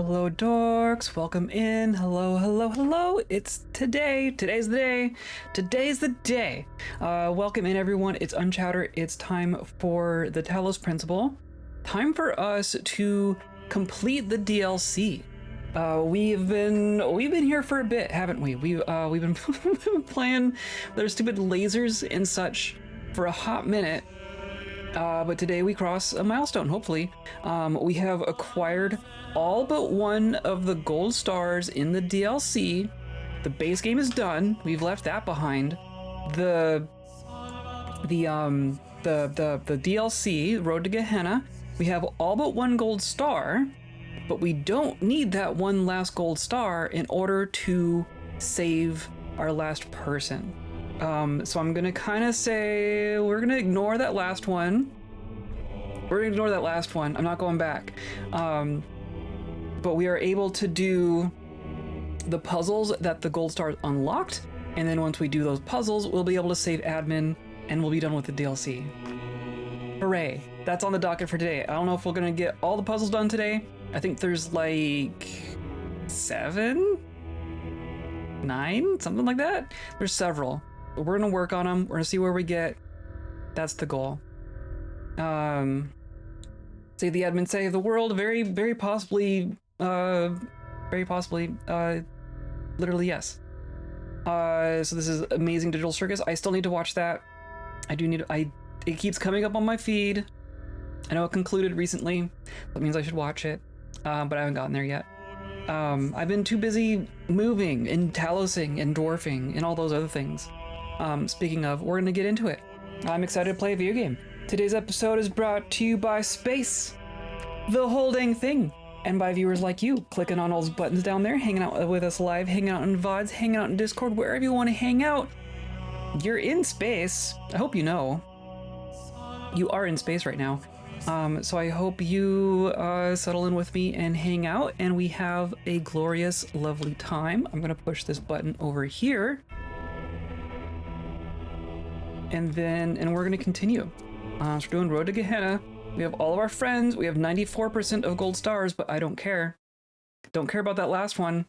Hello, dorks. Welcome in. Hello, hello, hello. It's today. Today's the day. Today's the day. Welcome in, everyone. It's Unchowder. It's time for the Talos Principle. Time for us to complete the DLC. We've been here for a bit, haven't we? We've been playing their stupid lasers and such for a hot minute. But today we cross a milestone, hopefully. We have acquired all but one of the gold stars in the DLC. The base game is done. We've left that behind. The DLC, Road to Gehenna, we have all but one gold star, but we don't need that one last gold star in order to save our last person. So I'm gonna kind of say we're gonna ignore that last one. I'm not going back. But we are able to do the puzzles that the gold stars unlocked, and then once we do those puzzles, we'll be able to save admin, and we'll be done with the DLC. Hooray! That's on the docket for today. I don't know if we're gonna get all the puzzles done today. I think there's like 7, 9, something like that. There's several. But we're gonna work on them. We're gonna see where we get. That's the goal. Save the admin, save the world. Very possibly, literally yes. So this is Amazing Digital Circus. I still need to watch that. It keeps coming up on my feed. I know it concluded recently. That means I should watch it, but I haven't gotten there yet. I've been too busy moving and talosing and dwarfing and all those other things. Speaking of, we're gonna get into it. I'm excited to play a video game. Today's episode is brought to you by Space, the whole dang thing, and by viewers like you, clicking on all those buttons down there, hanging out with us live, hanging out in VODs, hanging out in Discord, wherever you want to hang out. You're in space. I hope you know. You are in space right now. So I hope you settle in with me and hang out, and we have a glorious, lovely time. I'm gonna push this button over here. And we're gonna continue. So we're doing Road to Gehenna. We have all of our friends. We have 94% of gold stars, but I don't care. Don't care about that last one.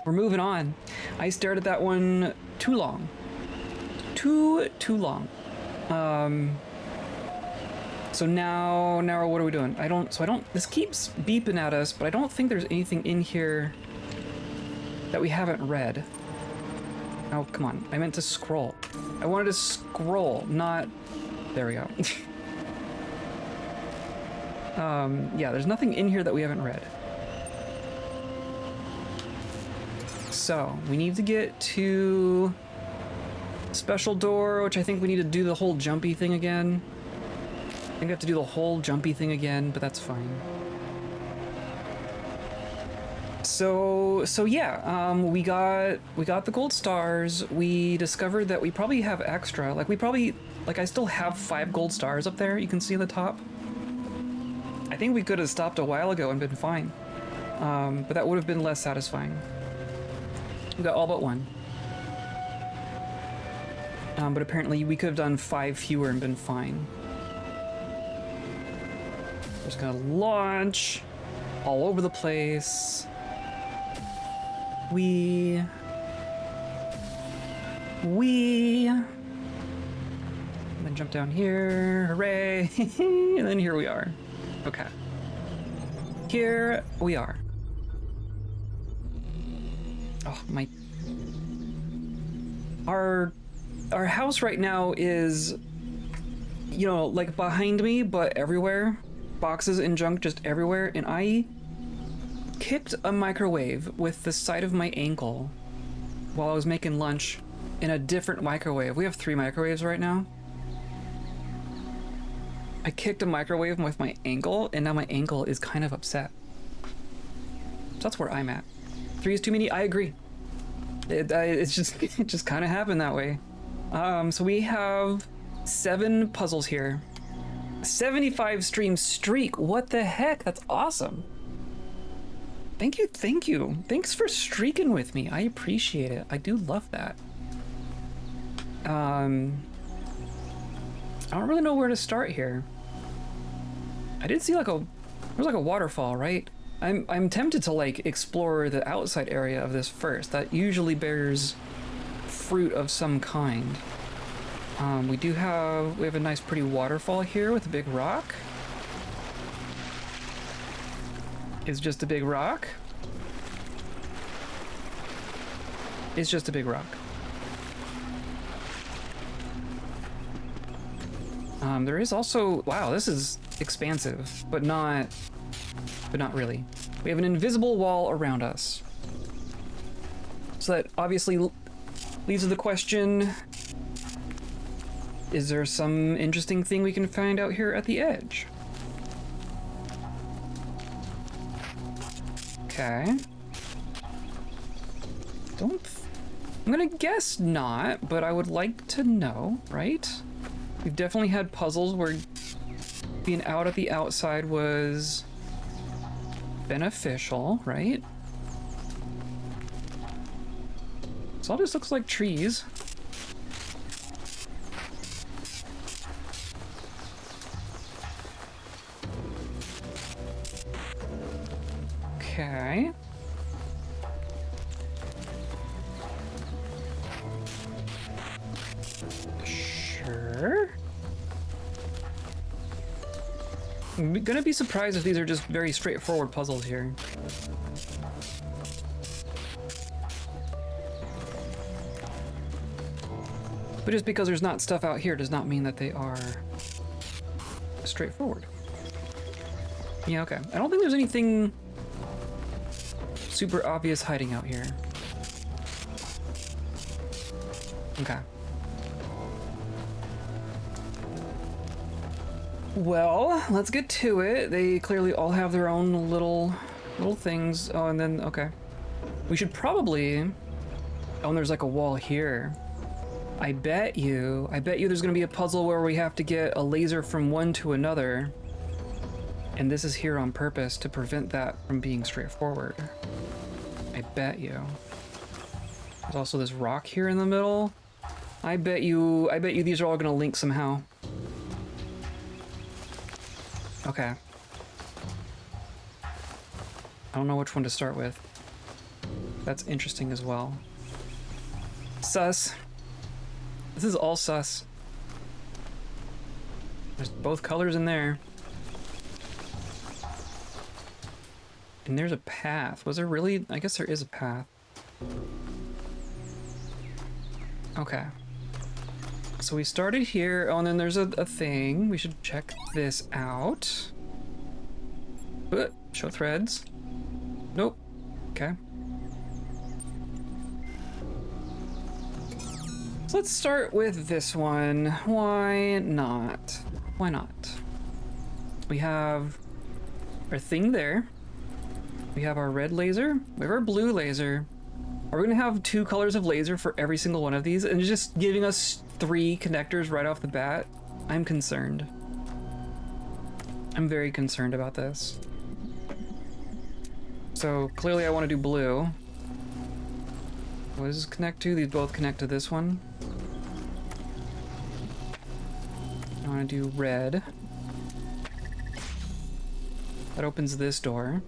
We're moving on. I stared at that one too long. Too long. So now what are we doing? This keeps beeping at us, but I don't think there's anything in here that we haven't read. Oh, come on. I meant to scroll. I wanted to scroll, not... There we go. Yeah, there's nothing in here that we haven't read. So, we need to get to... Special door, which I think we need to do the whole jumpy thing again. I think we have to do the whole jumpy thing again, but that's fine. So yeah, we got the gold stars. We discovered that we probably have extra. I still have 5 gold stars up there. You can see the top. I think we could have stopped a while ago and been fine. But that would have been less satisfying. We got all but one. But apparently we could have done 5 fewer and been fine. We're just gonna launch all over the place. And then jump down here, hooray, and then here we are. Okay. Here we are. Oh, my... Our house right now is, you know, like behind me, but everywhere. Boxes and junk just everywhere, and I kicked a microwave with the side of my ankle while I was making lunch in a different microwave. We have 3 microwaves right now. I kicked a microwave with my ankle, and now my ankle is kind of upset. So that's where I'm at. 3 is too many. I agree. It just kind of happened that way. So we have 7 puzzles here. 75 stream streak. What the heck? That's awesome. Thank you. Thanks for streaking with me. I appreciate it. I do love that. I don't really know where to start here. I did see like a There's like a waterfall, right? I'm tempted to like explore the outside area of this first. That usually bears fruit of some kind. We have a nice pretty waterfall here with a big rock. It's just a big rock. It's just a big rock. There is also, wow, this is expansive, but not really. We have an invisible wall around us. So that obviously leads to the question, is there some interesting thing we can find out here at the edge? Okay. I'm gonna guess not, but I would like to know, right? We've definitely had puzzles where being out at the outside was beneficial, right? This all just looks like trees. Okay. Sure. I'm gonna be surprised if these are just very straightforward puzzles here. But just because there's not stuff out here does not mean that they are straightforward. Yeah, okay. I don't think there's anything super obvious hiding out here. Okay. Well, let's get to it. They clearly all have their own little things. Oh, and then, okay. We should probably... Oh, and there's like a wall here. I bet you there's gonna be a puzzle where we have to get a laser from one to another. And this is here on purpose to prevent that from being straightforward. I bet you. There's also this rock here in the middle. I bet you these are all gonna link somehow. Okay. I don't know which one to start with. That's interesting as well. Sus. This is all sus. There's both colors in there. And there's a path. Was there really? I guess there is a path. Okay. So we started here. Oh, and then there's a thing. We should check this out. Show threads. Nope. Okay. So let's start with this one. Why not? Why not? We have our thing there. We have our red laser. We have our blue laser. Are we gonna have 2 colors of laser for every single one of these and just giving us 3 connectors right off the bat? I'm concerned. I'm very concerned about this. So clearly I want to do blue. What does this connect to? These both connect to this one. I want to do red. That opens this door.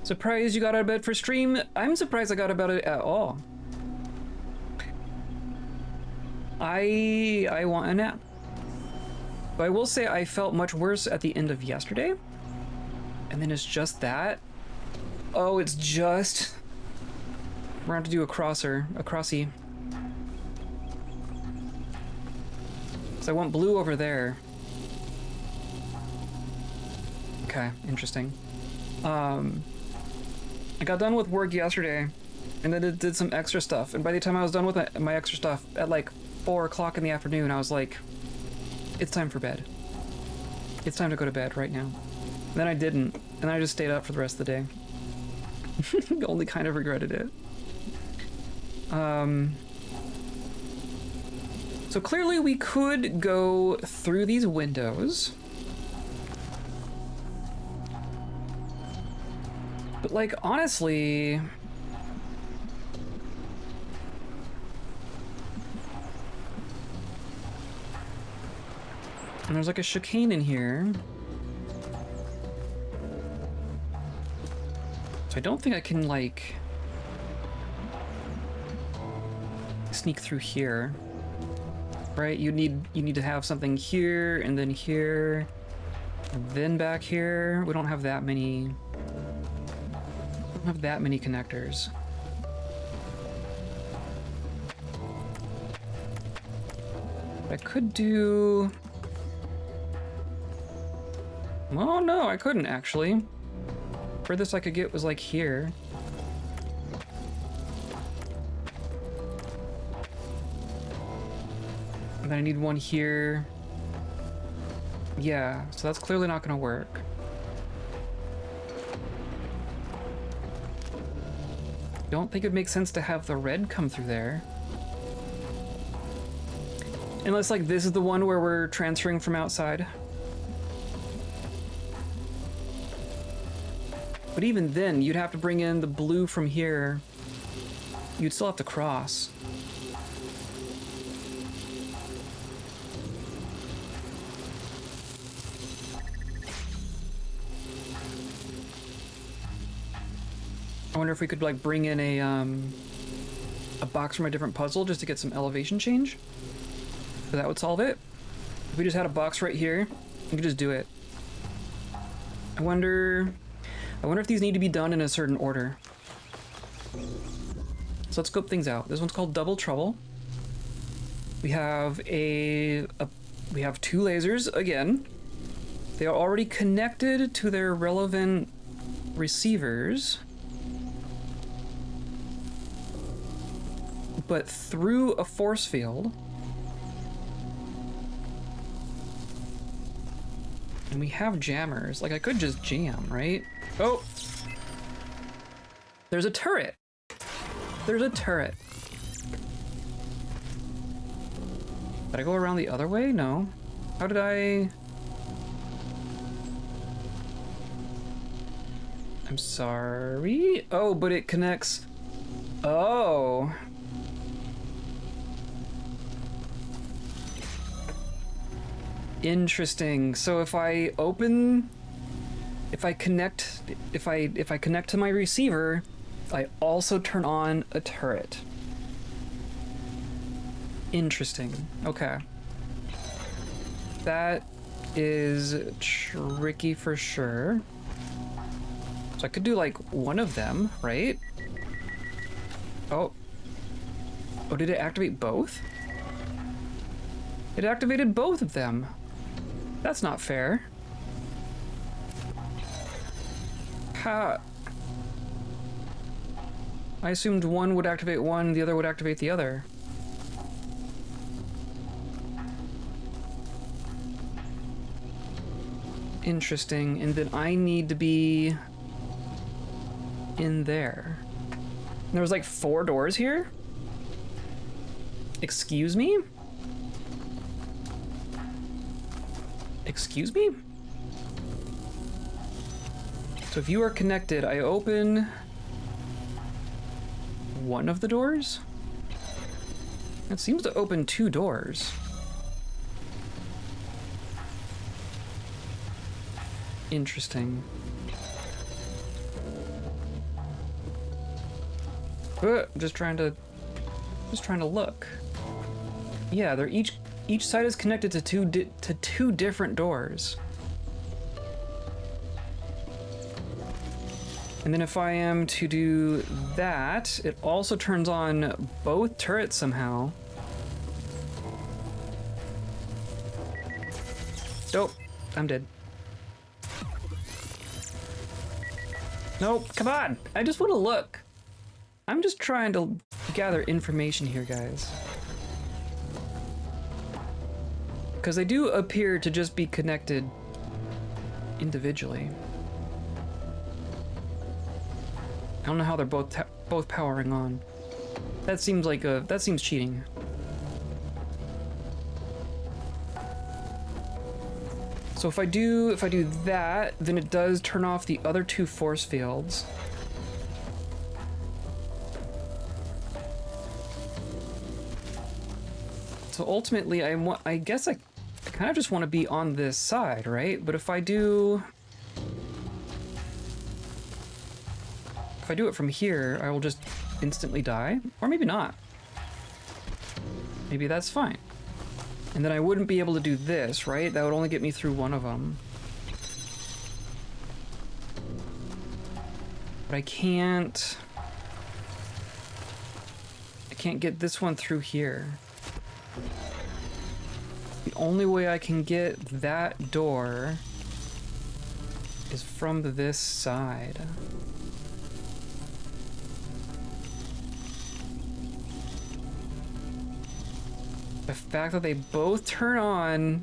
Surprised you got out of bed for stream? I'm surprised I got out of it at all. I want a nap. But I will say I felt much worse at the end of yesterday. And then it's just that. Oh, it's just... We're gonna have to do a crossy. So I want blue over there. Okay, interesting. I got done with work yesterday, and then it did some extra stuff. And by the time I was done with my extra stuff at like 4 o'clock in the afternoon, I was like, it's time for bed. It's time to go to bed right now. And then I didn't, and I just stayed up for the rest of the day. Only kind of regretted it. So clearly we could go through these windows. But like, honestly... And there's like a chicane in here. So I don't think I can, like, sneak through here. Right? You need to have something here, and then here, and then back here. We don't have that many... We don't have that many connectors. I could do... Oh no, I couldn't actually. Furthest I could get was like here. And then I need one here. Yeah, so that's clearly not gonna work. Don't think it makes sense to have the red come through there. Unless, like, this is the one where we're transferring from outside. But even then, you'd have to bring in the blue from here. You'd still have to cross. I wonder if we could, like, bring in a box from a different puzzle just to get some elevation change. So that would solve it. If we just had a box right here, we could just do it. I wonder if these need to be done in a certain order. So let's scope things out. This one's called Double Trouble. We have we have two lasers again. They are already connected to their relevant receivers. But through a force field. And we have jammers. Like, I could just jam, right? Oh! There's a turret! There's a turret. Did I go around the other way? No. How did I... I'm sorry? Oh, but it connects... Oh! Interesting. So if I connect to my receiver, I also turn on a turret. Interesting. Okay. That is tricky for sure. So I could do like one of them, right? Oh. Oh, did it activate both? It activated both of them. That's not fair. Ha. I assumed one would activate one, the other would activate the other. Interesting, and then I need to be in there. And there was like 4 doors here? Excuse me? Excuse me? So if you are connected, I open one of the doors? It seems to open 2 doors. Interesting. Just trying to look. Yeah, they're each side is connected to two different doors. And then if I am to do that, it also turns on both turrets somehow. Nope, I'm dead. Nope, come on! I just want to look. I'm just trying to gather information here, guys. Because they do appear to just be connected individually. I don't know how they're both powering on. That seems like that seems cheating. So if I do that, then it does turn off the other 2 force fields. So ultimately, I guess I kind of just want to be on this side, right? But if I do... If I do it from here, I will just instantly die. Or maybe not. Maybe that's fine. And then I wouldn't be able to do this, right? That would only get me through one of them. But I can't get this one through here. The only way I can get that door is from this side. The fact that they both turn on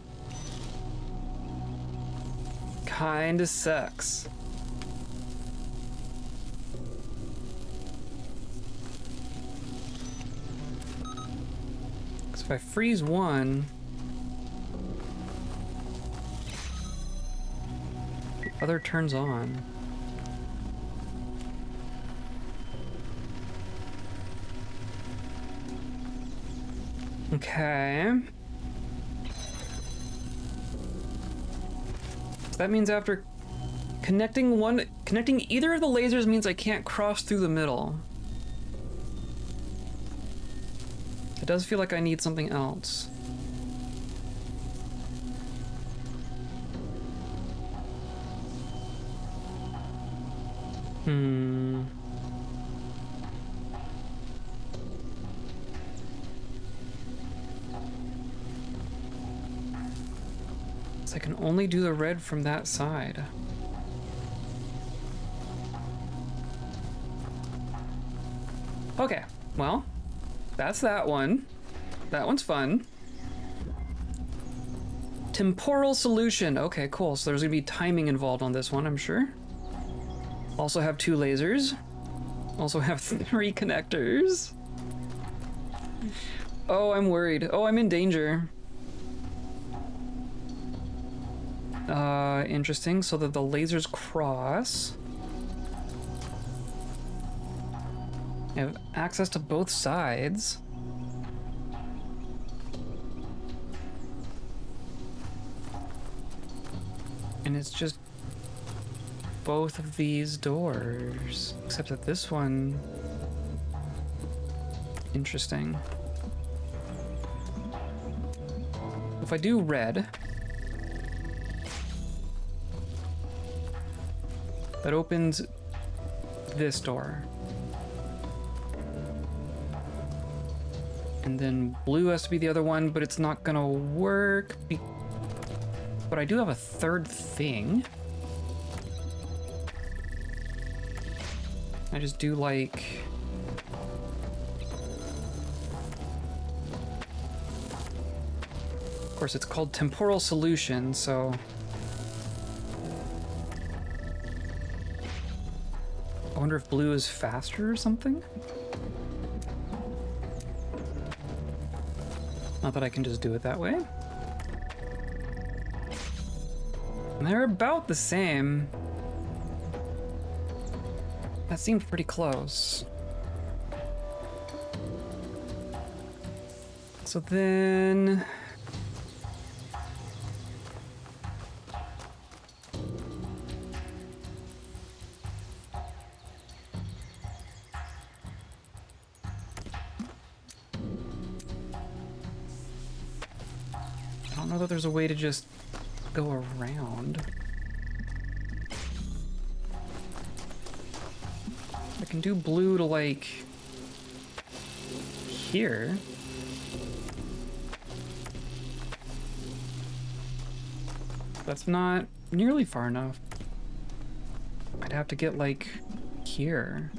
kinda sucks. So if I freeze one, the other turns on. Okay. So that means after connecting either of the lasers means I can't cross through the middle. It does feel like I need something else. So I can only do the red from that side. Okay, well, that's that one. That one's fun. Temporal solution. Okay, cool. So there's gonna be timing involved on this one, I'm sure. Also have 2 lasers. Also have 3 connectors. Oh, I'm worried. Oh, I'm in danger. Interesting. So that the lasers cross. I have access to both sides. And it's just both of these doors, except that this one, interesting. If I do red, that opens this door. And then blue has to be the other one, but it's not gonna work. But I do have a third thing. I just do like... Of course, it's called temporal solution, so... I wonder if blue is faster or something? Not that I can just do it that way. And they're about the same. That seemed pretty close. So then... I don't know that there's a way to just go around. I can do blue to like here. That's not nearly far enough. I'd have to get like here.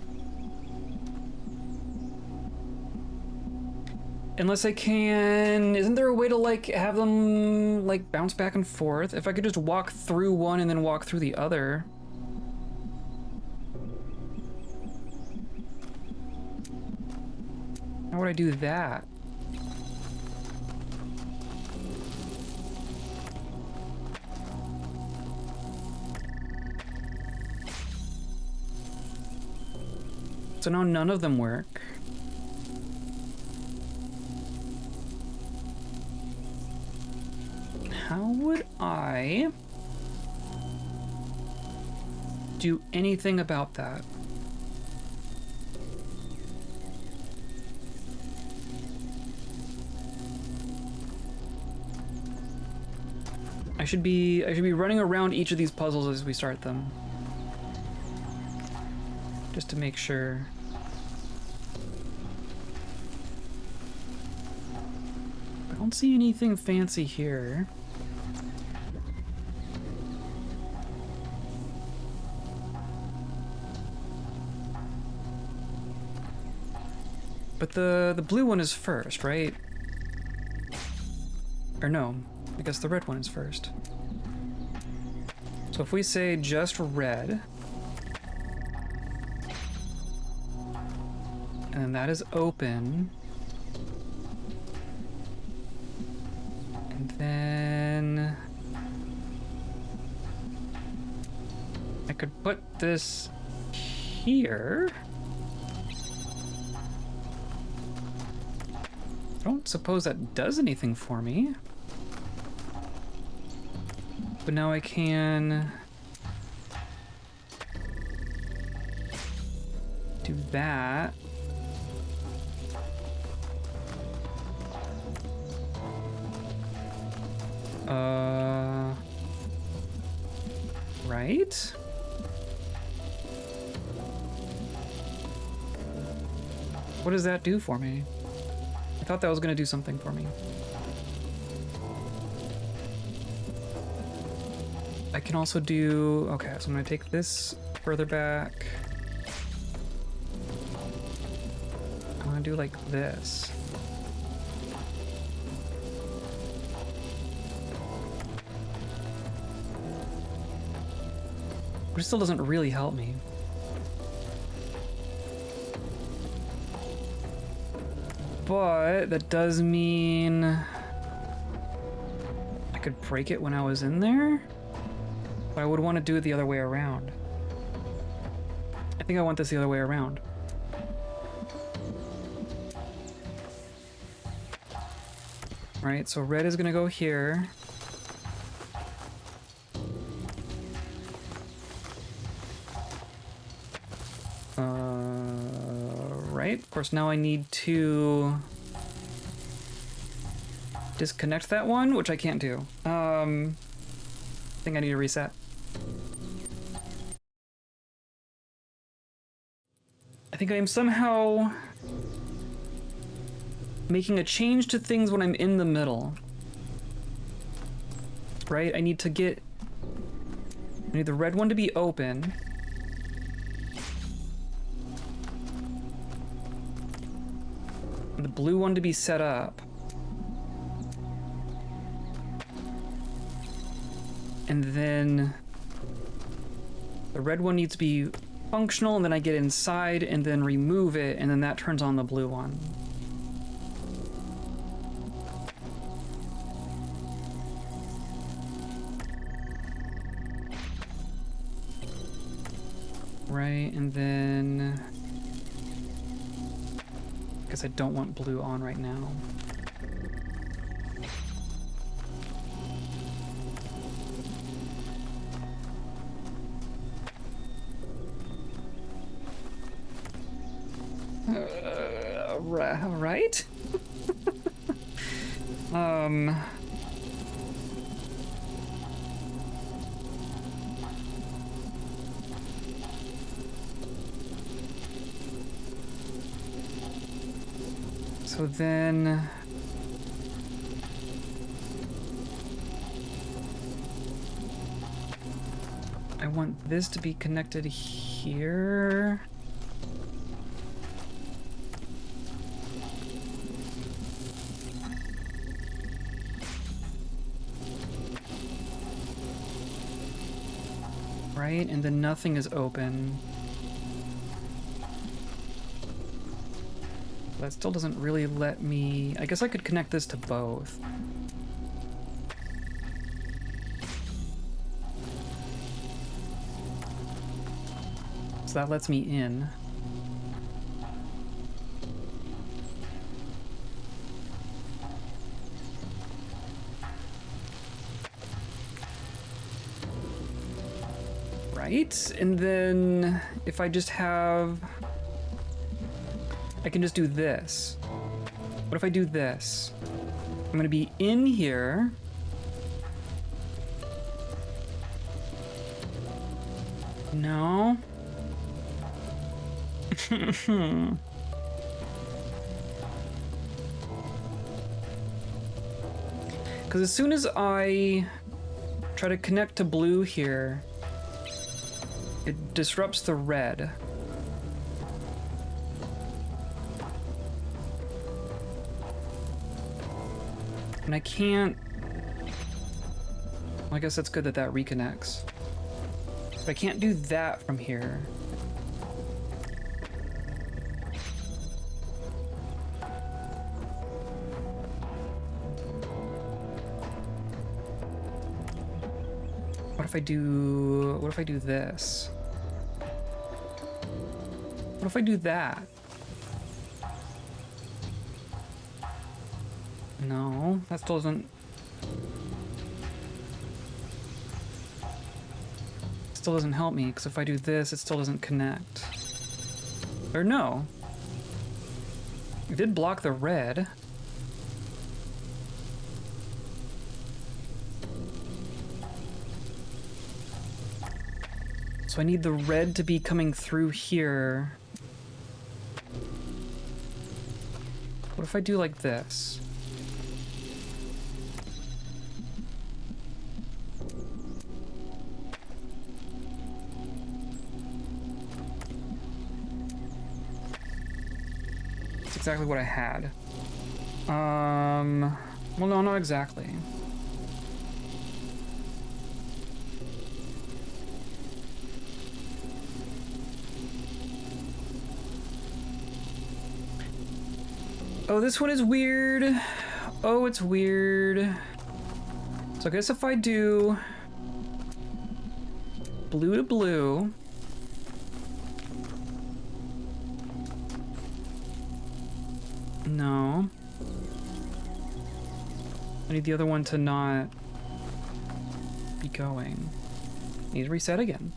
Unless I can... Isn't there a way to, like, have them, like, bounce back and forth? If I could just walk through one and then walk through the other. How would I do that? So now none of them work. How would I do anything about that? I should be running around each of these puzzles as we start them. Just to make sure. I don't see anything fancy here. But the blue one is first, right? Or no, I guess the red one is first. So if we say just red, and then that is open, and then I could put this here. I don't suppose that does anything for me. But now I can do that. Right? What does that do for me? I thought that was gonna do something for me. I can also do, okay, so I'm gonna take this further back. I'm gonna do like this. But it still doesn't really help me. But that does mean I could break it when I was in there, but I would want to do it the other way around. I think I want this the other way around. Right, so red is gonna go here. Right, of course now I need to disconnect that one, which I can't do. I think I need to reset. I think I am somehow making a change to things when I'm in the middle. Right, I need the red one to be open. The blue one to be set up. And then the red one needs to be functional, and then I get inside and then remove it, and then that turns on the blue one. Right, and then I guess I don't want blue on right now. Right? So then I want this to be connected here. Right, and then nothing is open. That still doesn't really let me... I guess I could connect this to both. So that lets me in. Right, and then if I just have... I can just do this. What if I do this? I'm gonna be in here. No. Because as soon as I try to connect to blue here, it disrupts the red. And I can't... Well, I guess that's good that that reconnects. But I can't do that from here. What if I do this? What if I do that? No, that still doesn't... Still doesn't help me, because if I do this, it still doesn't connect. Or no. It did block the red. So I need the red to be coming through here. What if I do like this? That's exactly what I had. Well, no, not exactly. Oh, this one is weird. Oh, it's weird. So I guess if I do blue to blue, no. I need the other one to not be going. I need to reset again.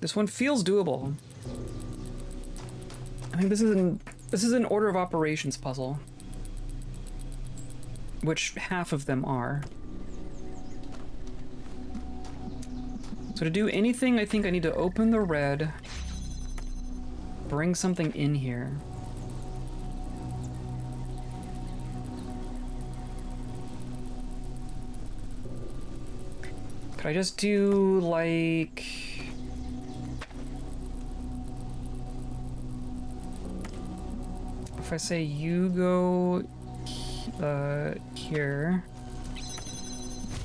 This one feels doable. I think this is an order of operations puzzle, which half of them are. So to do anything, I think I need to open the red, bring something in here. Could I just do like... If I say you go here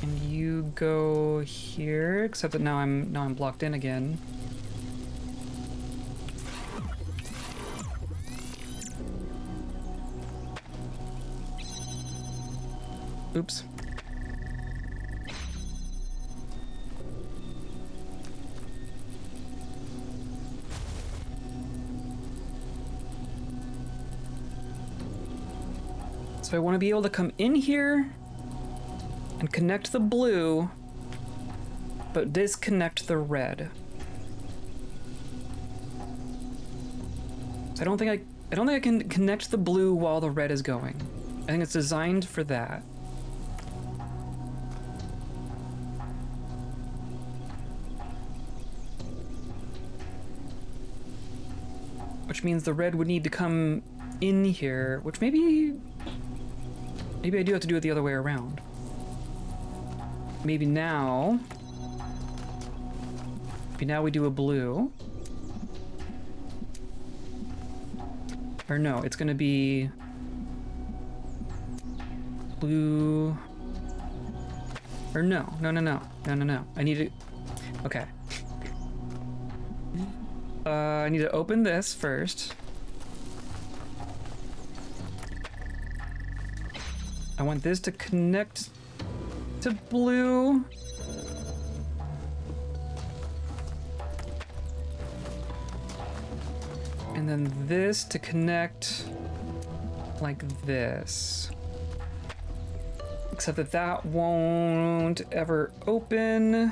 and you go here, except that now I'm blocked in again. Oops. So I want to be able to come in here and connect the blue, but disconnect the red. So I don't think I can connect the blue while the red is going. I think it's designed for that. Which means the red would need to come in here, which maybe I do have to do it the other way around. Maybe now we do a blue. Or no, it's gonna be blue. Or no. I need to, okay. I need to open this first. I want this to connect to blue. And then this to connect like this. Except that that won't ever open.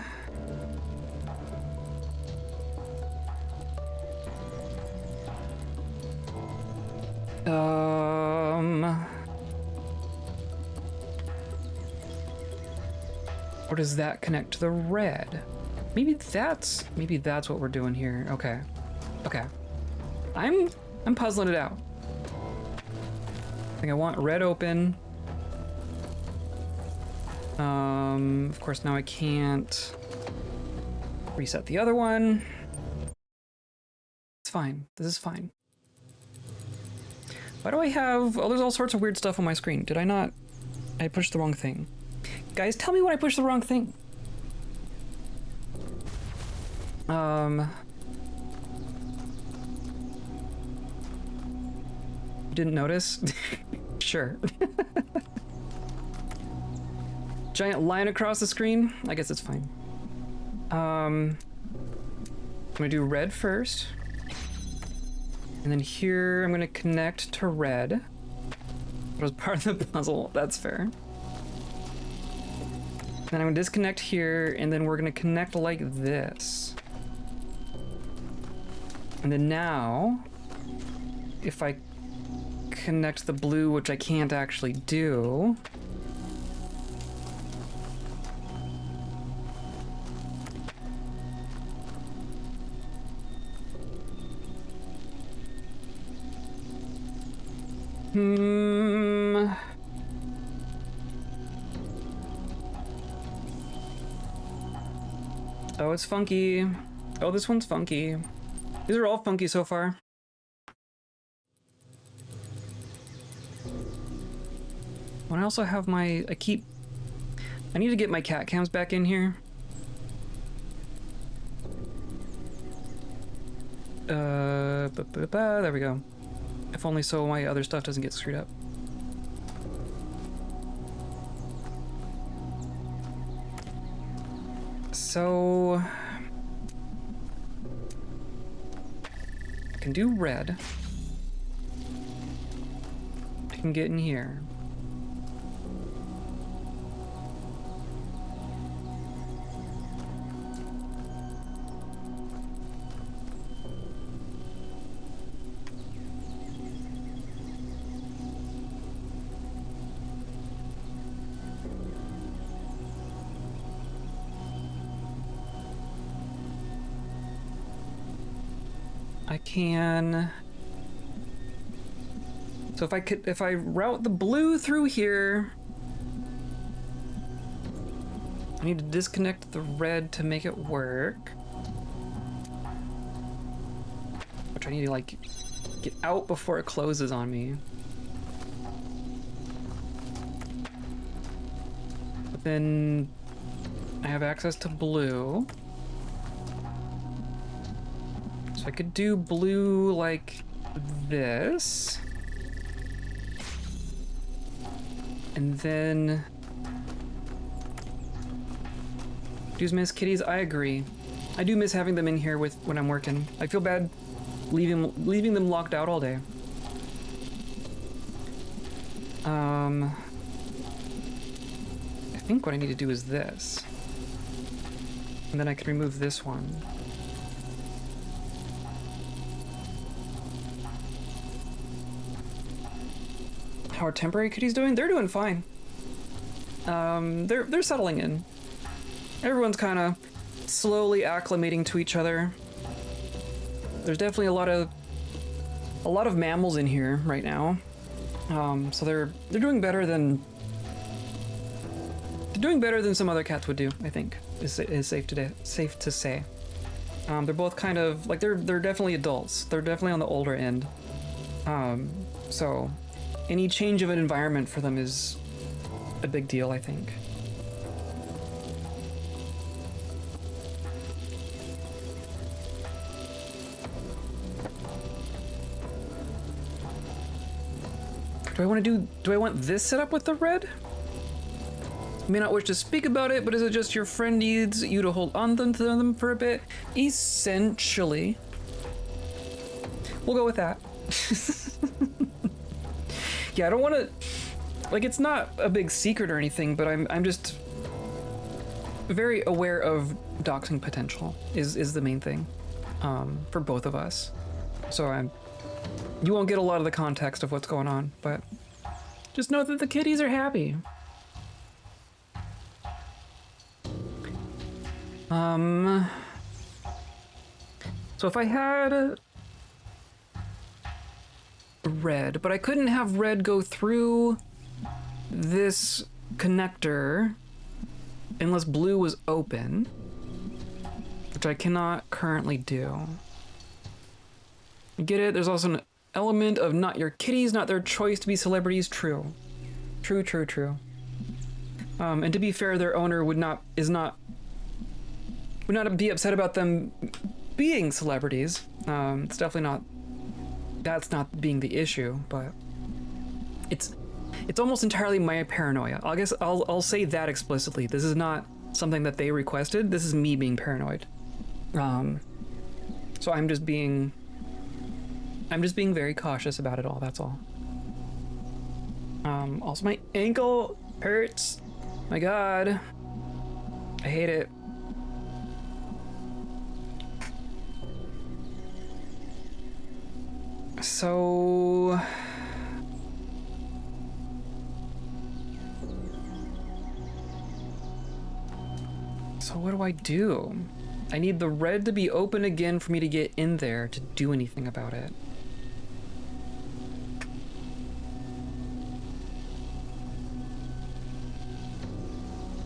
Or does that connect to the red? Maybe that's what we're doing here. Okay. Okay. I'm puzzling it out. I think I want red open. Of course now I can't reset the other one. It's fine. This is fine. Why do I have... Oh, there's all sorts of weird stuff on my screen. Did I not... I pushed the wrong thing. Guys, tell me when I pushed the wrong thing. You didn't notice? Sure. Giant line across the screen? I guess it's fine. I'm gonna do red first. And then here I'm gonna connect to red. That was part of the puzzle, that's fair. Then I'm gonna disconnect here, and then we're gonna connect like this. And then now, if I connect the blue, which I can't actually do, oh, it's funky. Oh, this one's funky. These are all funky so far. When I also have my... I need to get my cat cams back in here. There we go. If only so my other stuff doesn't get screwed up. So... I can do red. I can get in here. I can... So if I route the blue through here, I need to disconnect the red to make it work. Which I need to like get out before it closes on me. But then I have access to blue. So I could do blue like this. And then... Do you miss kitties? I agree. I do miss having them in here when I'm working. I feel bad leaving them locked out all day. I think what I need to do is this. And then I can remove this one. How are temporary kitties doing? They're doing fine. They're settling in. Everyone's kind of slowly acclimating to each other. There's definitely a lot of mammals in here right now. So they're doing better than some other cats would do, I think. Is safe to say. They're both kind of like they're definitely adults. They're definitely on the older end. So any change of an environment for them is a big deal, I think. Do I want this set up with the red? You may not wish to speak about it, but is it just your friend needs you to hold on to them for a bit? Essentially. We'll go with that. Yeah, I don't want to... Like, it's not a big secret or anything, but I'm just very aware of doxing potential is the main thing for both of us. So you won't get a lot of the context of what's going on, but just know that the kitties are happy. So if I had red, but I couldn't have red go through this connector unless blue was open, which I cannot currently do. You get it? There's also an element of not your kitties, not their choice to be celebrities. True. True, true, true. And to be fair, their owner would not be upset about them being celebrities. It's definitely not, that's not being the issue, but it's almost entirely my paranoia. I guess I'll say that explicitly. This is not something that they requested. This is me being paranoid. So I'm just being very cautious about it all, that's all. Also my ankle hurts. My God. I hate it. So what do I do? I need the red to be open again for me to get in there to do anything about it.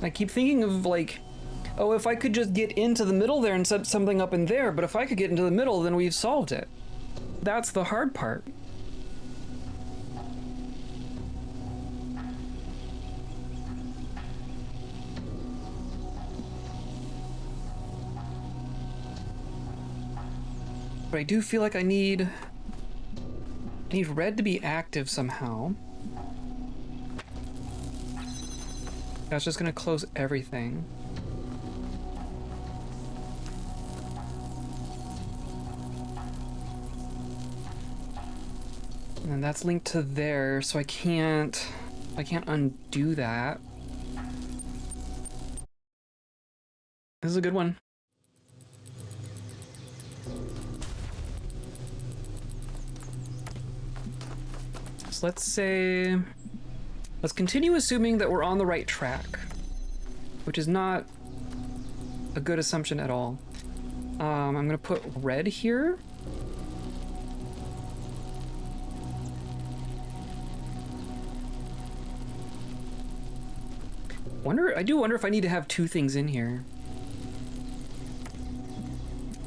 I keep thinking of like, oh, if I could just get into the middle there and set something up in there, but if I could get into the middle, then we've solved it. That's the hard part. But I do feel like I need red to be active somehow. That's just gonna close everything. And then that's linked to there, so I can't undo that. This is a good one. So let's continue assuming that we're on the right track, which is not a good assumption at all. I'm gonna put red here. I do wonder if I need to have two things in here.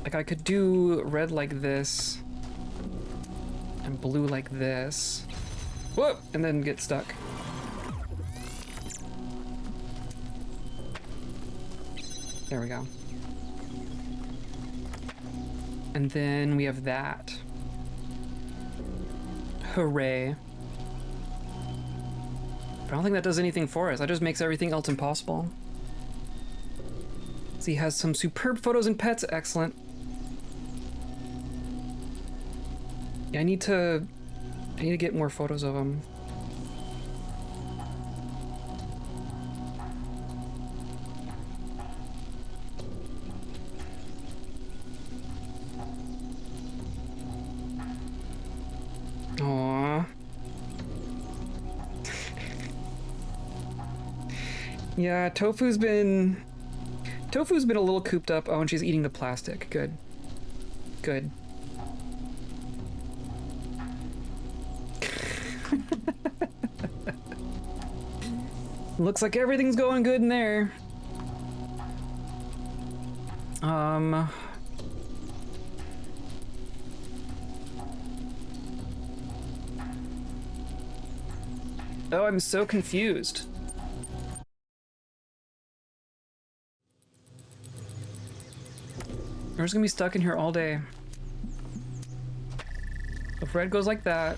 Like I could do red like this and blue like this. Whoop! And then get stuck. There we go. And then we have that. Hooray. But I don't think that does anything for us. That just makes everything else impossible. So he has some superb photos and pets. Excellent. Yeah, I need to get more photos of him. Aww. Yeah, Tofu's been a little cooped up. Oh, and she's eating the plastic. Good. Good. Looks like everything's going good in there. Oh, I'm so confused. We're just gonna be stuck in here all day. If red goes like that,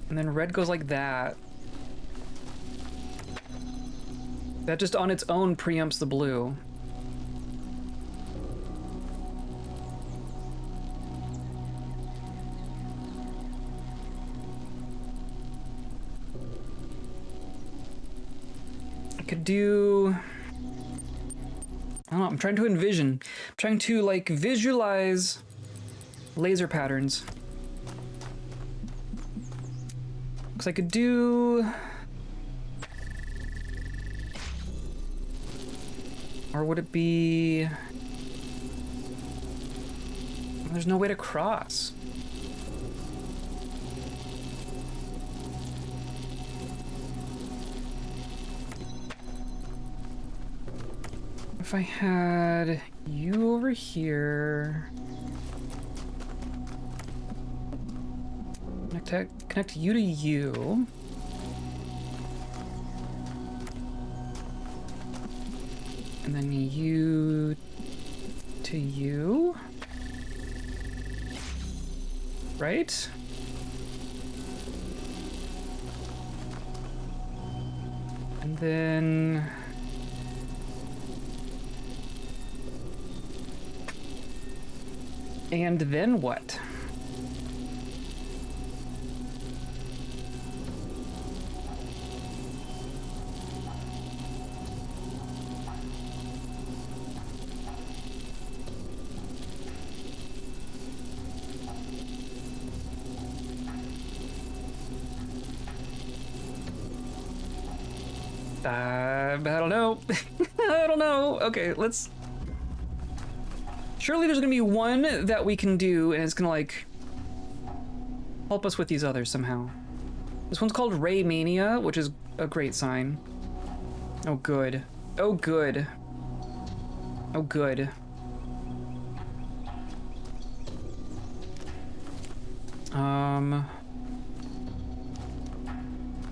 and then red goes like that, that just on its own preempts the blue. I could do... I don't know, I'm trying to envision. I'm trying to, like, visualize laser patterns. Because I could do... Or would it be... There's no way to cross. If I had you over here... Connect you to you. And then you to you. Right? And then... And then what? I don't know. I don't know. Okay, let's... Surely there's gonna be one that we can do and it's gonna, like, help us with these others somehow. This one's called Ray Mania, which is a great sign. Oh, good. Oh, good. Oh, good.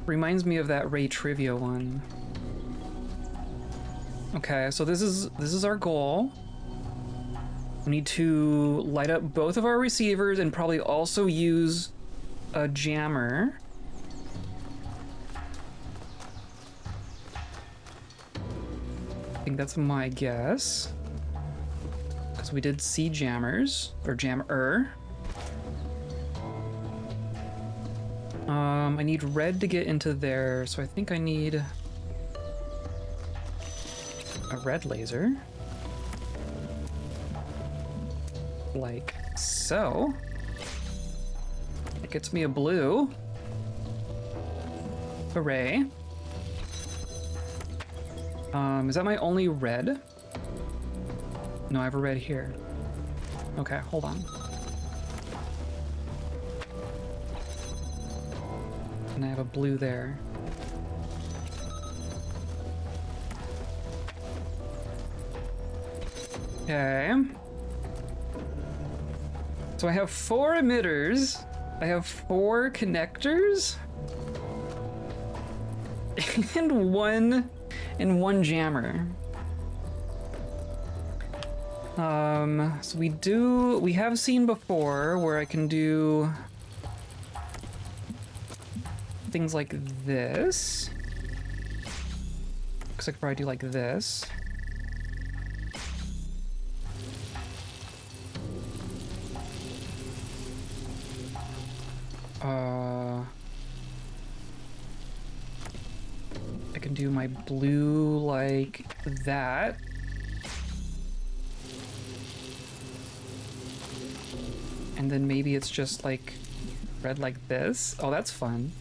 Reminds me of that Ray Trivia one. Okay, so this is our goal. We need to light up both of our receivers and probably also use a jammer. I think that's my guess. Because we did see jammers, or jammer. I need red to get into there, so I think I need a red laser. Like so. It gets me a blue. Hooray. Is that my only red? No, I have a red here. Okay, hold on. And I have a blue there. Okay. So I have 4 emitters. I have 4 connectors. And one jammer. So we have seen before where I can do things like this. Looks like I could probably do like this. I can do my blue like that. And then maybe it's just like red like this. Oh, that's fun.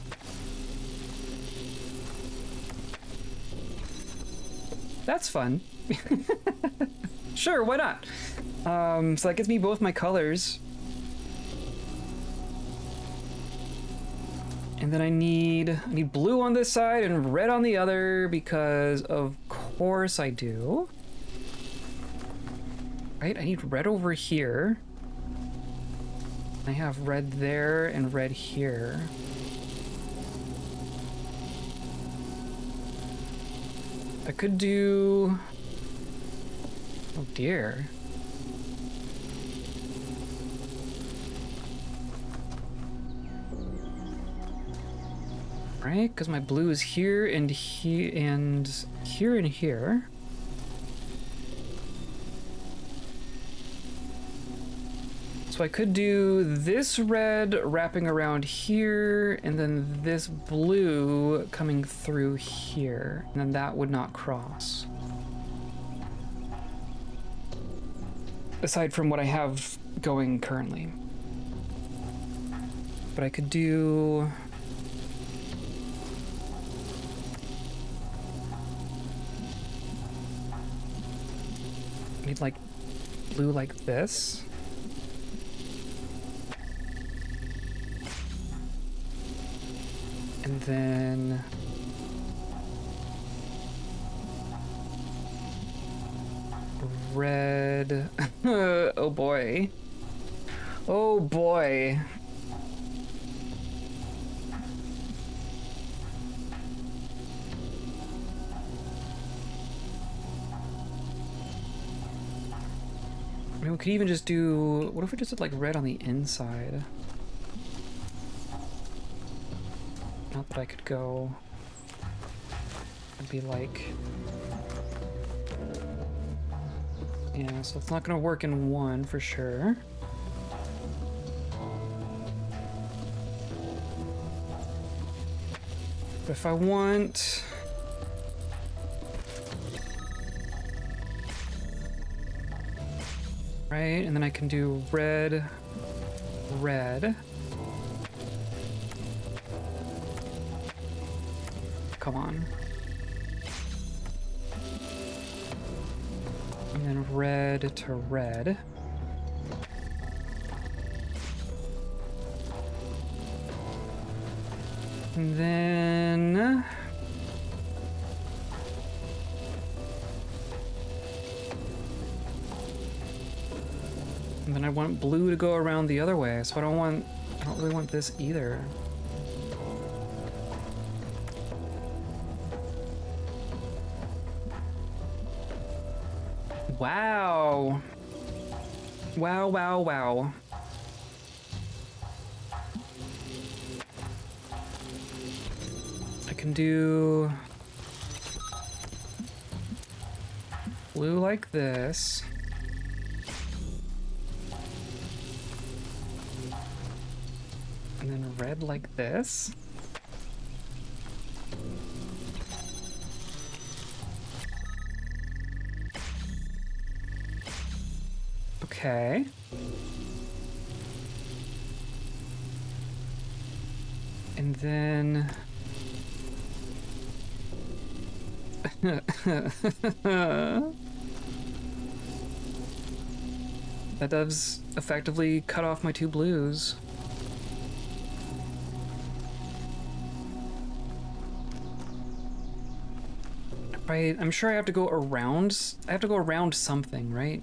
That's fun. Sure, why not? So that gives me both my colors. And then I need blue on this side and red on the other because of course I do. Right, I need red over here. I have red there and red here. I could do... Oh dear. Right, because my blue is here and here and here and here. So I could do this red wrapping around here, and then this blue coming through here, and then that would not cross. Aside from what I have going currently. But I could do... I need like blue like this. And then red. Oh boy. Oh boy. I mean, we could even just do, what if we just did like red on the inside? Not that I could go, it'd be like, yeah, so it's not gonna work in one for sure. But if I want, right, and then I can do red, red. Come on. And then red to red. And then I want blue to go around the other way, so I don't really want this either. Wow. Wow, wow, wow. I can do blue like this. And then red like this. Okay. And then that does effectively cut off my two blues. Right, I'm sure I have to go around. I have to go around something, right?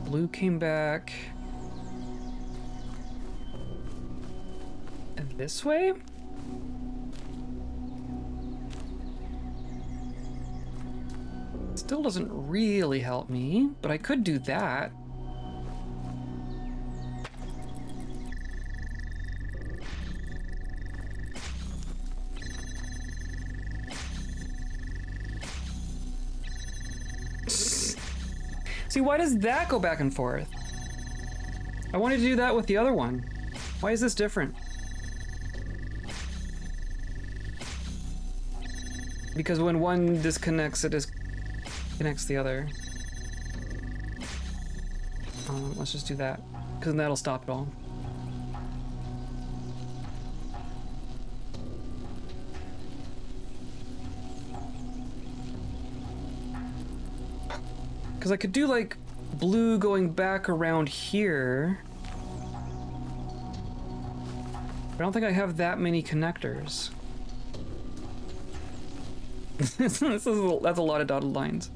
Blue came back. And this way? Still doesn't really help me, but I could do that. See, why does that go back and forth? I wanted to do that with the other one. Why is this different? Because when one disconnects, it disconnects the other. Let's just do that, because then that'll stop it all. Because I could do like blue going back around here. But I don't think I have that many connectors. That's a lot of dotted lines.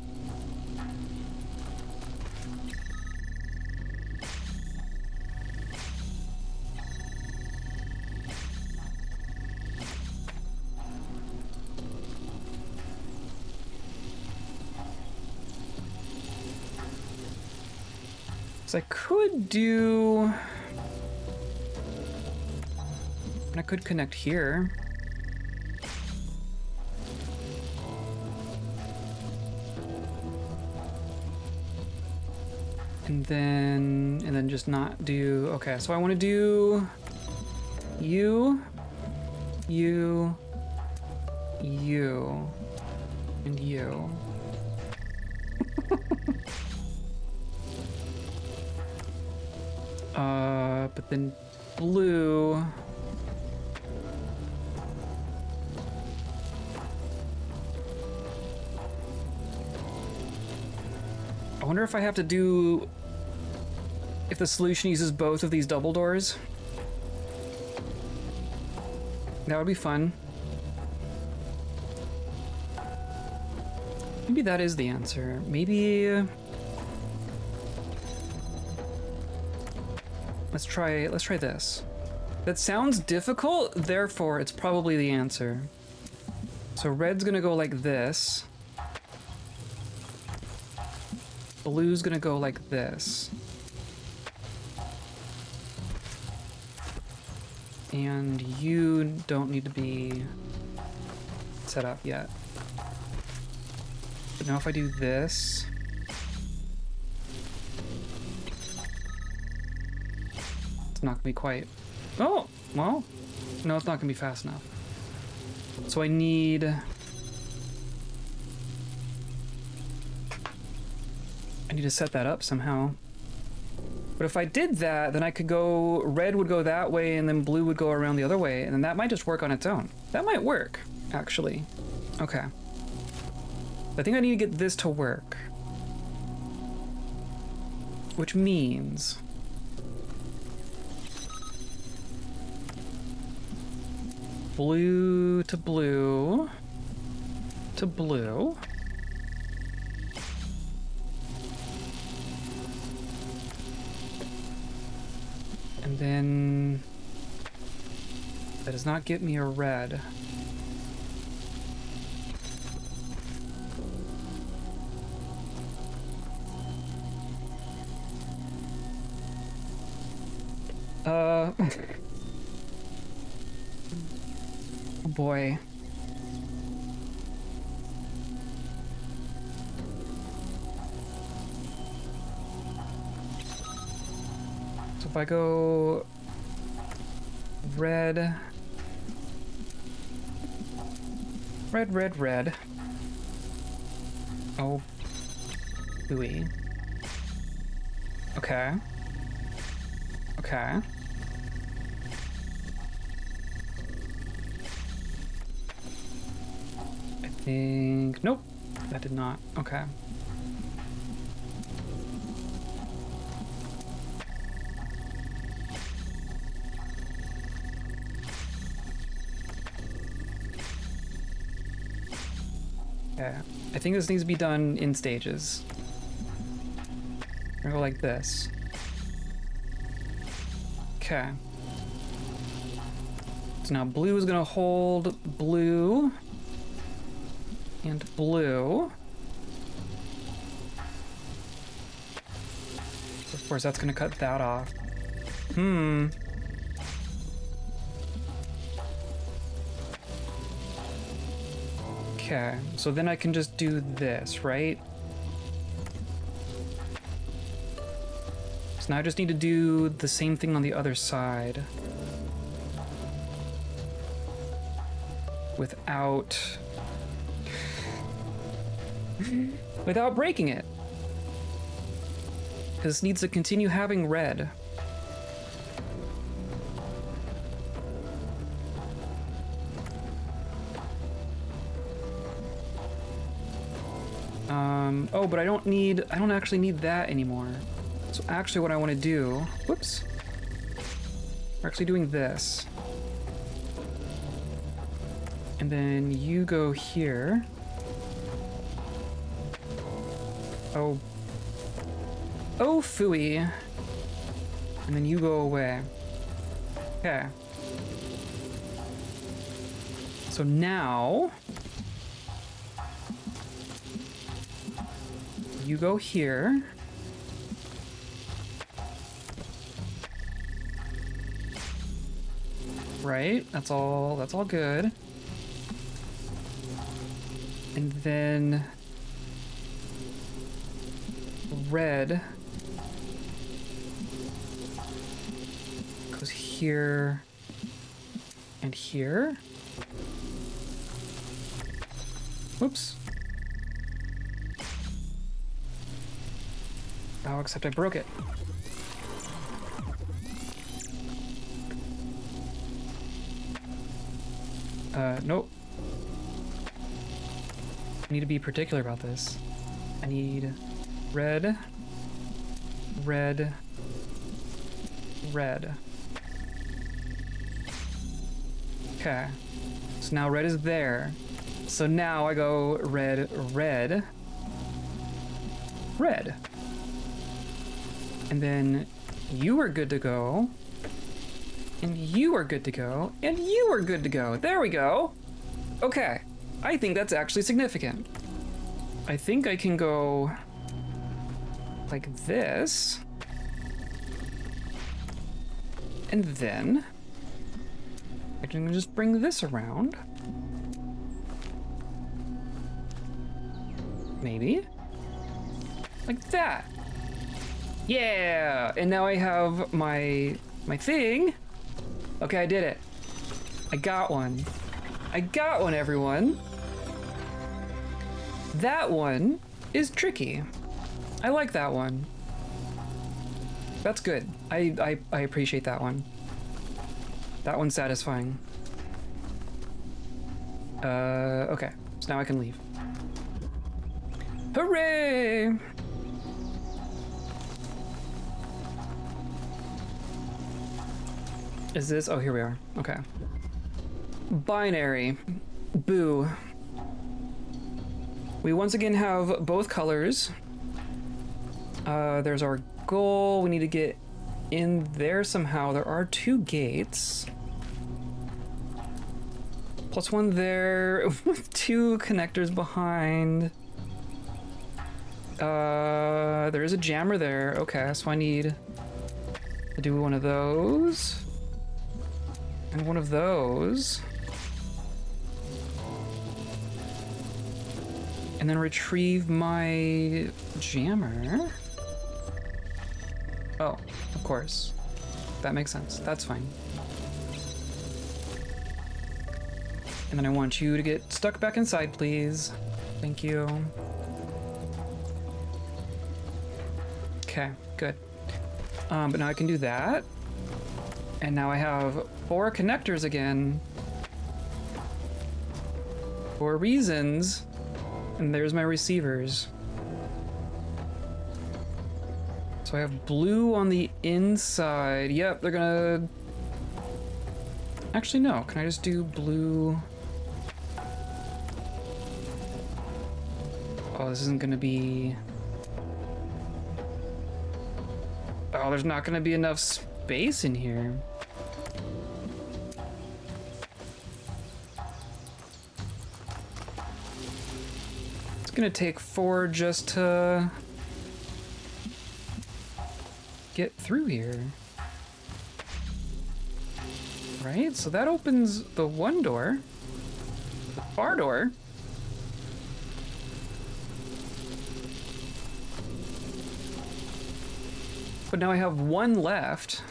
So I could do... I could connect here. And then just not do... Okay, so I want to do... You, and you. But then blue wonder if I have to do... if the solution uses both of these double doors. That would be fun. Maybe that is the answer. Maybe... Let's try this. That sounds difficult, therefore it's probably the answer. So red's gonna go like this. Blue's gonna go like this. And you don't need to be set up yet. But now if I do this... It's not gonna be quite... Oh, well, no, it's not gonna be fast enough. So I need to set that up somehow. But if I did that, then I could go, red would go that way and then blue would go around the other way, and then that might just work on its own. That might work, actually. Okay. I think I need to get this to work. Which means... blue to blue to blue. And then that does not get me a red. Oh boy. So if I go red, red, red, red. Oh, ooey. Okay. Okay. Nope, that did not. Okay. Okay, I think this needs to be done in stages. We're gonna go like this. Okay. So now blue is gonna hold blue. And blue. Of course, that's gonna cut that off. Okay, so then I can just do this, right? So now I just need to do the same thing on the other side. Without breaking it. Because this needs to continue having red. Oh, but I don't actually need that anymore. So actually what I want to do, whoops. We're actually doing this. And then you go here. Oh. Oh, phooey. And then you go away. Okay. So now... you go here. Right? That's all good. And then... red goes here and here. Whoops. Oh, except I broke it. Nope. I need to be particular about this. I need Red, red, red. Okay. So now red is there. So now I go red, red, red. And then you are good to go. And you are good to go. And you are good to go. There we go. Okay. I think that's actually significant. I think I can go like this. And then I can just bring this around. Maybe. Like that. Yeah! And now I have my thing. Okay, I did it. I got one. I got one, everyone. That one is tricky. I like that one. That's good. I appreciate that one. That one's satisfying. Okay. So now I can leave. Hooray! Is this? Oh, here we are. Okay. Binary. Boo. We once again have both colors. There's our goal. We need to get in there somehow. There are 2 gates. Plus 1 there with 2 connectors behind. There is a jammer there. Okay, so I need to do one of those. And one of those. And then retrieve my jammer. Oh, of course. That makes sense. That's fine. And then I want you to get stuck back inside, please. Thank you. Okay, good. But now I can do that. And now I have 4 connectors again. For reasons. And there's my receivers. So I have blue on the inside. Yep, they're gonna... Actually, no. Can I just do blue? Oh, this isn't gonna be... Oh, there's not gonna be enough space in here. It's gonna take 4 just to get through here. Right? So that opens the one door. The far door. But now I have 1 left.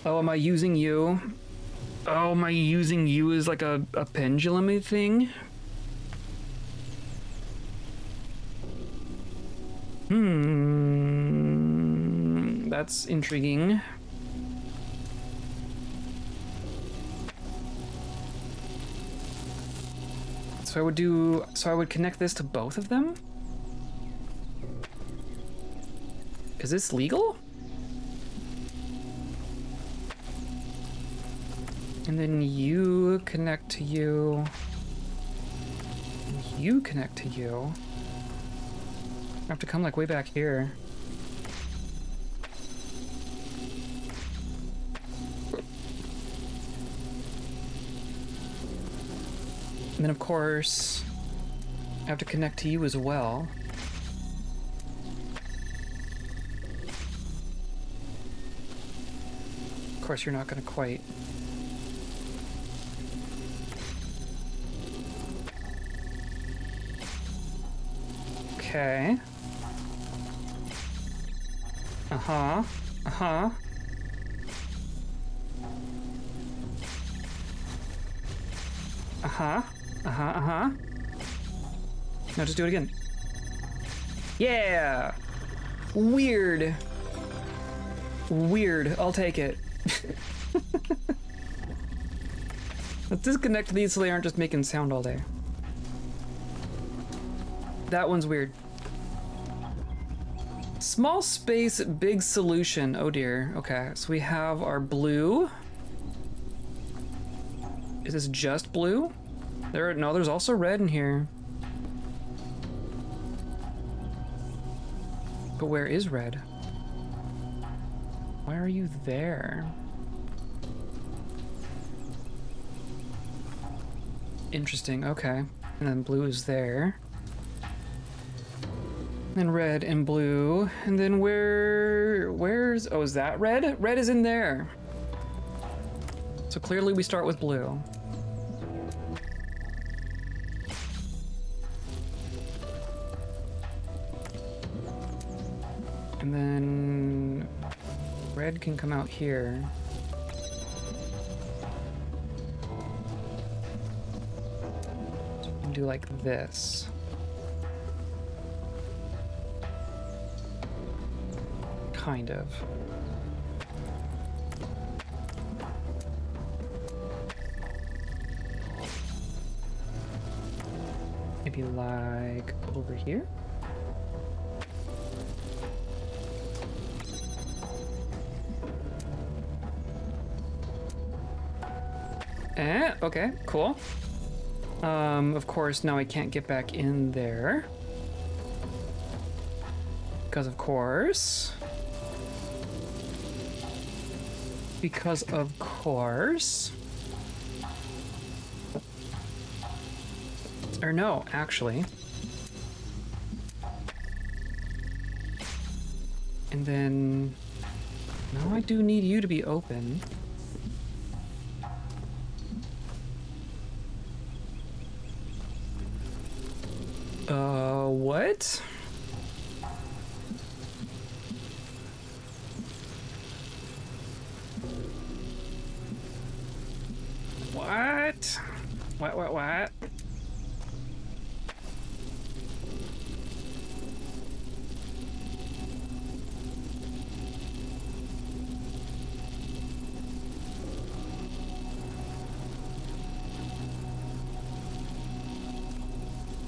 Oh, am I using you? Oh, am I using you as like a pendulum-y thing? That's intriguing. So I would connect this to both of them? Is this legal? And then you connect to you. And you connect to you. I have to come like way back here. And then of course, I have to connect to you as well. Of course, you're not gonna quite. Okay. Uh-huh. Uh-huh. Uh-huh. Uh-huh. Uh-huh. Now just do it again. Yeah! Weird. Weird. I'll take it. Let's disconnect these so they aren't just making sound all day. That one's weird. Small space, big solution. Oh dear. Okay, so we have our blue. Is this just blue? No, there's also red in here. But where is red? Why are you there? Interesting, okay. And then blue is there. And red and blue. And then where's, oh, is that red? Red is in there. So clearly we start with blue. And then red can come out here. So we can do like this. Kind of. Maybe like over here? Okay, cool. Of course, now I can't get back in there. Because of course. Because of course. Or no, actually. And then... now I do need you to be open. What? What?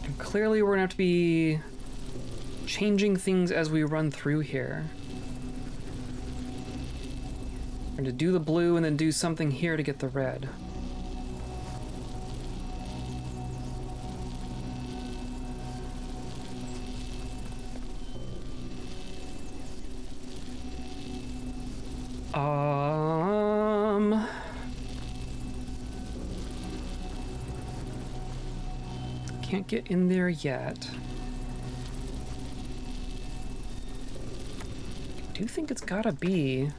And clearly we're gonna have to be changing things as we run through here. We're gonna do the blue and then do something here to get the red. Can't get in there yet. I do think it's gotta be.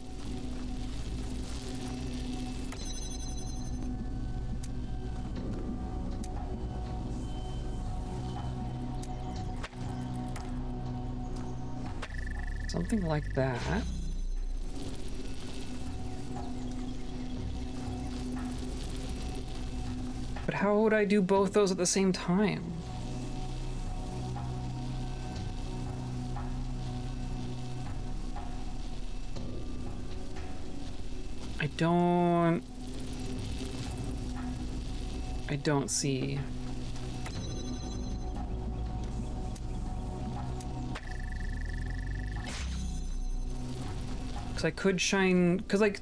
Something like that. But how would I do both those at the same time? I don't see. Because I could shine, because like,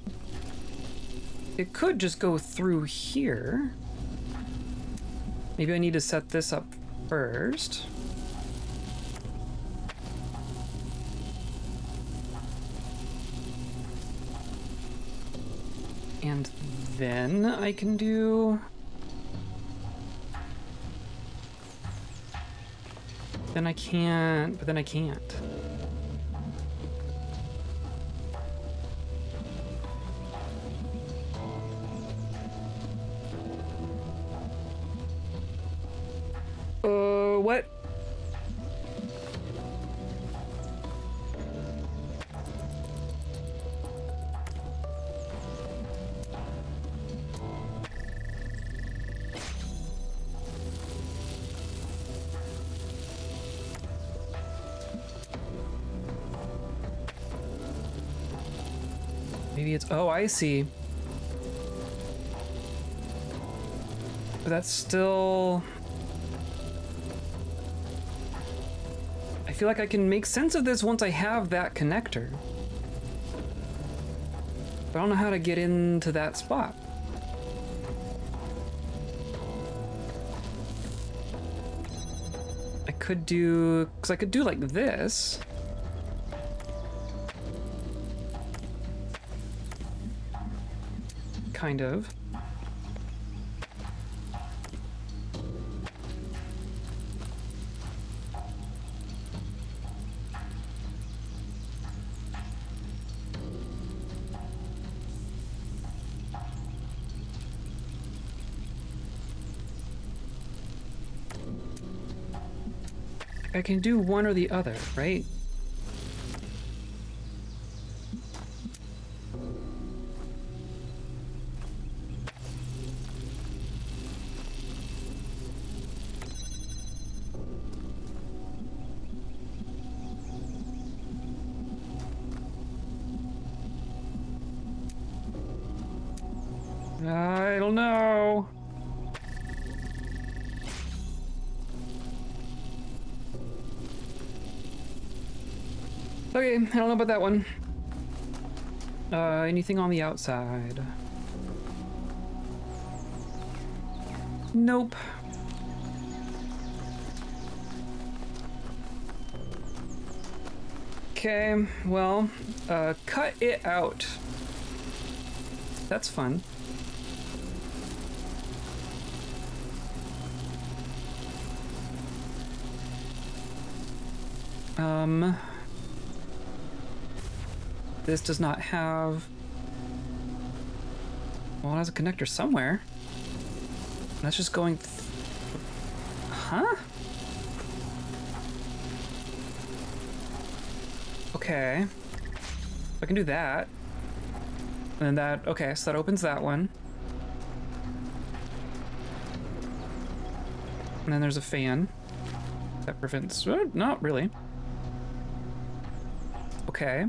it could just go through here. Maybe I need to set this up first. And then I can do... Then I can't, but then I can't. What? Maybe it's, oh, I see. But that's still... feel like I can make sense of this once I have that connector. But I don't know how to get into that spot. I could do, because I could do like this. Kind of. I can do one or the other, right? I don't know. Okay, I don't know about that one. Anything on the outside? Nope. Okay, well, cut it out. That's fun. This does not have... Well, it has a connector somewhere. That's just going... Huh? Okay. I can do that. And then that... Okay, so that opens that one. And then there's a fan. That prevents... not really. Okay.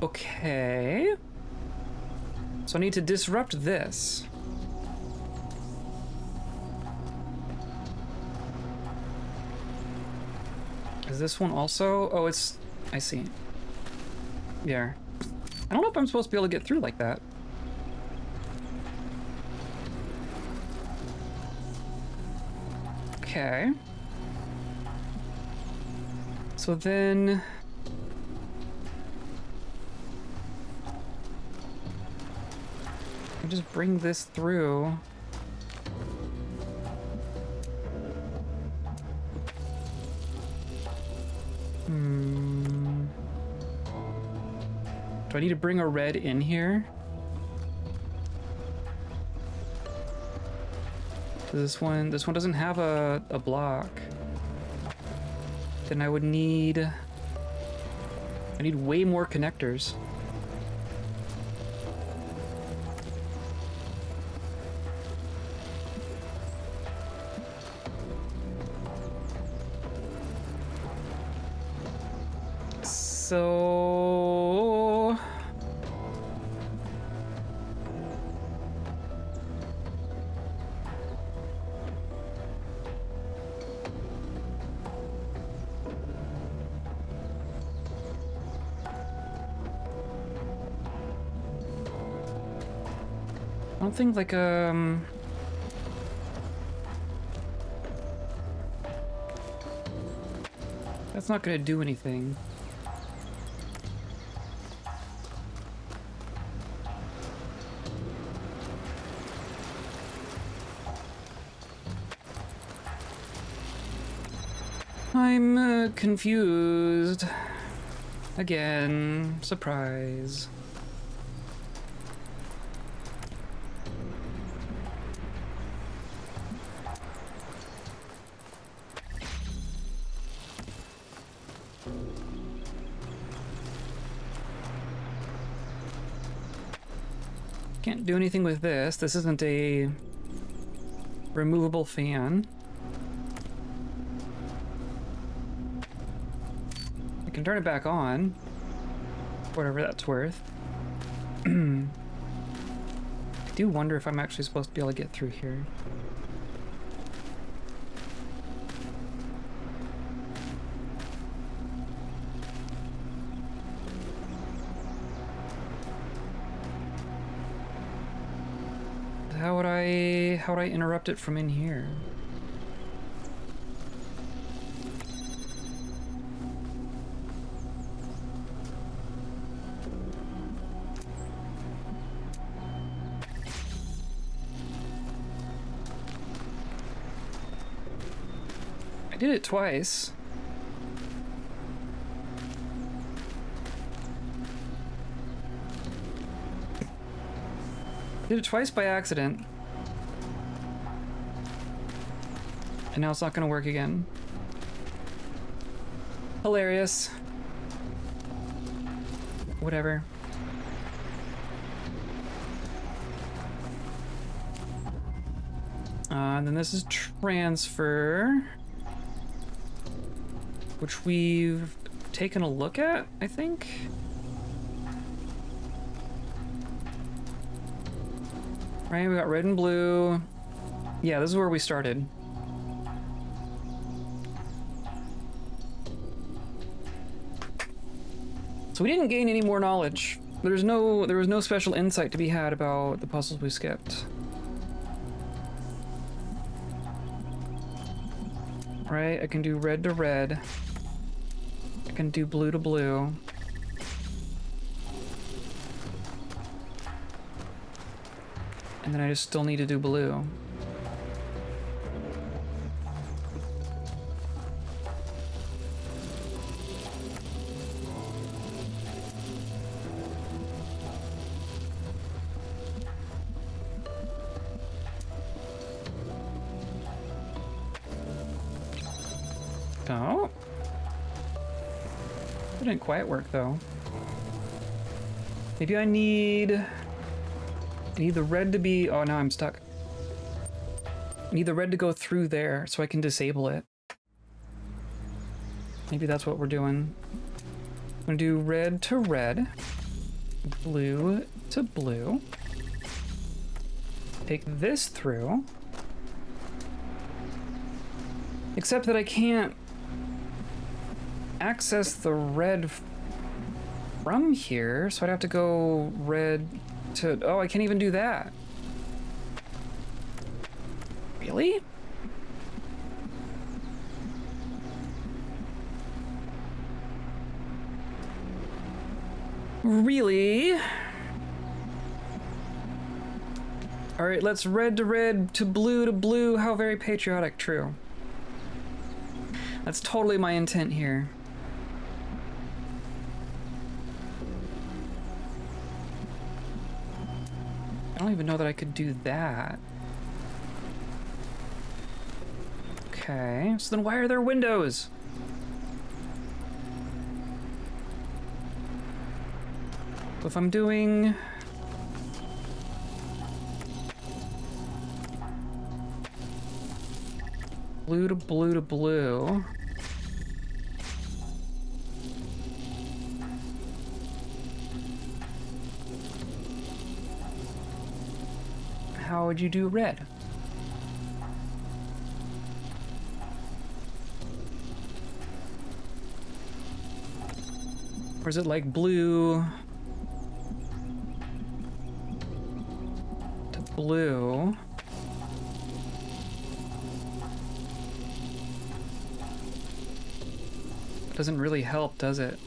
Okay. So I need to disrupt this. Is this one also? Oh, it's... I see. Yeah. I don't know if I'm supposed to be able to get through like that. Okay. So then... I just bring this through. Do I need to bring a red in here? This one doesn't have a block. Then I would need... I need way more connectors. So... I don't think like that's not gonna do anything. I'm confused. Again, surprise. Can't do anything with this. This isn't a removable fan. I can turn it back on, whatever that's worth. I do wonder if I'm actually supposed to be able to get through here. how would I interrupt it from in here? I did it twice. Did it twice by accident. And now it's not gonna work again. Hilarious. Whatever. And then this is transfer, which we've taken a look at, I think. Right, we got red and blue. Yeah, this is where we started. So we didn't gain any more knowledge. There was no special insight to be had about the puzzles we skipped. Right, I can do red to red. I can do blue to blue. And then I just still need to do blue. Oh. It didn't quite work though. Maybe I need the red to be... Oh, now I'm stuck. I need the red to go through there so I can disable it. Maybe that's what we're doing. I'm gonna do red to red, blue to blue. Take this through. Except that I can't access the red from here, so I'd have to go red to... Oh, I can't even do that. Really? Really? All right, let's red to red to blue. How very patriotic, true. That's totally my intent here. I don't even know that I could do that. Okay, so then why are there windows? So if I'm doing... blue to blue to blue... How would you do red? Or is it like blue to blue? Doesn't really help, does it?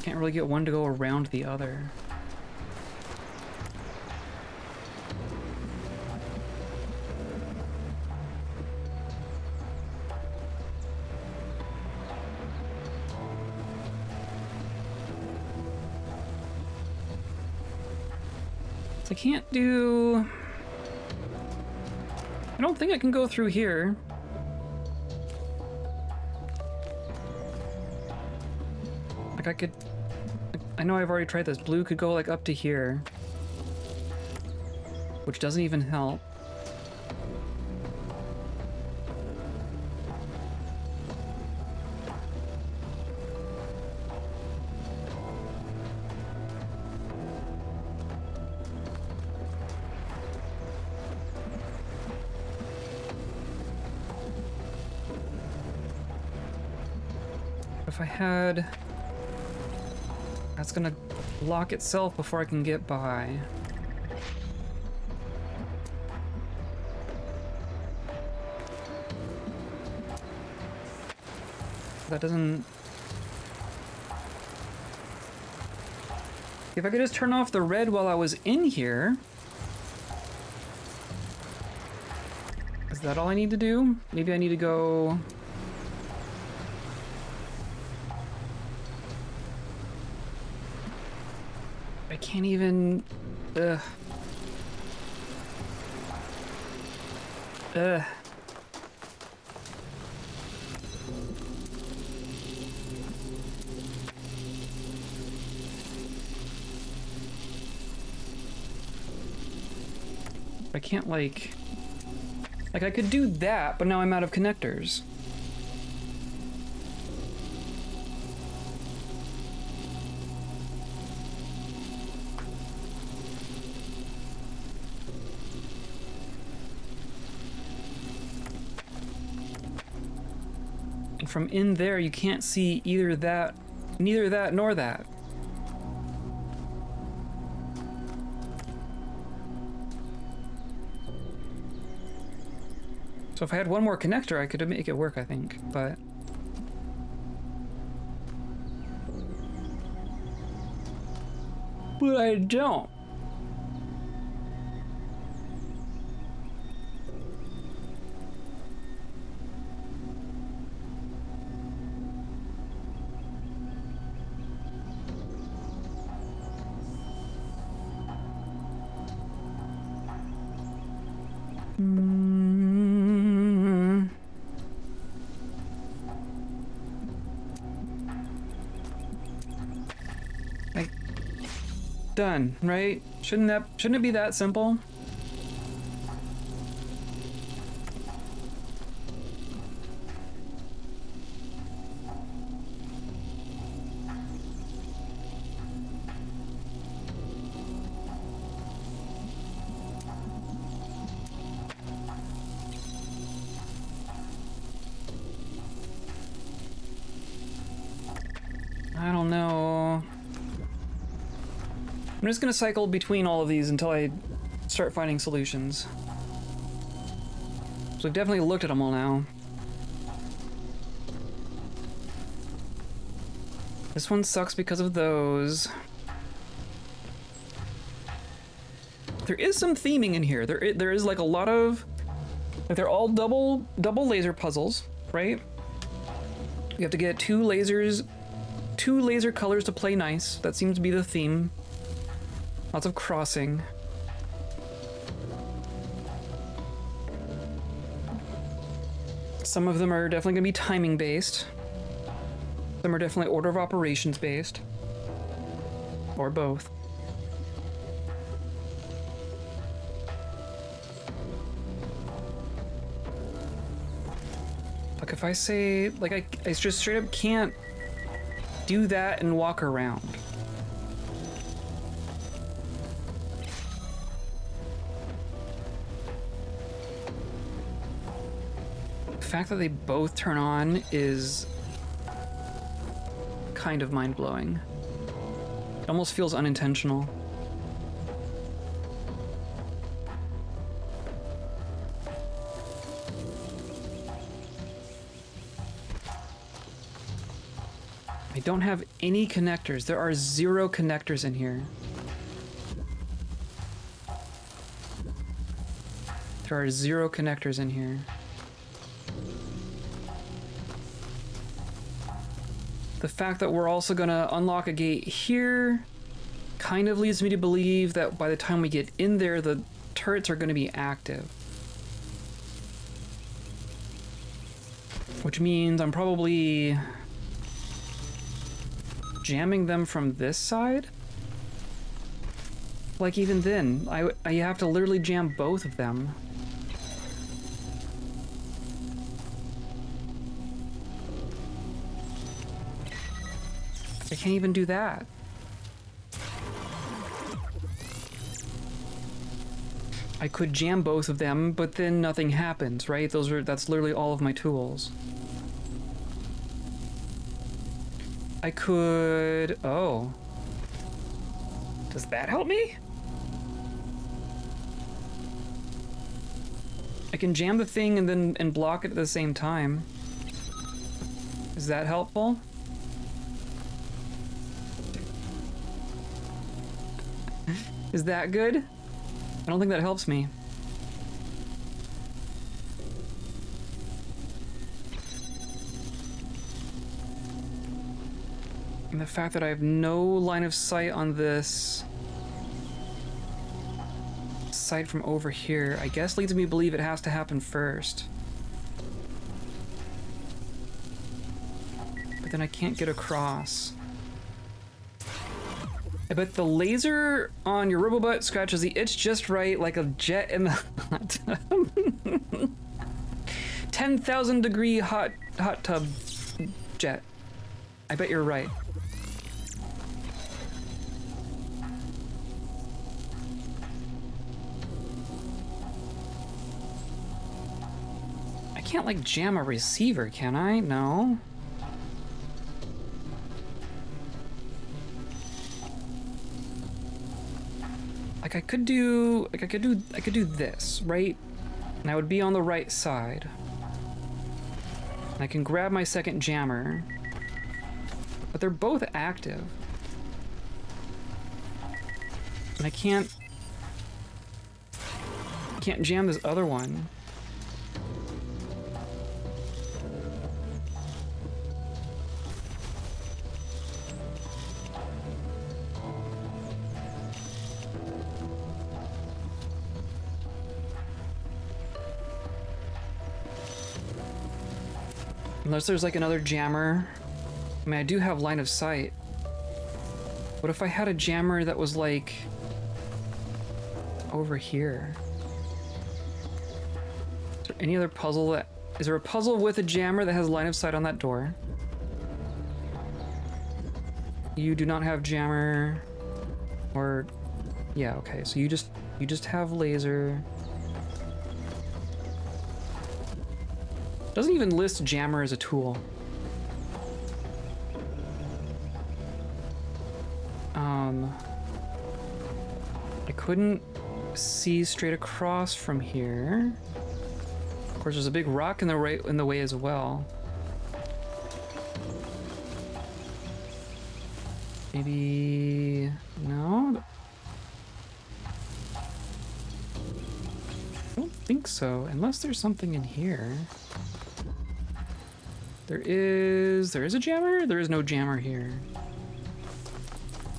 Can't really get one to go around the other. So I can't do... I don't think I can go through here. Like I could... I know I've already tried this. Blue could go like up to here, which doesn't even help. if I had... That's gonna lock itself before I can get by. That doesn't... If I could just turn off the red while I was in here... Is that all I need to do? Maybe I need to go... I can't even... Ugh. Ugh. I can't, like... Like, I could do that, but now I'm out of connectors. And from in there, you can't see either that, neither that nor that. So if I had one more connector, I could make it work, I think, but... But I don't. Done, right? Shouldn't it be that simple? I don't know. I'm just gonna cycle between all of these until I start finding solutions. So we've definitely looked at them all now. This one sucks because of those. There is some theming in here. There is like a lot of... Like they're all double laser puzzles, right? You have to get two laser colors to play nice. That seems to be the theme. Lots of crossing. Some of them are definitely going to be timing based. Some are definitely order of operations based. Or both. Like if I say, like I just straight up can't do that and walk around. The fact that they both turn on is kind of mind-blowing. It almost feels unintentional. I don't have any connectors. There are 0 connectors in here. There are 0 connectors in here. The fact that we're also gonna unlock a gate here kind of leads me to believe that by the time we get in there, the turrets are gonna be active. Which means I'm probably jamming them from this side? Like even then, I have to literally jam both of them. I can't even do that. I could jam both of them, but then nothing happens, right? That's literally all of my tools. I could... Oh. Does that help me? I can jam the thing and block it at the same time. Is that helpful? Is that good? I don't think that helps me. And the fact that I have no line of sight on this sight from over here, I guess leads me to believe it has to happen first. But then I can't get across. I bet the laser on your robobutt scratches the itch just right, like a jet in the hot tub. 10,000 degree hot tub jet. I bet you're right. I can't like jam a receiver, can I? No. Like I could do this, right? And I would be on the right side. And I can grab my second jammer. But they're both active. And I can't jam this other one. Unless there's like another jammer. I mean, I do have line of sight. What if I had a jammer that was like over here? Is there any other puzzle that... Is there a puzzle with a jammer that has line of sight on that door? You do not have jammer. Or... Yeah, okay, so you just have laser. Doesn't even list jammer as a tool. I couldn't see straight across from here. Of course, there's a big rock in the way as well. Maybe... No? I don't think so, unless there's something in here. There is a jammer? There is no jammer here.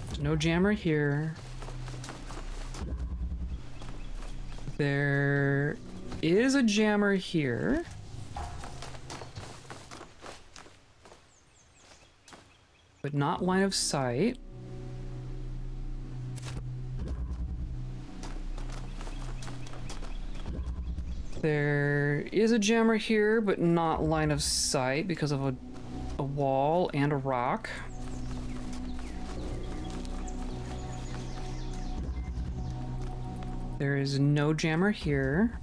There's no jammer here. There is a jammer here. But not line of sight. There is a jammer here, but not line of sight because of a wall and a rock. There is no jammer here.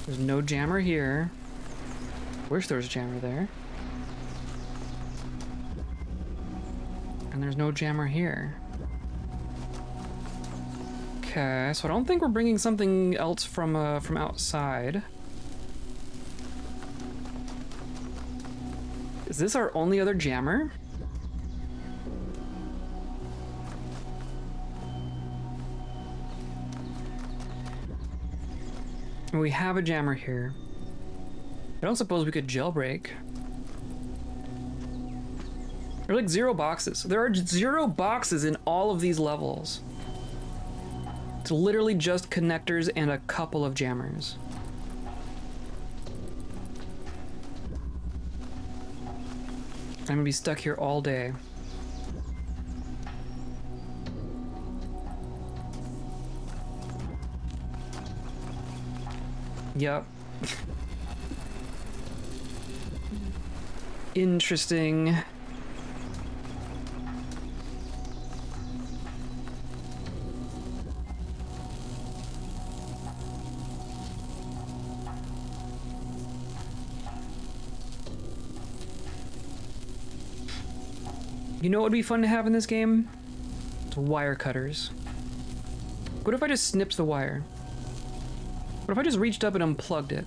There's no jammer here. Wish there was a jammer there. And there's no jammer here. Okay, so I don't think we're bringing something else from outside. Is this our only other jammer? We have a jammer here. I don't suppose we could jailbreak. There are like 0 boxes. There are 0 boxes in all of these levels. It's literally just connectors and a couple of jammers. I'm gonna be stuck here all day. Yep. Interesting. You know what would be fun to have in this game? It's wire cutters. What if I just snipped the wire? What if I just reached up and unplugged it?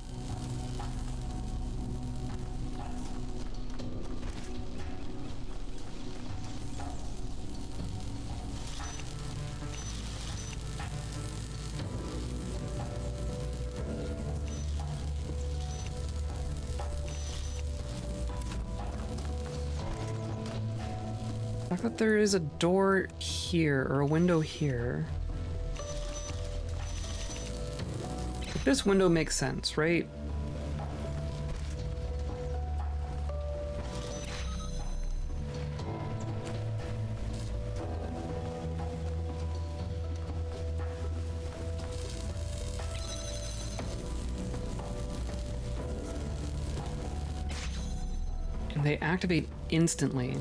I thought there is a door here, or a window here. But this window makes sense, right? And they activate instantly.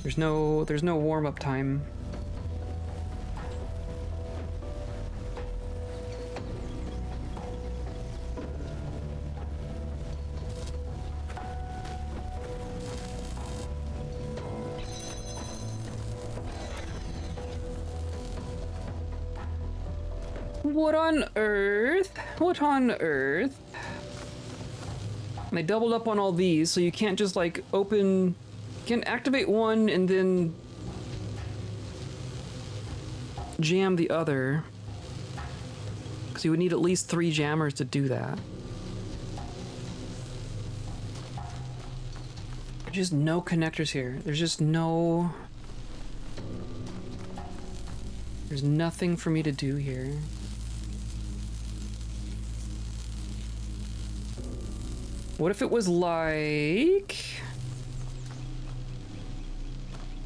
There's no warm-up time. What on earth? What on earth? And they doubled up on all these, so you can't just like open. You can activate one and then jam the other, because you would need at least 3 jammers to do that. There's just no connectors here. There's just no... There's nothing for me to do here. What if it was like...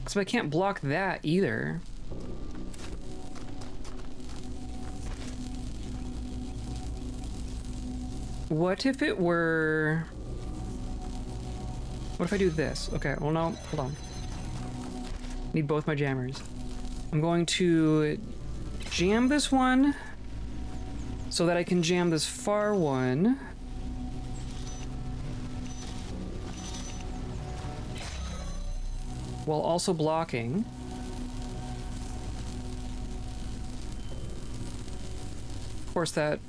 So I can't block that either. What if it were... What if I do this? Okay, well no, hold on. Need both my jammers. I'm going to jam this one so that I can jam this far one. While also blocking. Of course that...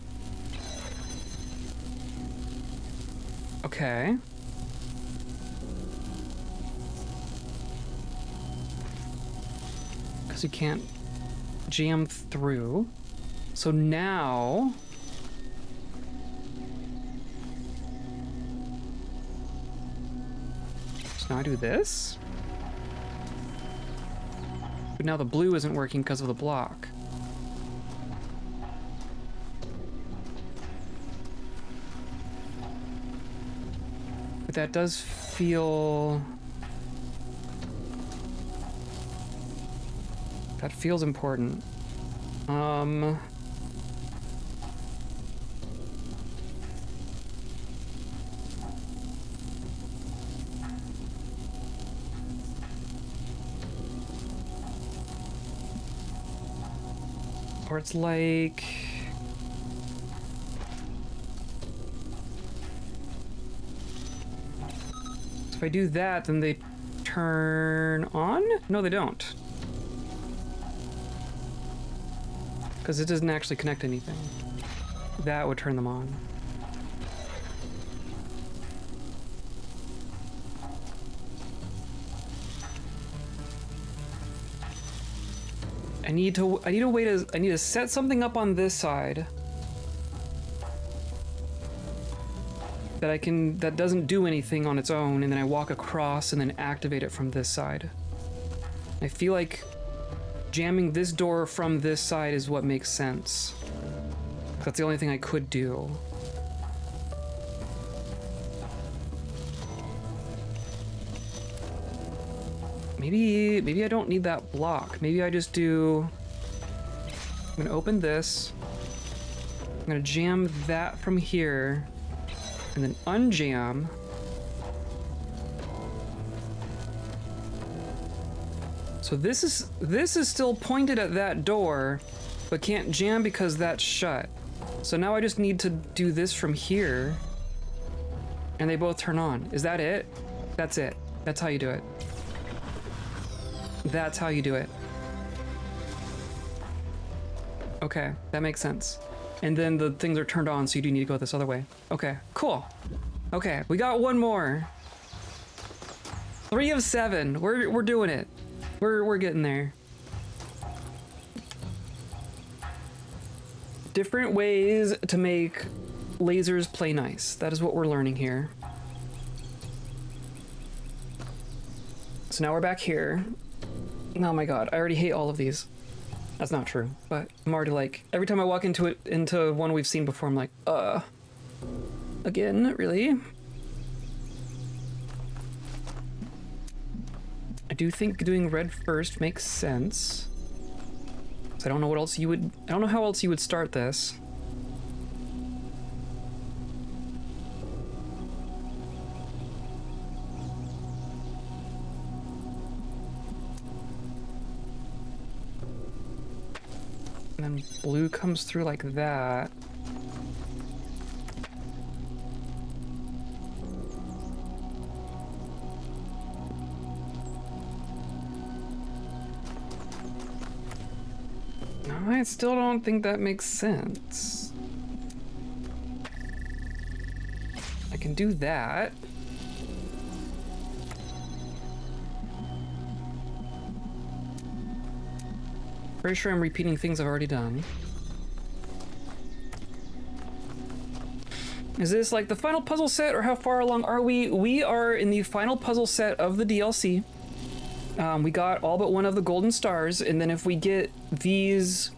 Okay. Because you can't jam through. So now... So now I do this. But now the blue isn't working because of the block. But that does feel... That feels important. Or it's like... So if I do that, then they turn on? No, they don't. Because it doesn't actually connect anything. That would turn them on. I need to set something up on this side that doesn't do anything on its own, and then I walk across and then activate it from this side. I feel like jamming this door from this side is what makes sense. That's the only thing I could do. Maybe I don't need that block. Maybe I just do... I'm gonna open this. I'm gonna jam that from here, and then unjam. So this is still pointed at that door, but can't jam because that's shut. So now I just need to do this from here, and they both turn on. Is that it? That's it. That's how you do it. That's how you do it. Okay, that makes sense. And then the things are turned on, so you do need to go this other way. Okay, cool. Okay, we got one more. 3 of 7. We're doing it. We're getting there. Different ways to make lasers play nice. That is what we're learning here. So now we're back here. Oh my god, I already hate all of these. That's not true, but I'm already like, every time I walk into one we've seen before, I'm like, again, really? I do think doing red first makes sense. So I don't know what else you would, I don't know how else you would start this. And then blue comes through like that. No, I still don't think that makes sense. I can do that. Pretty sure I'm repeating things I've already done. Is this like the final puzzle set, or how far along are we? We are in the final puzzle set of the DLC. We got all but one of the golden stars, and then if we get these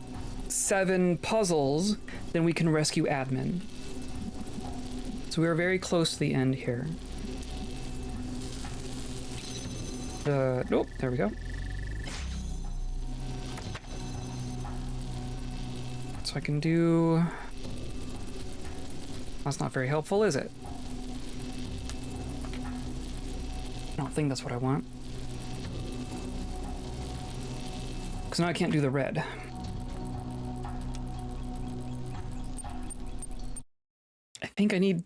7 puzzles, then we can rescue Admin. So we are very close to the end here. Nope, there we go. So I can do... That's not very helpful, is it? I don't think that's what I want. Because now I can't do the red. I think I need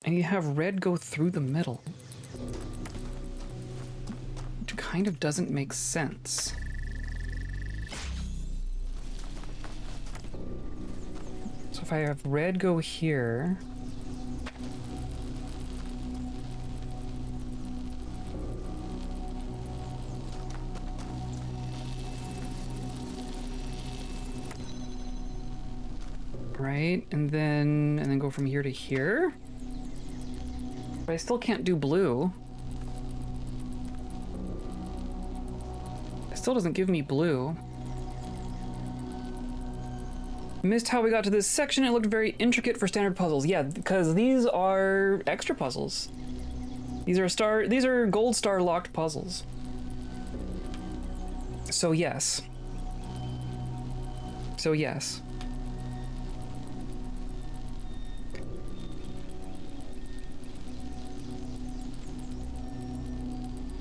to have red go through the middle. Which kind of doesn't make sense. So if I have red go here... Right, and then go from here to here. But I still can't do blue. It still doesn't give me blue. Missed how we got to this section. It looked very intricate for standard puzzles. Yeah, because these are extra puzzles. These are gold star locked puzzles. So yes. So yes.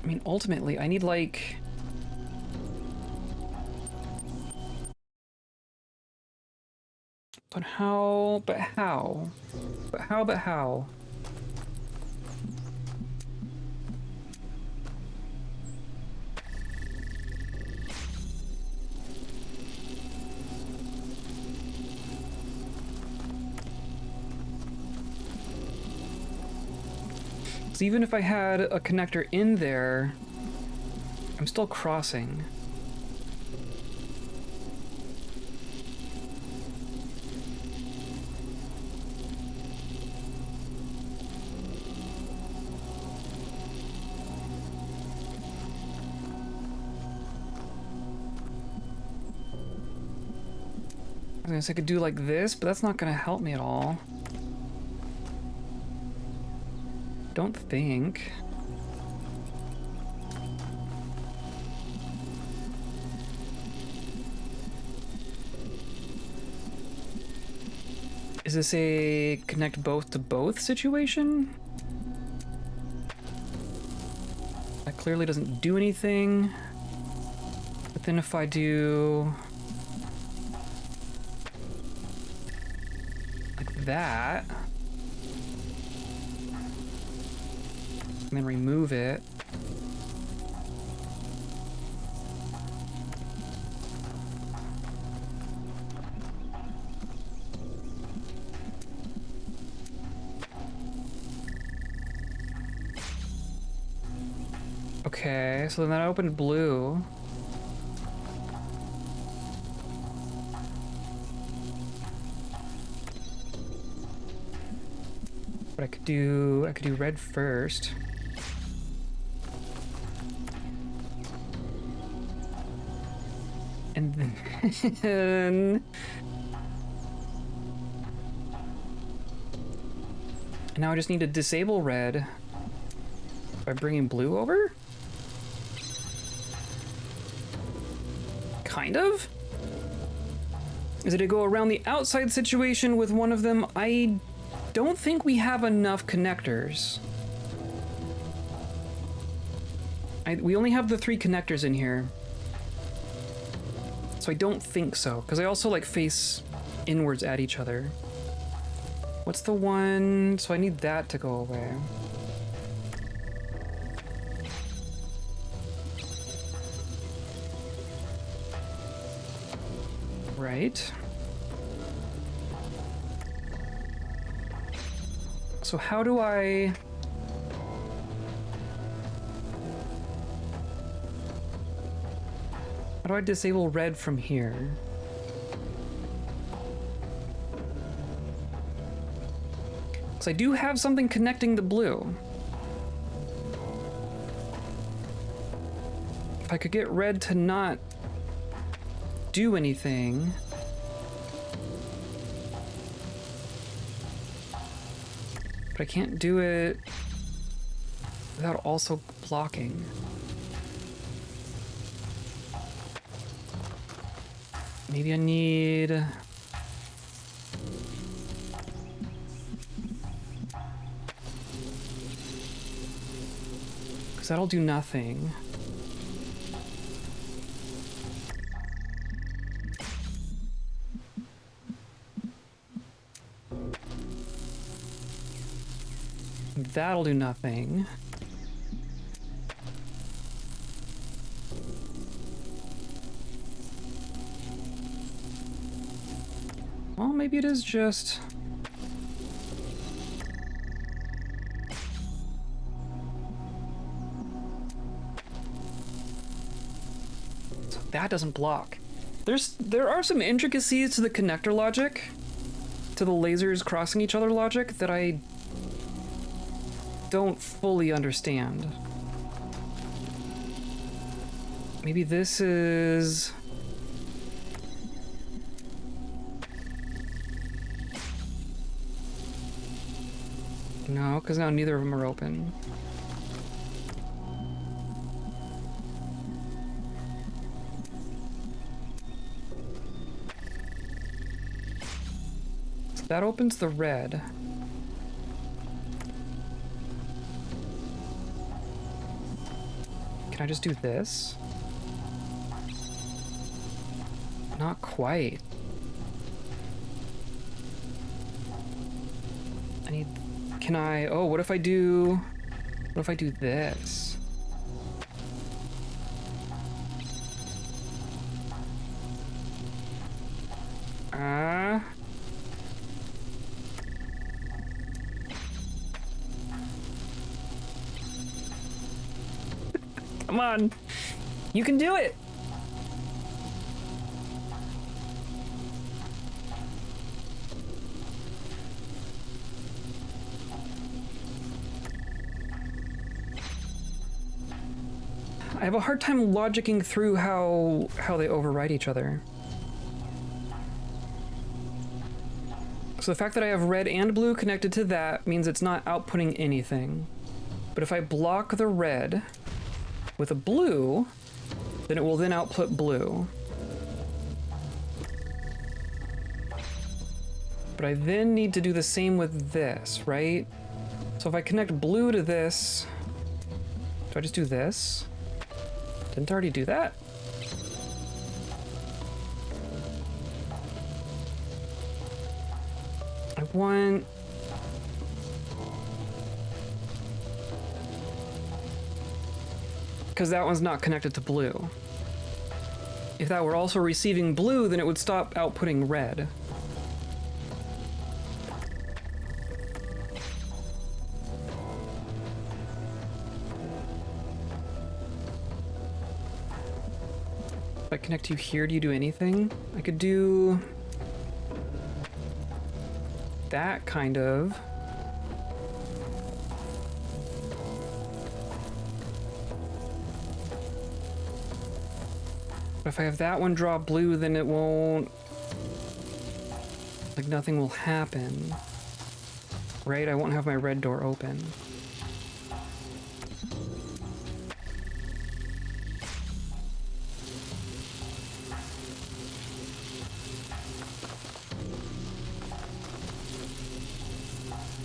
I mean, ultimately, I need, like... But how? But how? But how? But how? So even if I had a connector in there, I'm still crossing. I guess I could do like this, but that's not gonna help me at all. Don't think. Is this a connect both to both situation? That clearly doesn't do anything. But then if I do... like that... and then remove it. Okay, so then that opened blue. But I could do red first. And then and now I just need to disable red by bringing blue over? Kind of? Is it to go around the outside situation with one of them? I don't think we have enough connectors. We only have the 3 connectors in here. So I don't think so, because I also like face inwards at each other. What's the one? So I need that to go away. Right. So how do I... How do I disable red from here? Because I do have something connecting the blue. If I could get red to not do anything. But I can't do it without also blocking. Maybe I need... Because that'll do nothing. That'll do nothing. Well, maybe it is just... So that doesn't block. There are some intricacies to the connector logic, to the lasers crossing each other logic, that I don't fully understand. Maybe this is... No, because now neither of them are open. So that opens the red. Can I just do this? Not quite. I need... Can I... Oh, what if I do... What if I do this? Come on. You can do it. I have a hard time logicking through how they override each other. So the fact that I have red and blue connected to that means it's not outputting anything. But if I block the red with a blue, then it will then output blue. But I then need to do the same with this, right? So if I connect blue to this, do I just do this? Didn't I already do that? I want... Because that one's not connected to blue. If that were also receiving blue, then it would stop outputting red. If I connect you here, do you do anything? I could do that kind of. But if I have that one draw blue, then it won't, like nothing will happen, right? I won't have my red door open.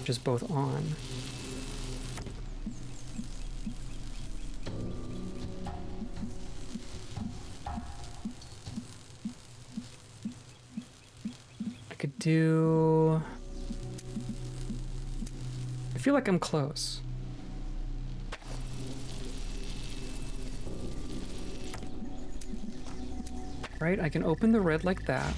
Just both on. I could do... I feel like I'm close. Right, I can open the red like that.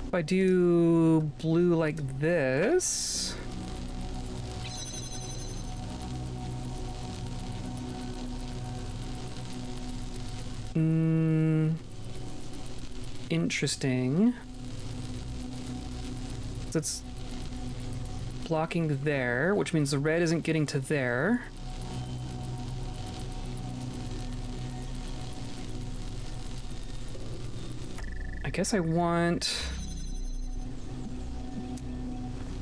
If I do blue like this, interesting. So it's blocking there, which means the red isn't getting to there. I guess I want...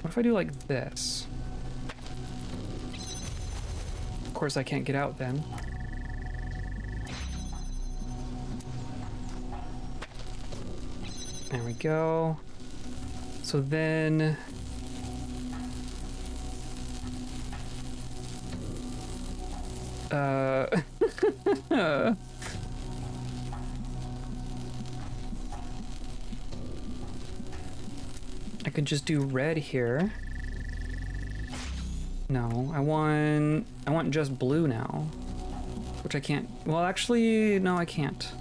What if I do like this? Of course I can't get out then. There we go. So then... I could just do red here. No, I want just blue now. Which I can't... Well, actually, no, I can't.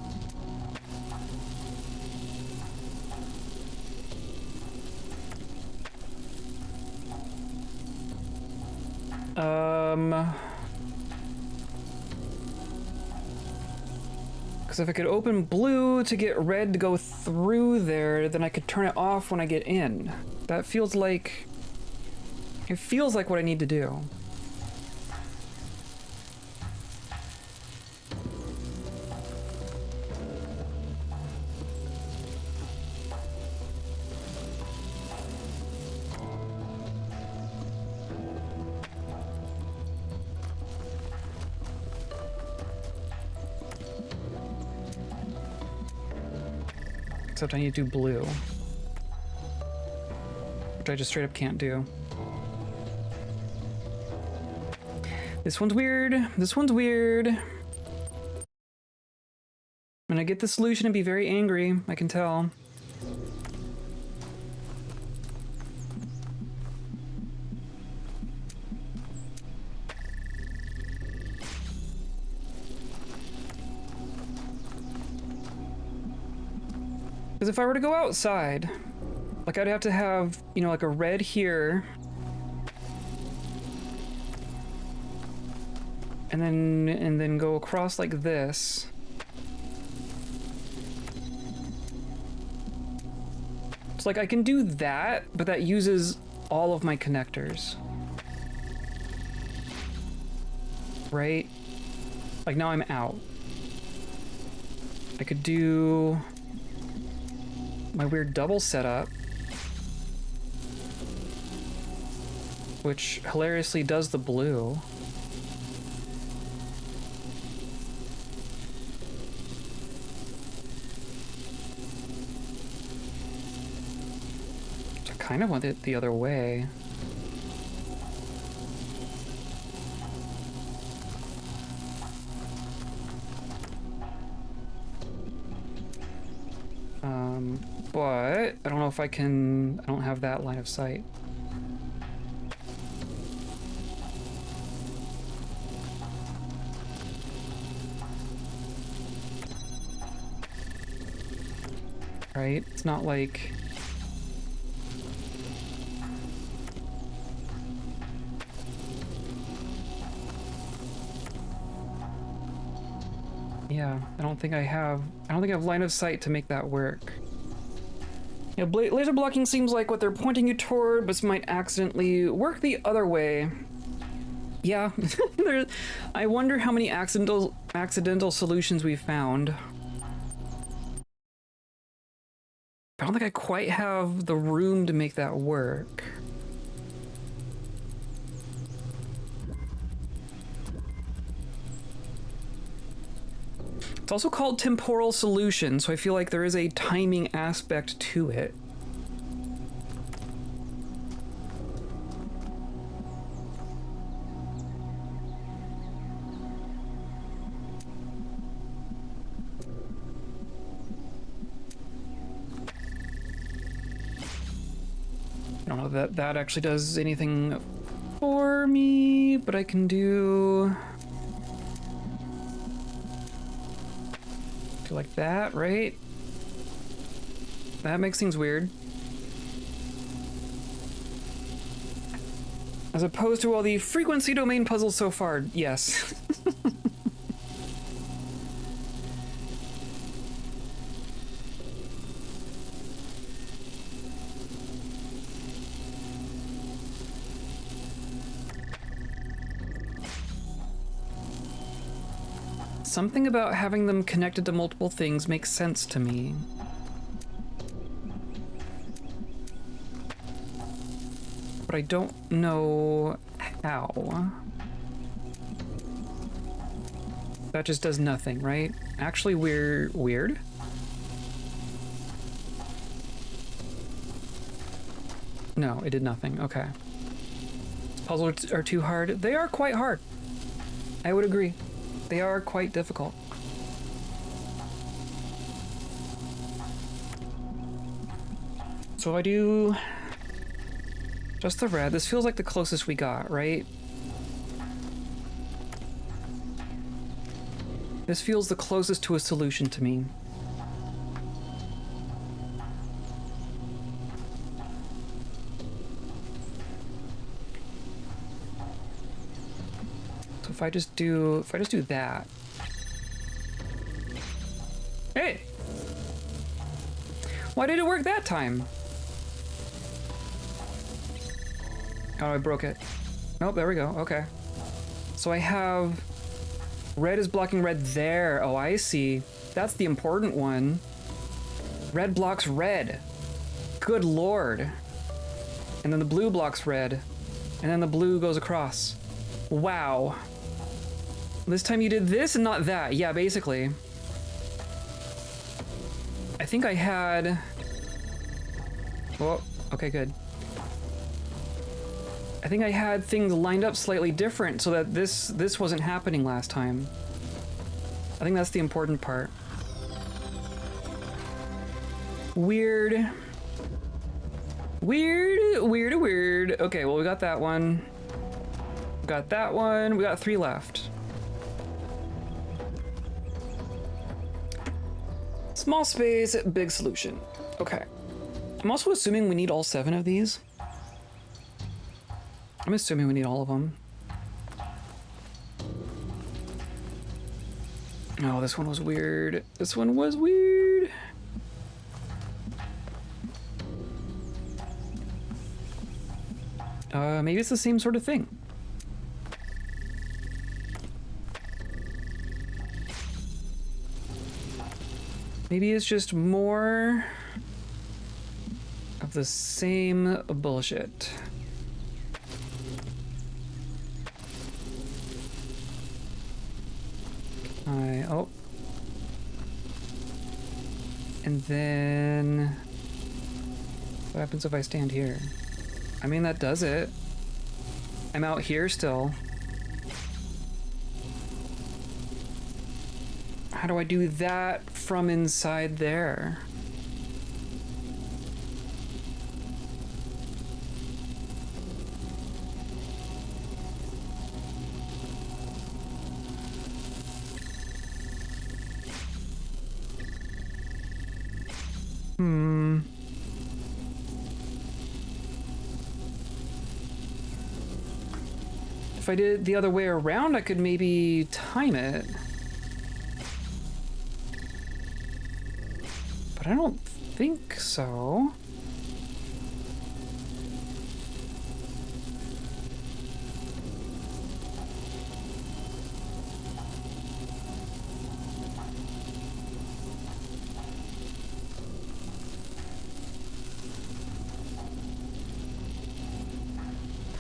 Because if I could open blue to get red to go through there, then I could turn it off when I get in. That feels like... It feels like what I need to do. Except I need to do blue. Which I just straight up can't do. This one's weird. This one's weird. I'm gonna get the solution and be very angry, I can tell. Because if I were to go outside, like I'd have to have, you know, like a red here. And then go across like this. It's like I can do that, but that uses all of my connectors. Right? Like now I'm out. I could do my weird double setup, which hilariously does the blue. I kind of want it the other way. But I don't know if I can, I don't have that line of sight. right? It's not like... Yeah, I don't think I have line of sight to make that work. Yeah, laser blocking seems like what they're pointing you toward, but might accidentally work the other way. Yeah, I wonder how many accidental solutions we found. I don't think I quite have the room to make that work. It's also called temporal solution, so I feel like there is a timing aspect to it. I don't know that that actually does anything for me, but I can do like that, right? That makes things weird. As opposed to all the frequency domain puzzles so far, yes. Something about having them connected to multiple things makes sense to me. But I don't know how. That just does nothing, right? Actually, we're weird. No, it did nothing. Okay. Puzzles are too hard. They are quite hard. I would agree. They are quite difficult. So I do just the red. This feels like the closest we got, right? This feels the closest to a solution to me. If I just do that. Hey! Why did it work that time? Oh, I broke it. Nope, there we go. Okay. So I have red is blocking red there. Oh, I see. That's the important one. Red blocks red. Good lord. And then the blue blocks red. And then the blue goes across. Wow. This time you did this and not that. Yeah, basically. I think I had... Oh, okay, good. I think I had things lined up slightly different so that this wasn't happening last time. I think that's the important part. Weird. Weird, weird, weird. Okay, well, we got that one. We got that one. We got 3 left. Small space, big solution. Okay. I'm also assuming we need all 7 of these. I'm assuming we need all of them. Oh, this one was weird. This one was weird. Maybe it's the same sort of thing. Maybe it's just more of the same bullshit. Oh. And then what happens if I stand here? I mean, that does it. I'm out here still. How do I do that from inside there? If I did it the other way around, I could maybe time it. But I don't think so.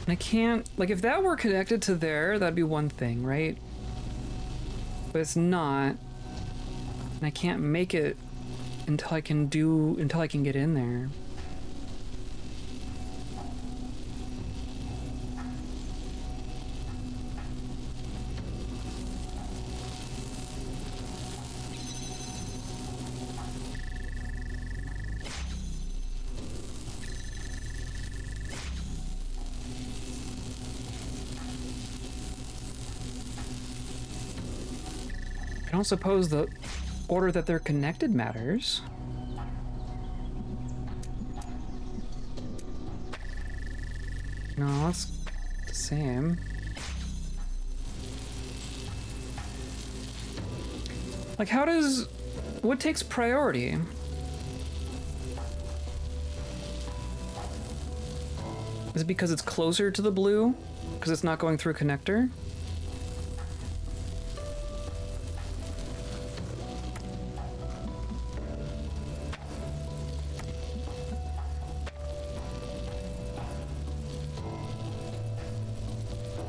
I can't, like, if that were connected to there, that'd be one thing, right? But it's not. And I can't make it until I can get in there. I don't suppose the order that they're connected matters. No, it's the same. Like, what takes priority? Is it because it's closer to the blue? Because it's not going through a connector?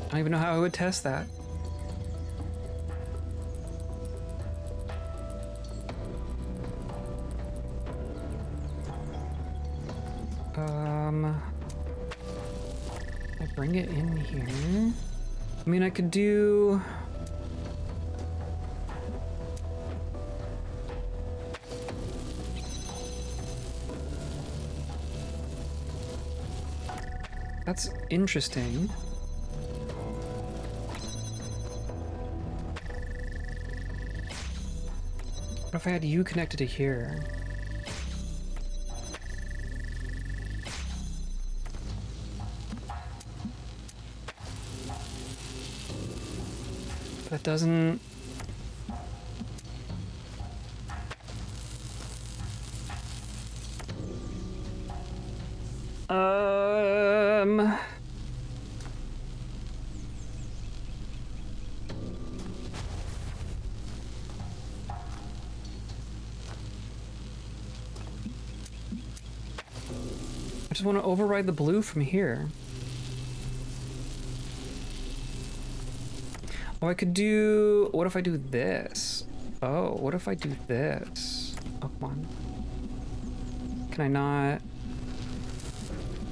I don't even know how I would test that. I bring it in here. I mean, I could do... That's interesting. What if I had you connected to here? That doesn't... I just want to override the blue from here. Oh, I could do... What if I do this? Oh, what if I do this? Oh, come on. Can I not...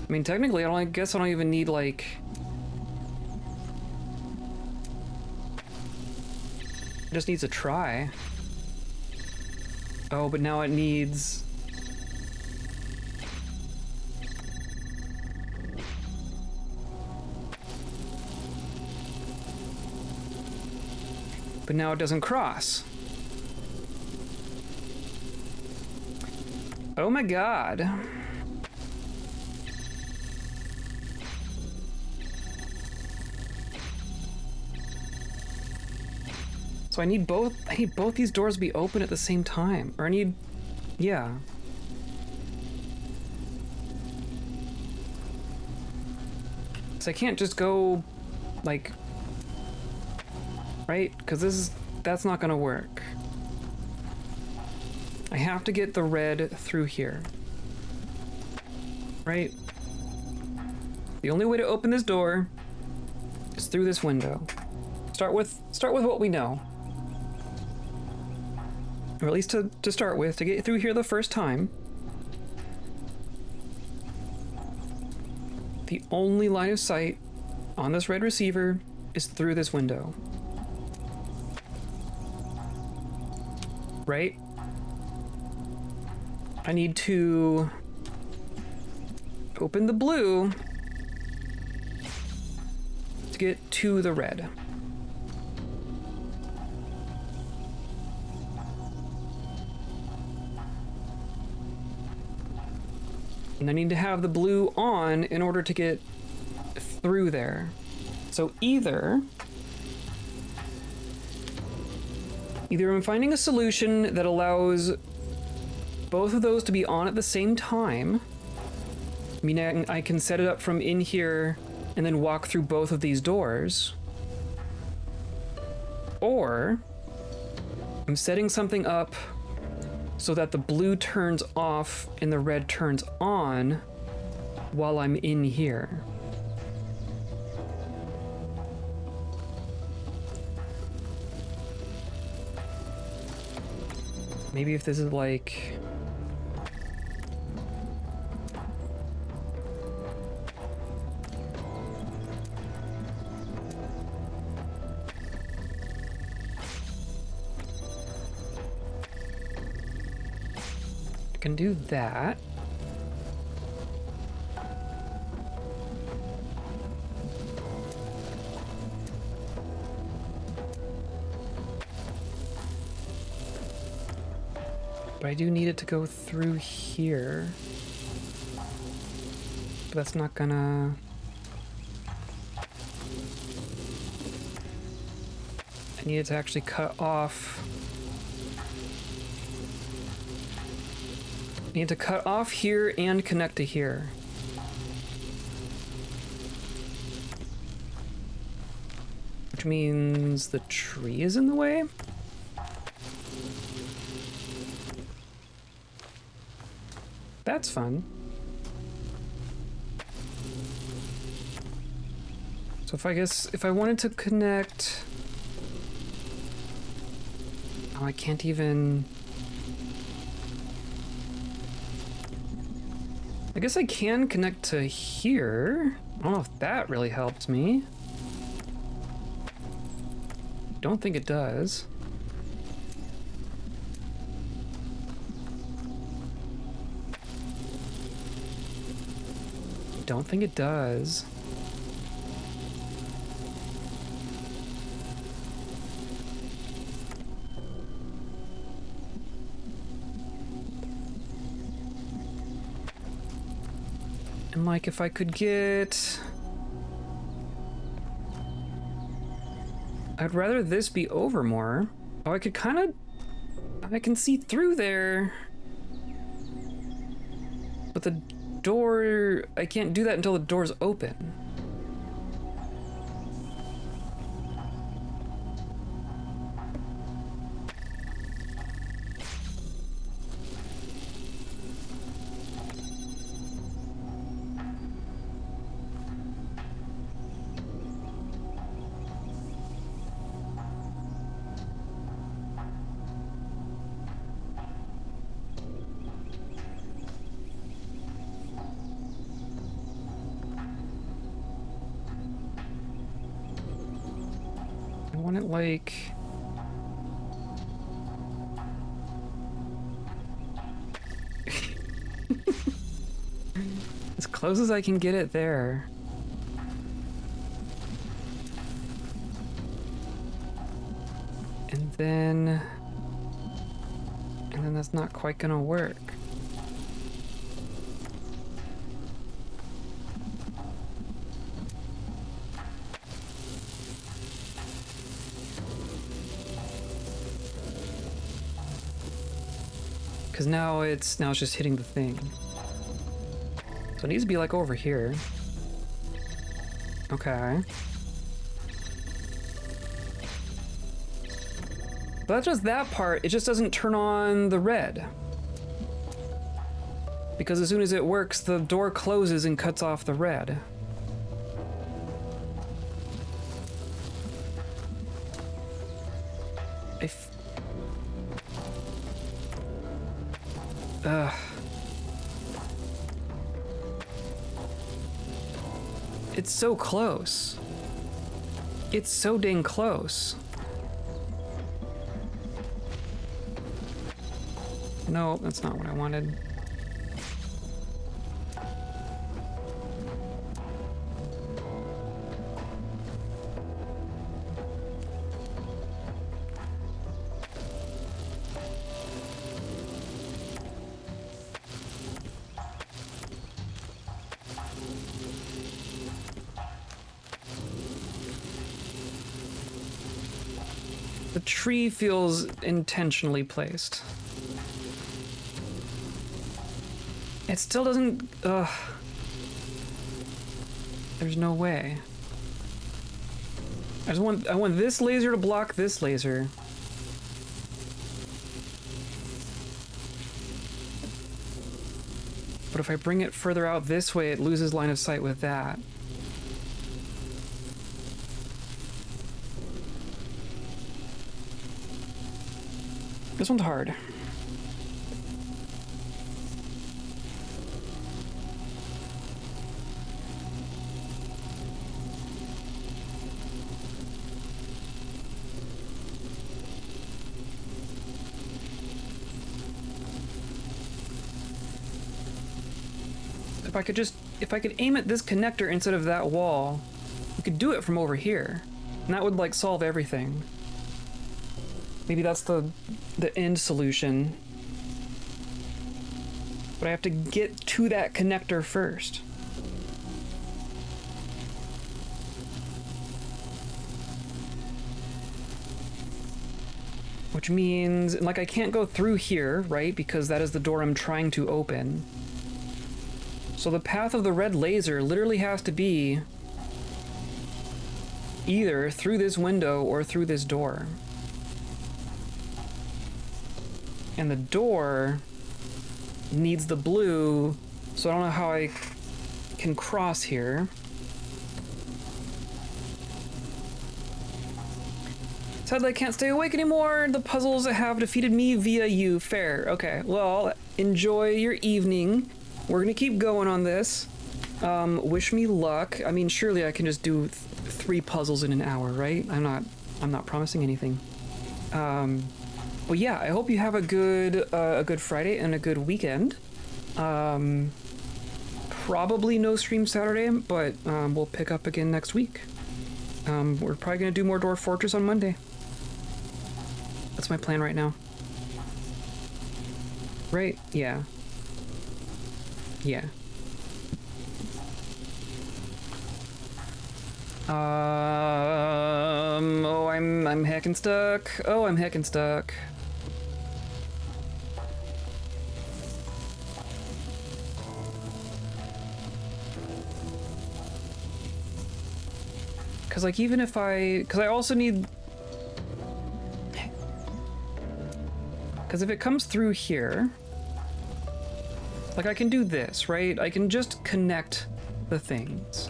I mean, technically, I guess I don't even need, like... It just needs a try. Oh, but now it needs... But now it doesn't cross. Oh my god. So I need both these doors to be open at the same time. Or I need... Yeah. So I can't just go, like... Right? Because that's not gonna work. I have to get the red through here. Right? The only way to open this door is through this window. Start with what we know. Or at least to start with, to get through here the first time. The only line of sight on this red receiver is through this window. Right? I need to open the blue to get to the red. And I need to have the blue on in order to get through there. So either I'm finding a solution that allows both of those to be on at the same time, meaning I can set it up from in here and then walk through both of these doors, or I'm setting something up so that the blue turns off and the red turns on while I'm in here. Maybe if this is like... I can do that. But I do need it to go through here. But that's not gonna... I need it to actually cut off... I need to cut off here and connect to here. Which means the tree is in the way? That's fun. So if I wanted to connect... Oh, I can't even... I guess I can connect to here. I don't know if that really helps me. Don't think it does. Don't think it does. And like if I could get... I'd rather this be over more. Oh, I could kind of... I can see through there. But the door... I can't do that until the door's open. I want it like... as close as I can get it there. And then that's not quite gonna work. Because now it's just hitting the thing. So it needs to be like over here. Okay. But that's just that part. It just doesn't turn on the red. Because as soon as it works, the door closes and cuts off the red. It's so close. It's so dang close. No, that's not what I wanted. The tree feels intentionally placed. It still doesn't... Ugh. There's no way. I want this laser to block this laser. But if I bring it further out this way, it loses line of sight with that. This one's hard. If I could aim at this connector instead of that wall, we could do it from over here. And that would, like, solve everything. Maybe that's the end solution. But I have to get to that connector first. Which means, like, I can't go through here, right? Because that is the door I'm trying to open. So the path of the red laser literally has to be either through this window or through this door. And the door needs the blue, so I don't know how I can cross here. Sadly, I can't stay awake anymore. The puzzles have defeated me via you. Fair. Okay, well, enjoy your evening. We're gonna keep going on this. Wish me luck. I mean, surely I can just do 3 puzzles in an hour, right? I'm not promising anything. Well, yeah, I hope you have a good Friday and a good weekend. Probably no stream Saturday, but we'll pick up again next week. We're probably gonna do more Dwarf Fortress on Monday. That's my plan right now. Right? Yeah. Yeah. Oh, I'm heckin' stuck. Oh, I'm heckin' stuck. Cause like even if cause I also need, cause if it comes through here, like I can do this, right? I can just connect the things.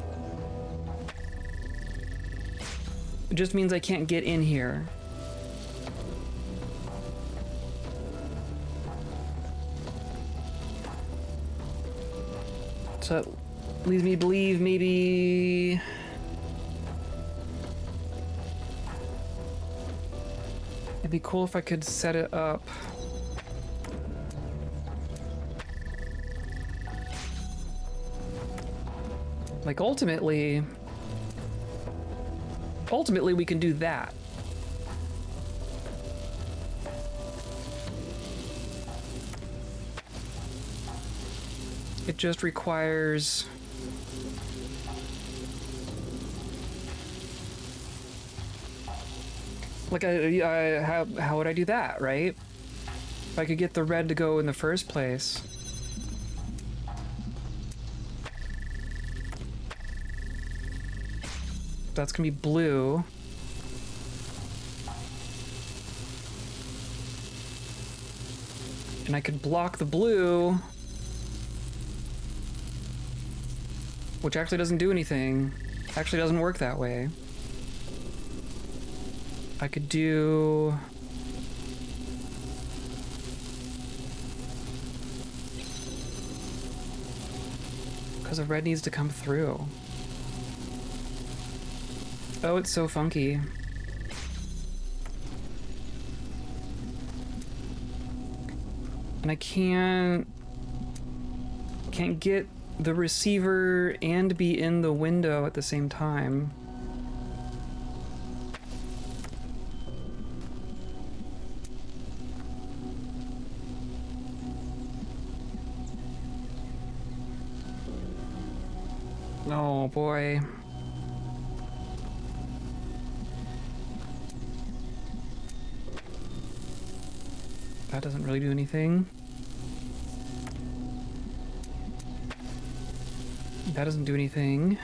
It just means I can't get in here. So that leads me to believe maybe... It'd be cool if I could set it up. Like ultimately we can do that. It just requires like how would I do that, right? If I could get the red to go in the first place. That's gonna be blue. And I could block the blue, which actually doesn't do anything. Actually doesn't work that way. I could do... Because the red needs to come through. Oh, it's so funky. And I can't get the receiver and be in the window at the same time. Oh boy. That doesn't really do anything. That doesn't do anything.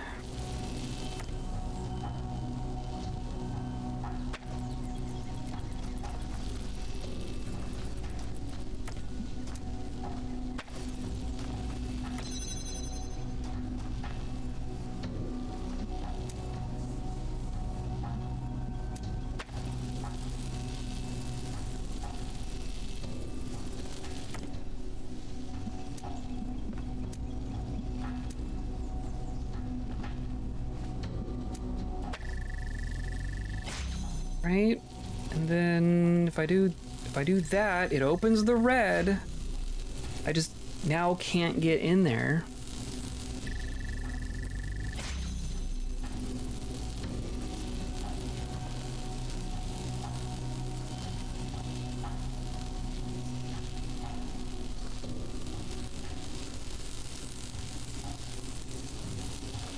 Right? And then if I do that, it opens the red. I just now can't get in there.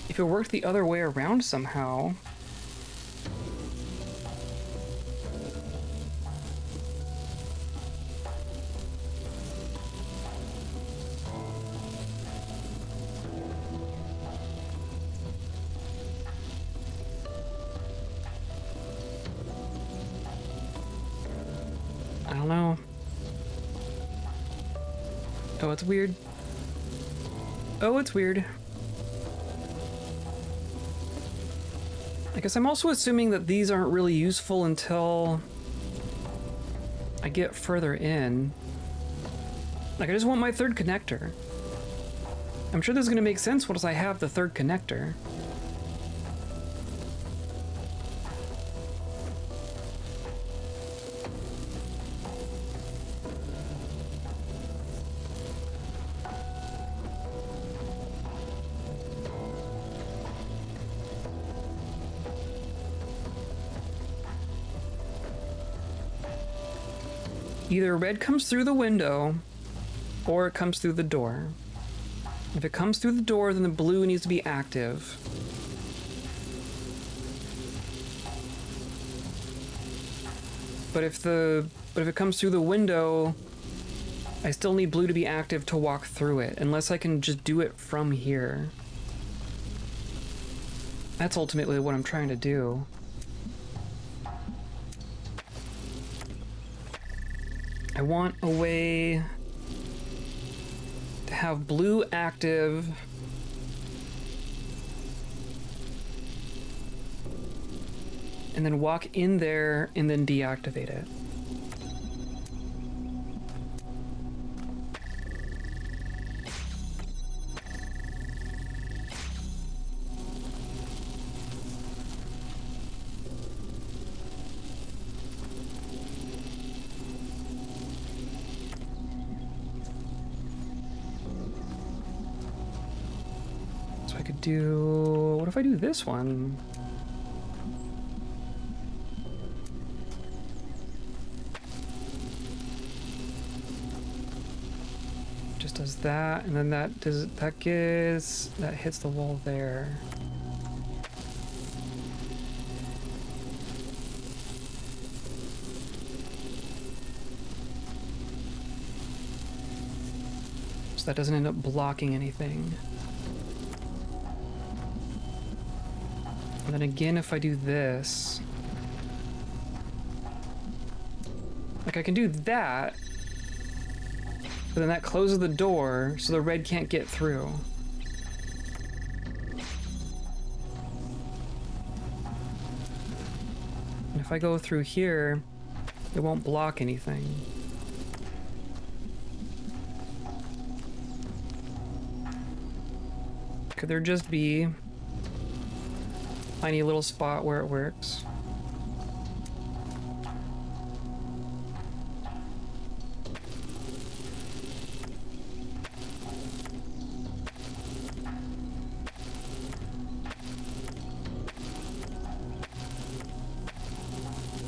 If it worked the other way around somehow. I don't know. Oh, it's weird. Oh, it's weird. I guess I'm also assuming that these aren't really useful until I get further in. Like, I just want my third connector. I'm sure this is gonna make sense once I have the third connector. Either red comes through the window, or it comes through the door. If it comes through the door, then the blue needs to be active. But if it comes through the window, I still need blue to be active to walk through it, unless I can just do it from here. That's ultimately what I'm trying to do. I want a way to have blue active and then walk in there and then deactivate it. What if I do this one? Just does that, and then that hits the wall there. So that doesn't end up blocking anything. And then again, if I do this, like I can do that, but then that closes the door, so the red can't get through. And if I go through here, it won't block anything. Could there just be tiny little spot where it works?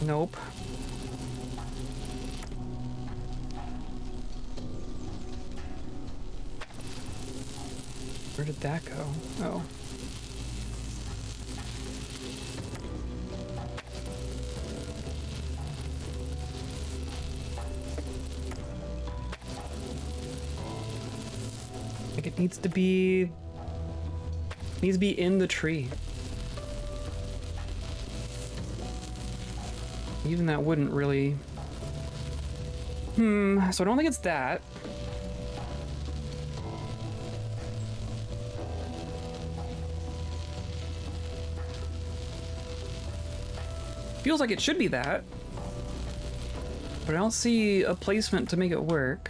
Nope. Where did that go? Oh. Needs to be in the tree. Even that wouldn't really... so I don't think it's that. Feels like it should be that. But I don't see a placement to make it work.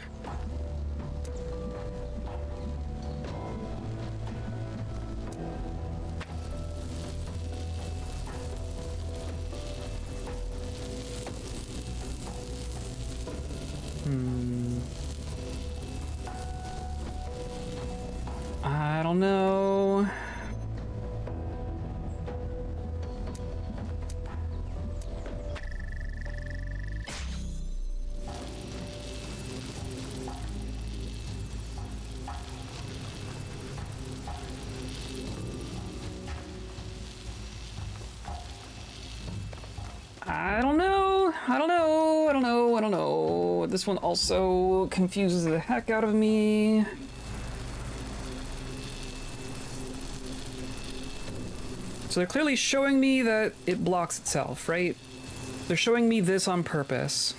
I don't know. I don't know. This one also confuses the heck out of me. So they're clearly showing me that it blocks itself, right? They're showing me this on purpose.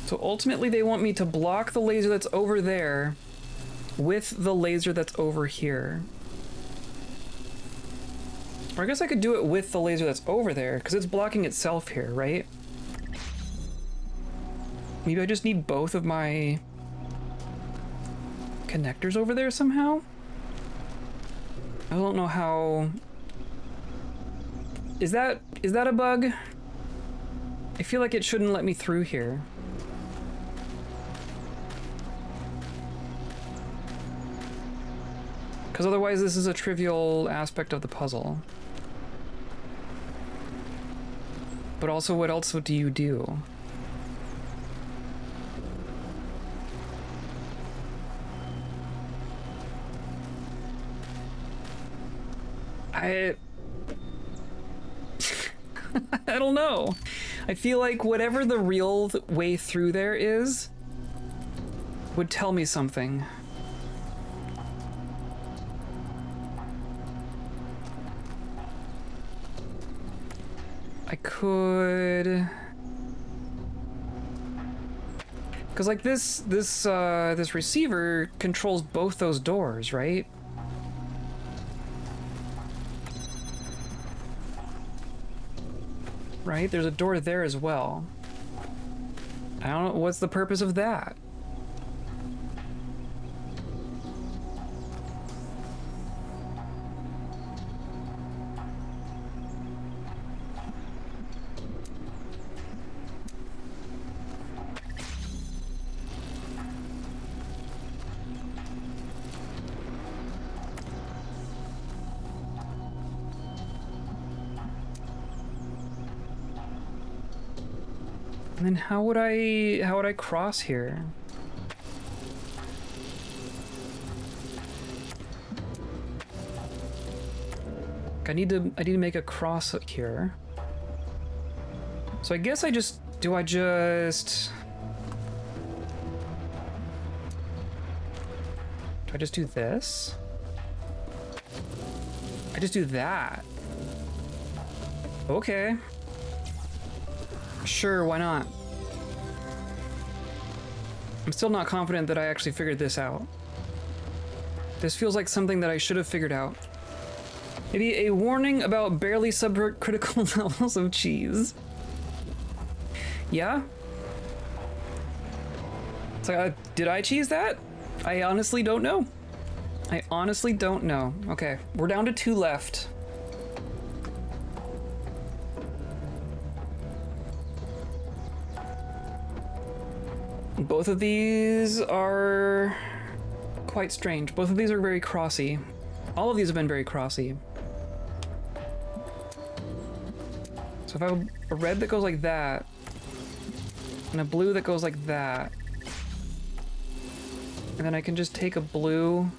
So ultimately they want me to block the laser that's over there with the laser that's over here. Or I guess I could do it with the laser that's over there, because it's blocking itself here, right? Maybe I just need both of my connectors over there somehow? I don't know how... Is that a bug? I feel like it shouldn't let me through here. Because otherwise this is a trivial aspect of the puzzle. But also, what else do you do? I don't know. I feel like whatever the real way through there is would tell me something. I could... Because like this receiver controls both those doors, right? Right? There's a door there as well. I don't know, what's the purpose of that? And then how would I cross here? I need to make a cross here. So I guess do I just do this? I just do that. Okay. Sure, why not? I'm still not confident that I actually figured this out. This feels like something that I should have figured out. Maybe a warning about barely subcritical levels of cheese. Yeah? It's like, did I cheese that? I honestly don't know. I honestly don't know. Okay, we're down to 2 left. Both of these are quite strange. Both of these are very crossy. All of these have been very crossy. So if I have a red that goes like that, and a blue that goes like that, and then I can just take a blue.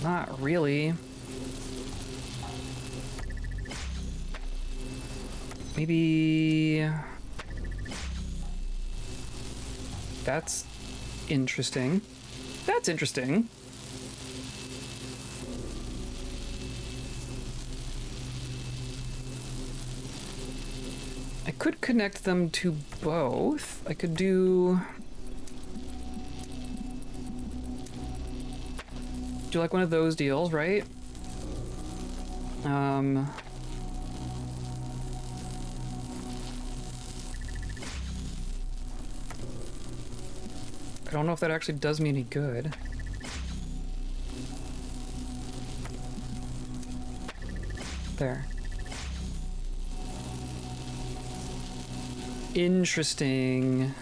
Not really. Maybe... That's interesting. That's interesting. I could connect them to both. I could do like one of those deals, right? I don't know if that actually does me any good. There. Interesting.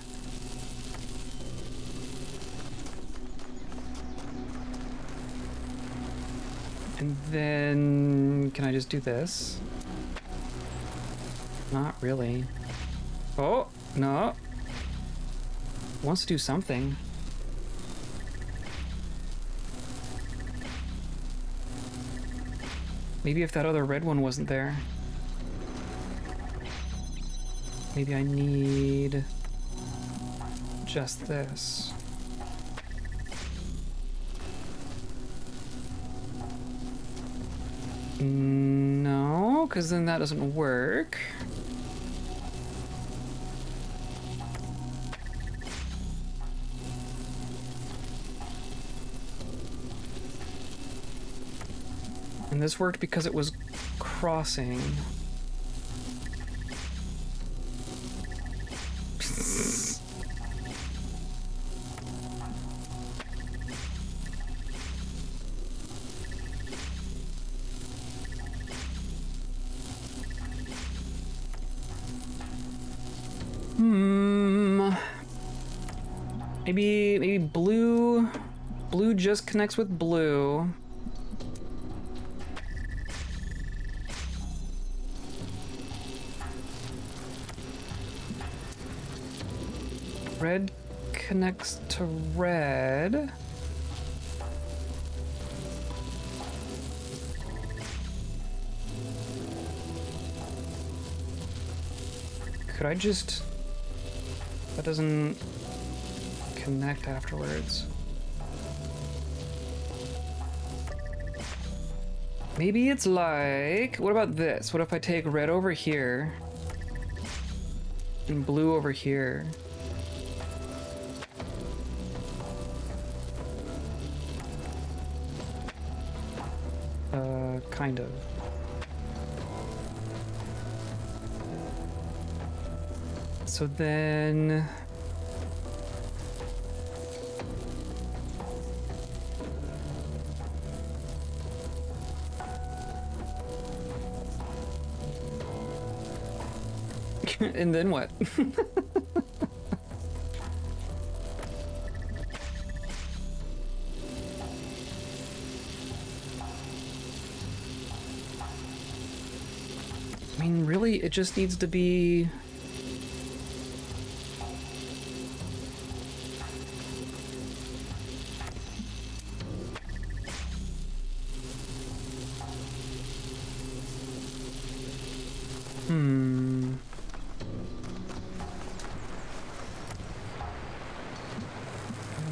And then can I just do this? Not really. Oh, no. Wants to do something. Maybe if that other red one wasn't there. Maybe I need just this. No, because then that doesn't work. And this worked because it was crossing. Maybe blue just connects with blue. Red connects to red. Could I just... That doesn't connect afterwards. Maybe it's like... What about this? What if I take red over here and blue over here? Kind of. So then... And then what? I mean, really, it just needs to be...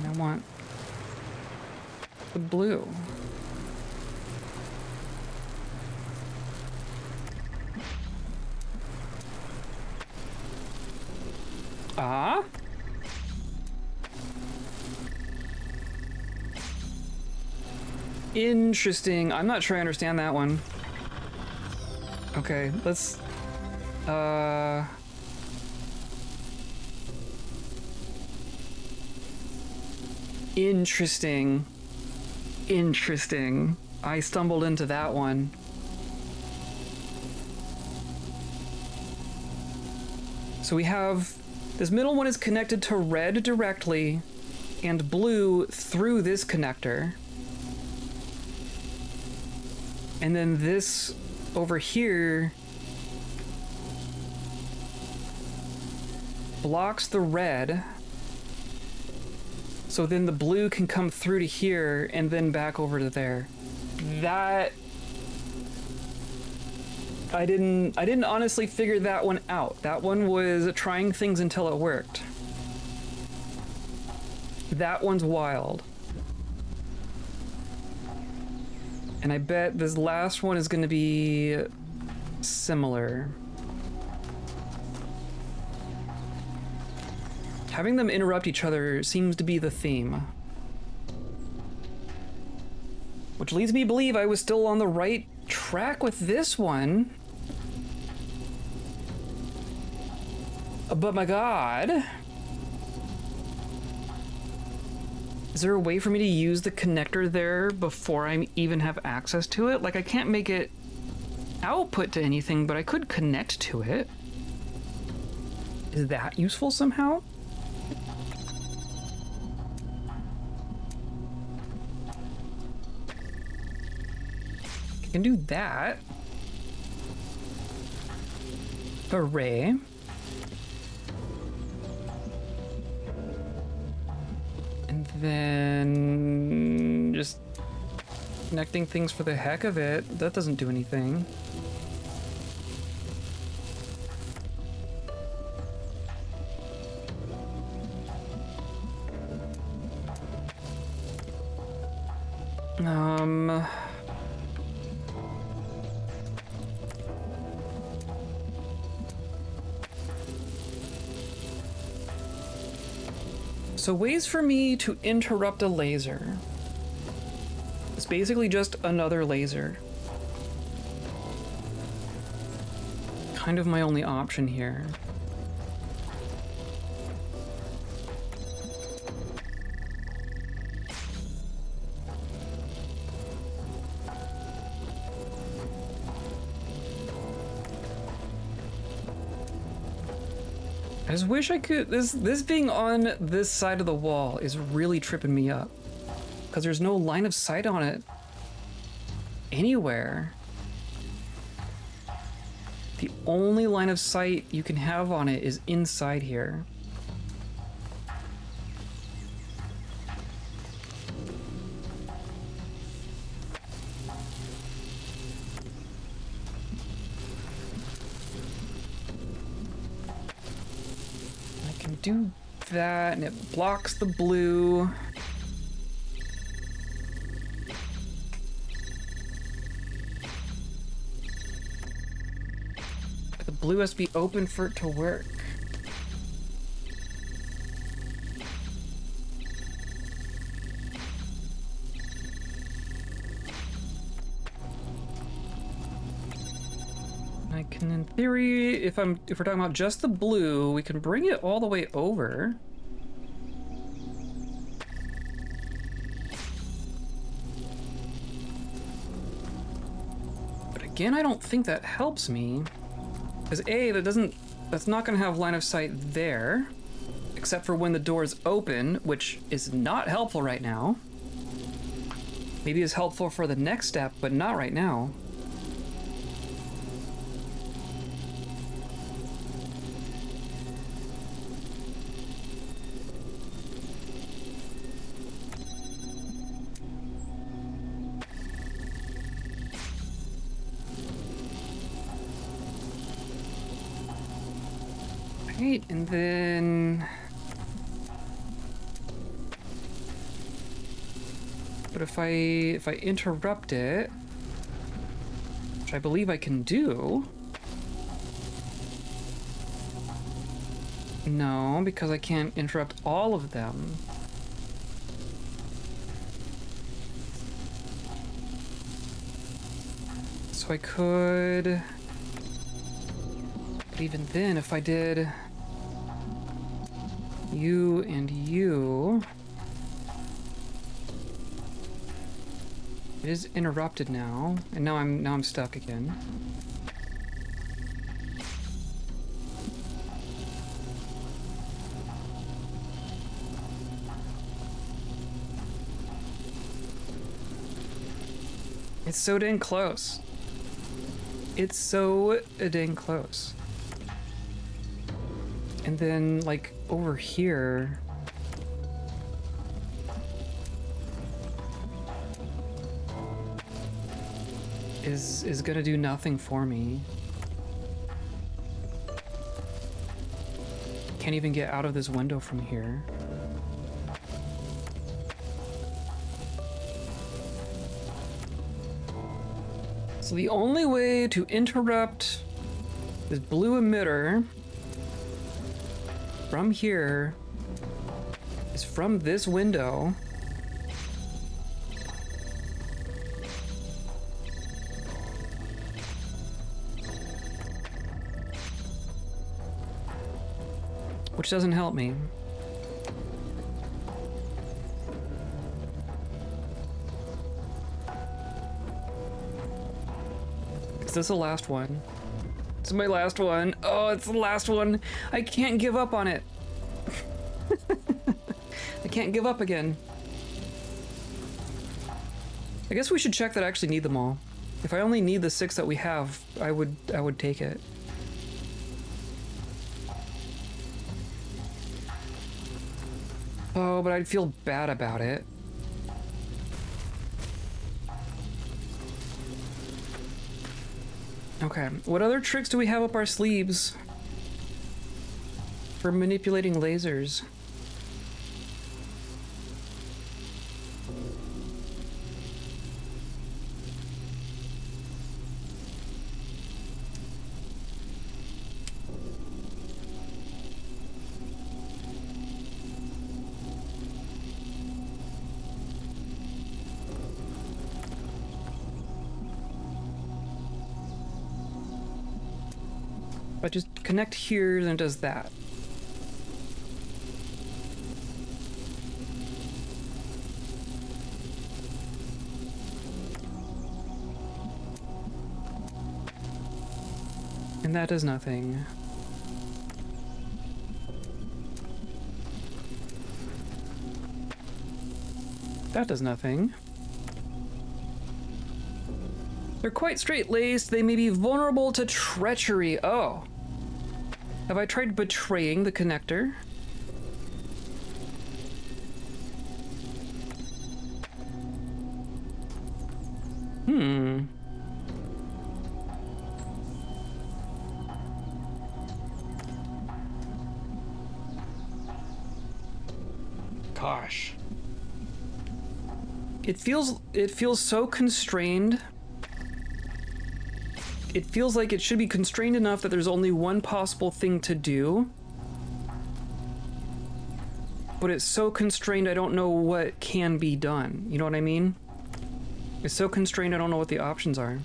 I want the blue. Ah? Interesting. I'm not sure I understand that one. Okay, let's... Interesting. Interesting. I stumbled into that one. So we have... This middle one is connected to red directly and blue through this connector. And then this over here blocks the red. So then the blue can come through to here and then back over to there. That I didn't honestly figure that one out. That one was trying things until it worked. That one's wild. And I bet this last one is going to be similar. Having them interrupt each other seems to be the theme. Which leads me to believe I was still on the right track with this one. But my god. Is there a way for me to use the connector there before I even have access to it? Like, I can't make it output to anything, but I could connect to it. Is that useful somehow? I can do that. Hooray. And then just connecting things for the heck of it. That doesn't do anything. So ways for me to interrupt a laser. It's basically just another laser. Kind of my only option here. I just wish I could, this being on this side of the wall is really tripping me up. Because there's no line of sight on it anywhere. The only line of sight you can have on it is inside here. Do that, and it blocks the blue. But the blue has to be open for it to work. I can, in theory, if we're talking about just the blue, we can bring it all the way over. But again, I don't think that helps me. Because that's not gonna have line of sight there, except for when the door's open, which is not helpful right now. Maybe it's helpful for the next step, but not right now. Right, and then... But if I interrupt it, which I believe I can do... No, because I can't interrupt all of them. So I could... But even then, if I did... You and you... It is interrupted now, and now I'm stuck again. It's so dang close. It's so dang close. And then, like, over here... is gonna do nothing for me. Can't even get out of this window from here. So the only way to interrupt this blue emitter from here is from this window. Which doesn't help me. Is this the last one? This is my last one. Oh, it's the last one. I can't give up on it. I can't give up again. I guess we should check that I actually need them all. If I only need the 6 that we have, I would take it. Oh, but I'd feel bad about it. Okay, what other tricks do we have up our sleeves for manipulating lasers? If I just connect here, then it does that. And that does nothing. That does nothing. They're quite straight-laced. They may be vulnerable to treachery. Oh. Have I tried betraying the connector? Gosh. It feels so constrained. It feels like it should be constrained enough that there's only one possible thing to do. But it's so constrained I don't know what can be done. You know what I mean? It's so constrained I don't know what the options are.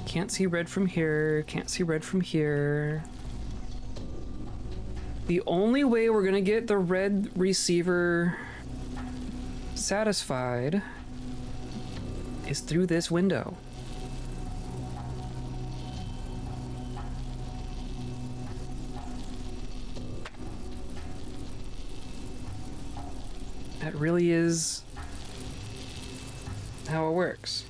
Can't see red from here, can't see red from here. The only way we're gonna get the red receiver satisfied is through this window. That really is how it works.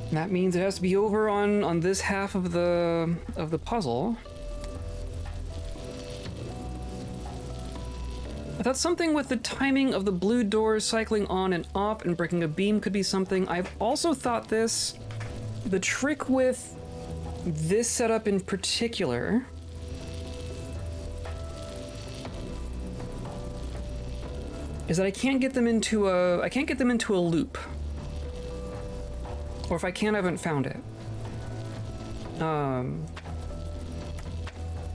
And that means it has to be over on this half of the puzzle. I thought something with the timing of the blue doors cycling on and off and breaking a beam could be something. I've also thought the trick with this setup in particular is that I can't get them into a loop. Or if I can, I haven't found it.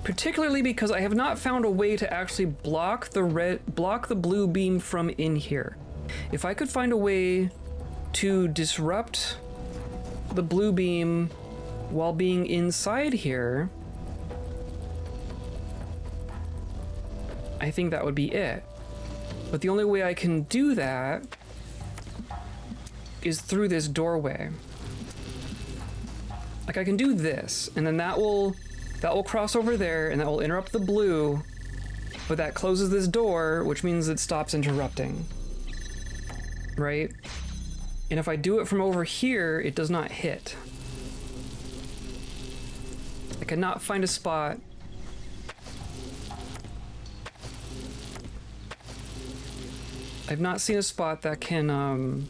Particularly because I have not found a way to actually block the blue beam from in here. If I could find a way to disrupt the blue beam while being inside here, I think that would be it. But the only way I can do that is through this doorway. Like I can do this, and then that will cross over there, and that will interrupt the blue, but that closes this door, which means it stops interrupting. Right? And if I do it from over here, it does not hit. I cannot find a spot I've not seen a spot that can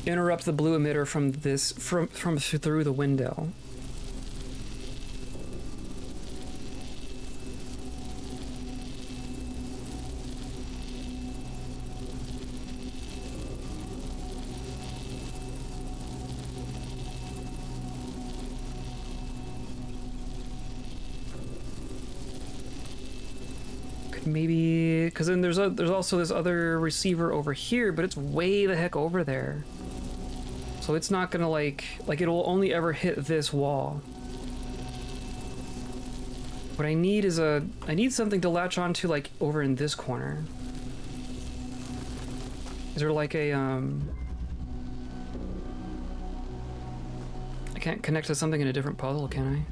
interrupt the blue emitter from this from through the window. Maybe because then there's also this other receiver over here, but it's way the heck over there, so it's not gonna like it'll only ever hit this wall. What I need is I need something to latch onto like over in this corner. Is there like a I can't connect to something in a different puzzle, can I?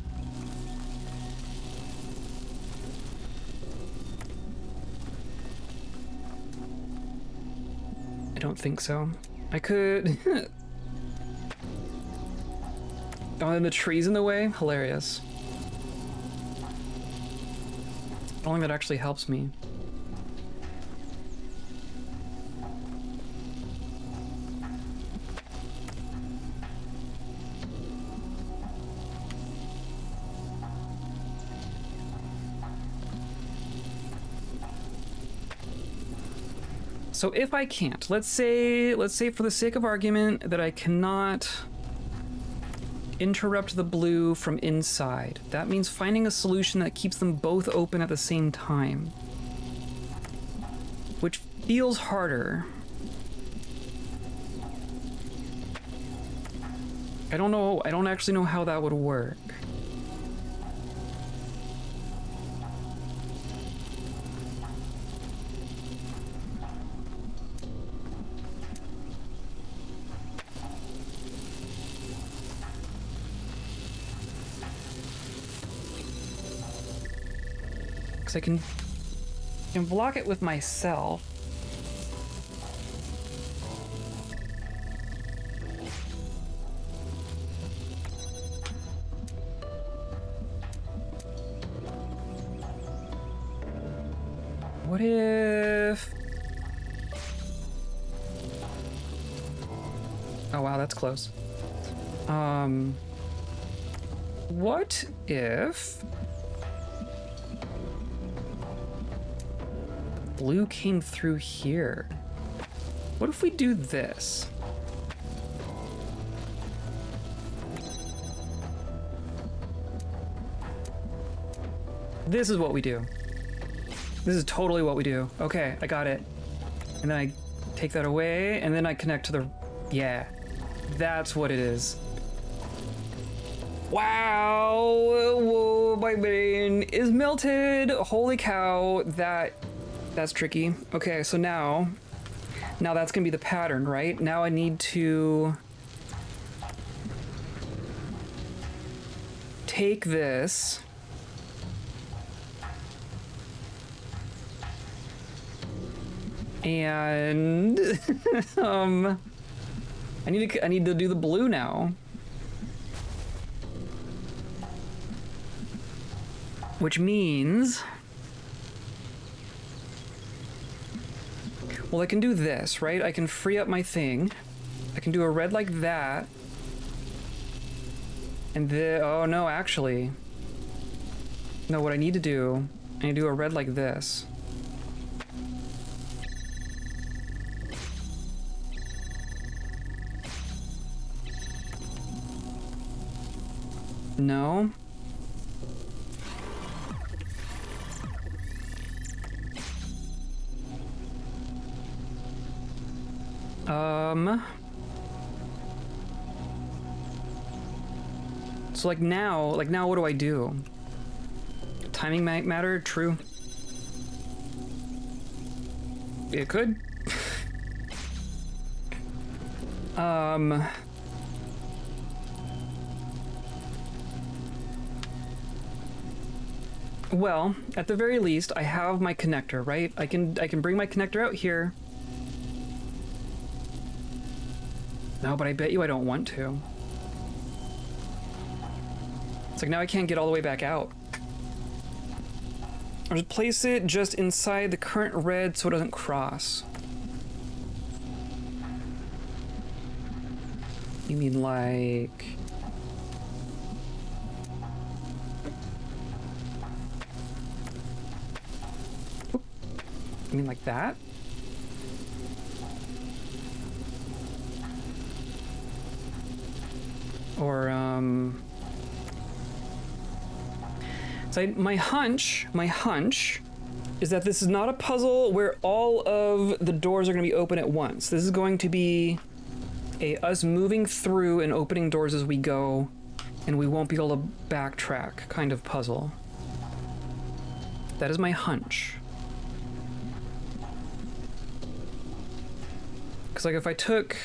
I don't think so. I could... Oh, and the tree's in the way? Hilarious. I don't think that actually helps me. So if I can't, let's say for the sake of argument that I cannot interrupt the blue from inside. That means finding a solution that keeps them both open at the same time, which feels harder. I don't actually know how that would work. I can block it with myself. What if... Oh wow, that's close. What if... blue came through here? What if we do this? This is what we do. This is totally what we do. Okay, I got it. And then I take that away, and then I connect to the... Yeah, that's what it is. Wow! Whoa, my brain is melted! Holy cow, that's tricky. Okay, so now that's gonna be the pattern, right? Now I need to take this and I need to do the blue now. Which means... Well, I can do this, right? I can free up my thing. I can do a red like that. And then... Oh, no, actually. No, what I need to do... I need to do a red like this. No? So like now what do I do? Timing might matter, true. It could. Well, at the very least, I have my connector, right? I can bring my connector out here. No, but I bet you I don't want to. It's like now I can't get all the way back out. Or just place it just inside the current red so it doesn't cross. You mean like... Oop. You mean like that? Or, so my hunch is that this is not a puzzle where all of the doors are going to be open at once. This is going to be us moving through and opening doors as we go, and we won't be able to backtrack kind of puzzle. That is my hunch. Because, like, if I took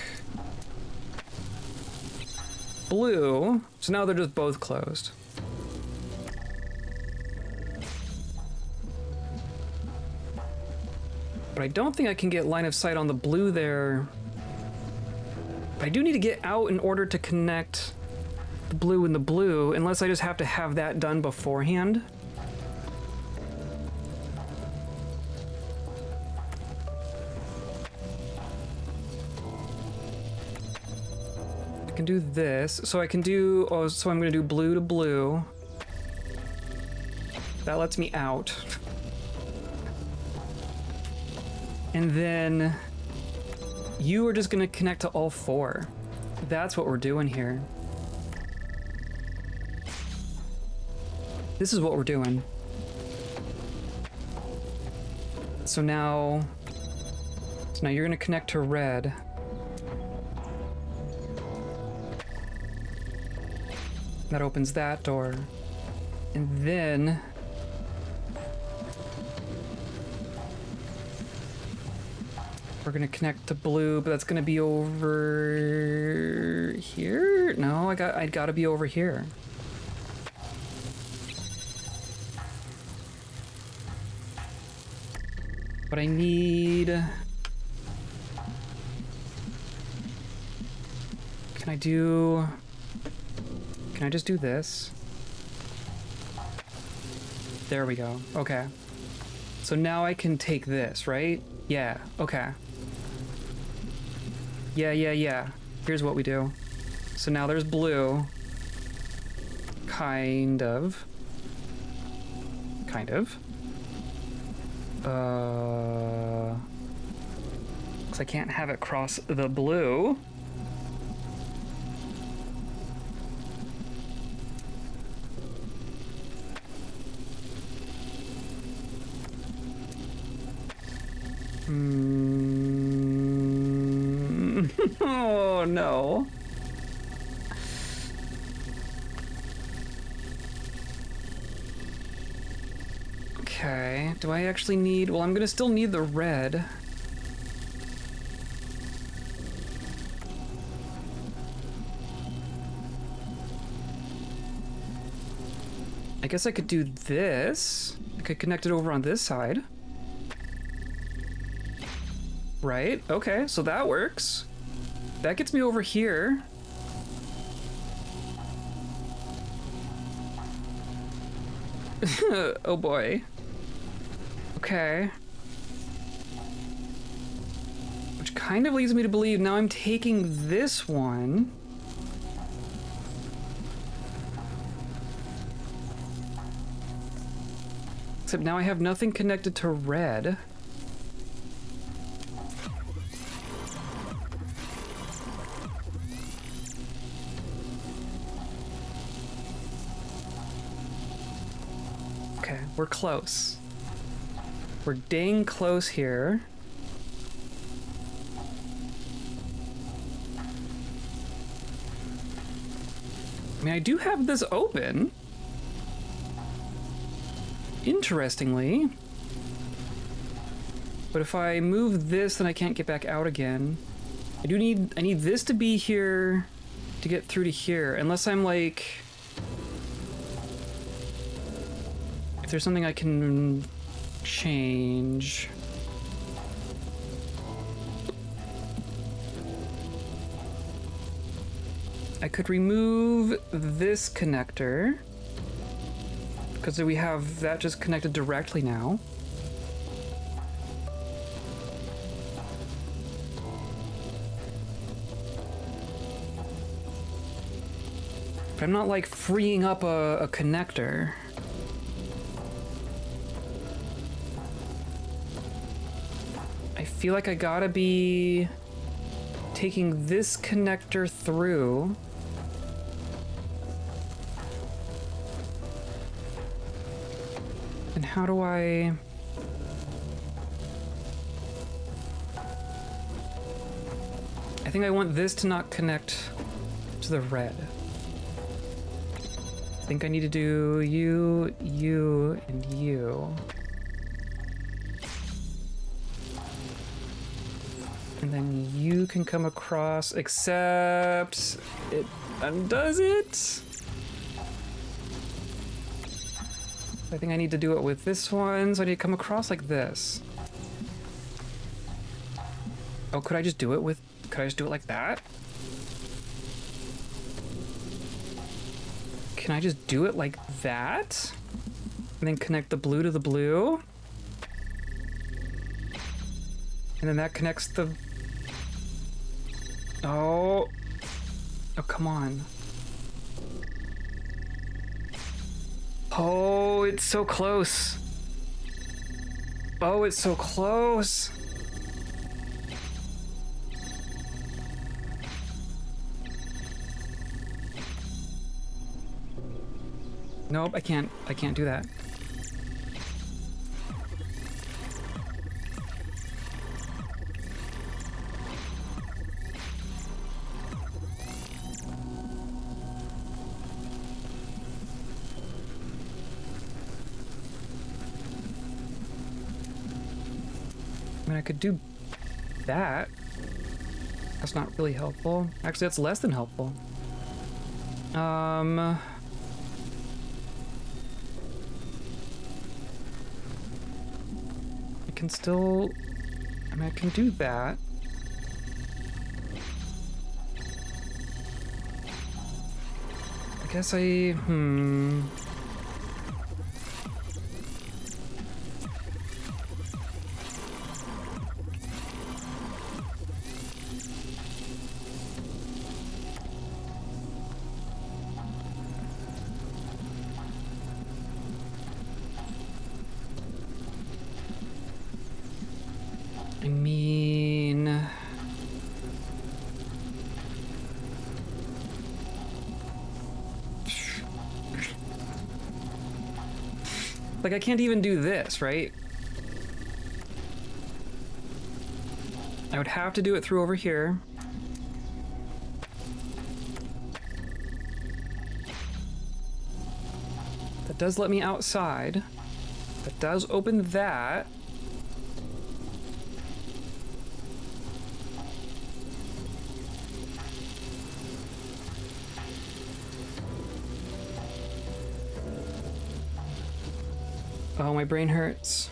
blue, so now they're just both closed. But I don't think I can get line of sight on the blue there. But I do need to get out in order to connect the blue and the blue, unless I just have to have that done beforehand. I can do this, so I can do, oh, so I'm gonna do blue to blue. That lets me out. And then you are just gonna connect to all four. That's what we're doing here. This is what we're doing. So now you're gonna connect to red. That opens that door. And then we're gonna connect to blue, but that's gonna be over here? No, I gotta be over here. But I need... Can I just do this? There we go. Okay. So now I can take this, right? Yeah, okay. Yeah. Here's what we do. So now there's blue. Kind of. 'Cause I can't have it cross the blue. Oh no. Okay, do I actually need... Well, I'm gonna still need the red. I guess I could do this. I could connect it over on this side. Right, okay, so that works. That gets me over here. Oh boy. Okay. Which kind of leads me to believe now I'm taking this one. Except now I have nothing connected to red. Okay, we're close. We're dang close here. I mean, I do have this open. Interestingly. But if I move this, then I can't get back out again. I need this to be here to get through to here, unless I'm like... If there's something I can change. I could remove this connector. Because we have that just connected directly now. But I'm not like freeing up a connector. I feel like I gotta be taking this connector through. And how do I... I think I want this to not connect to the red. I think I need to do you, you, and you. And then you can come across, except it undoes it. I think I need to do it with this one, so I need to come across like this. Oh, could I just do it with, could I just do it like that? Can I just do it like that? And then connect the blue to the blue? And then that connects the... Oh. Oh, come on. Oh, it's so close. Oh, it's so close. Nope, I can't do that. I mean, I could do that. That's not really helpful. Actually, that's less than helpful. I can still... I mean, I can do that. I guess I... I mean... Like, I can't even do this, right? I would have to do it through over here. That does let me outside. That does open that. Oh, my brain hurts.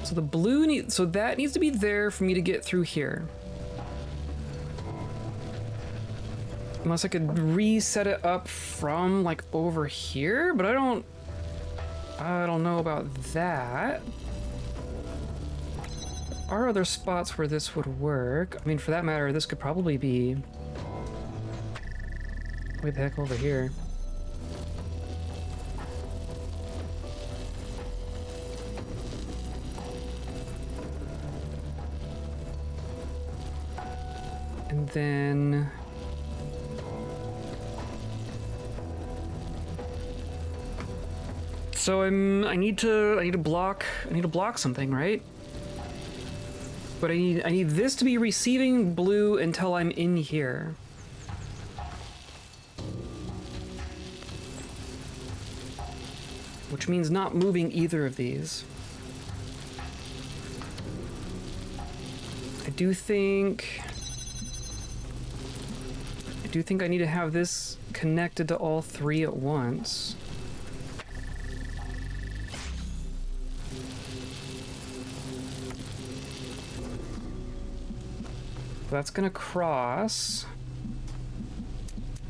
So the blue needs, so that needs to be there for me to get through here. Unless I could reset it up from like over here, but I don't know about that. There are other spots where this would work. I mean, for that matter, this could probably be way the heck over here. And then... So I need to block something, right? But I need this to be receiving blue until I'm in here. Which means not moving either of these. I do think I need to have this connected to all three at once. that's gonna cross.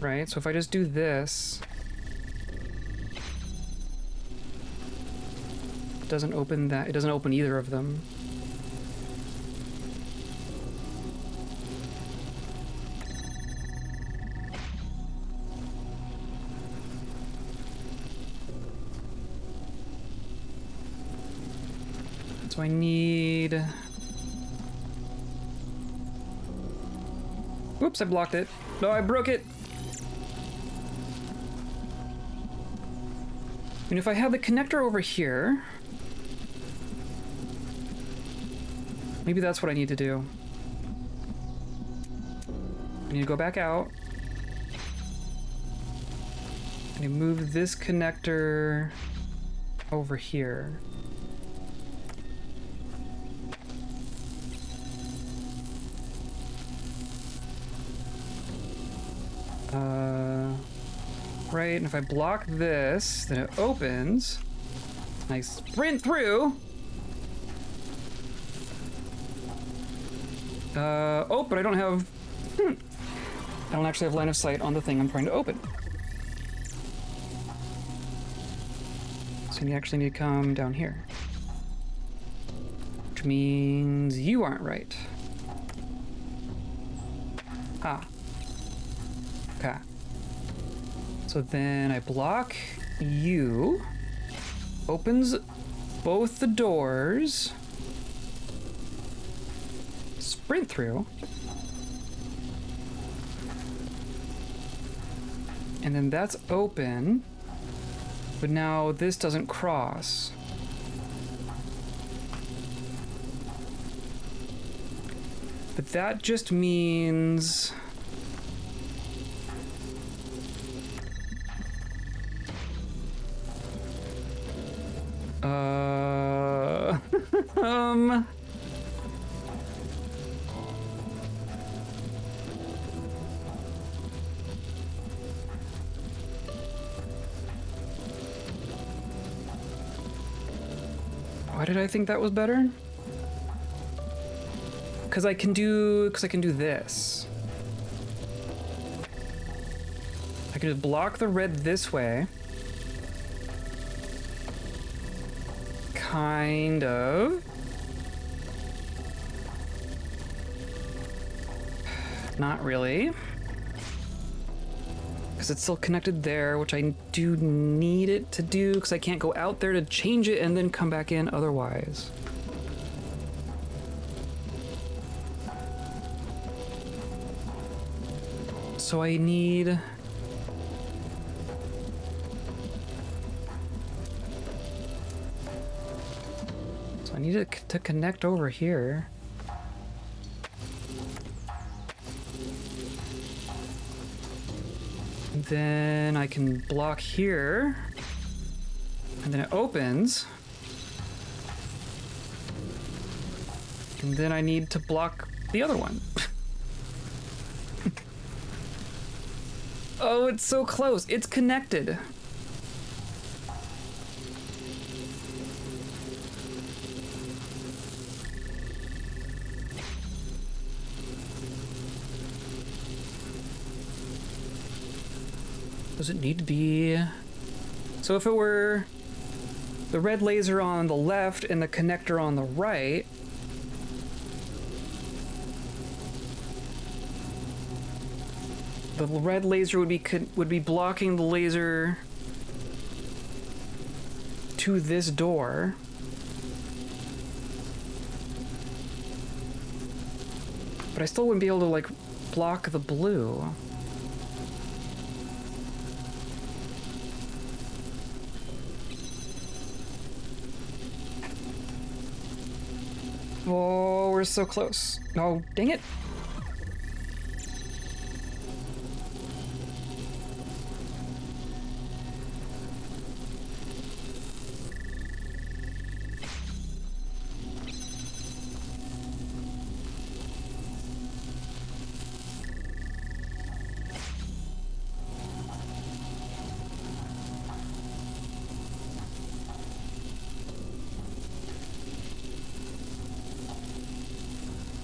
Right, so if I just do this, it doesn't open that, it doesn't open either of them. So I need... Oops, I blocked it. No, I broke it. And if I have the connector over here, maybe that's what I need to do. I need to go back out. I need to move this connector over here. Right, and if I block this, then it opens. I sprint through. Oh, but I don't have... I don't actually have line of sight on the thing I'm trying to open. So you actually need to come down here. Which means you aren't right. Ah. Okay. So then I block you, opens both the doors, sprint through, and then that's open, but now this doesn't cross. But that just means... Why did I think that was better? Because I can do this. I can just block the red this way. Kind of. Not really. Because it's still connected there, which I do need it to do, because I can't go out there to change it and then come back in otherwise. So I need... So I need it to connect over here. Then I can block here, and then it opens. And then I need to block the other one. Oh, it's so close. It's connected. Does it need to be... So if it were the red laser on the left and the connector on the right, the red laser would be blocking the laser to this door. But I still wouldn't be able to, like, block the blue. Oh, we're so close. No, dang it.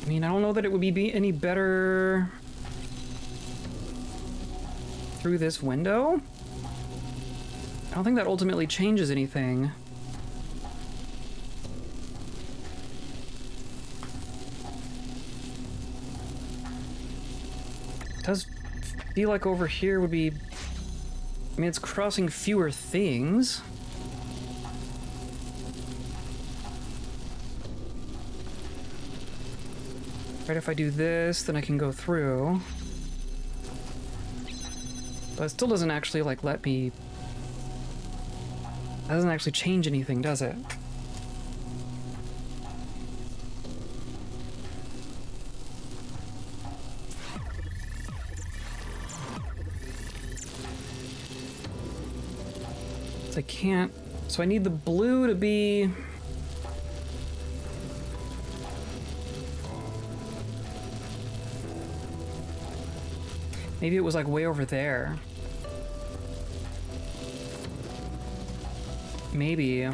I mean, I don't know that it would be any better through this window. I don't think that ultimately changes anything. It does feel like over here would be... I mean, it's crossing fewer things. Right, if I do this, then I can go through. But it still doesn't actually, like, let me... That doesn't actually change anything, does it? So I can't... So I need the blue to be... Maybe it was like way over there. Maybe.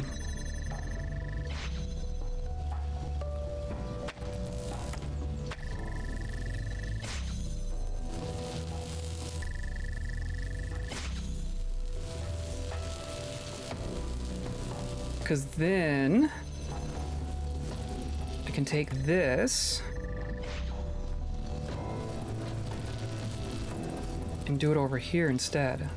Because then I can take this and do it over here instead.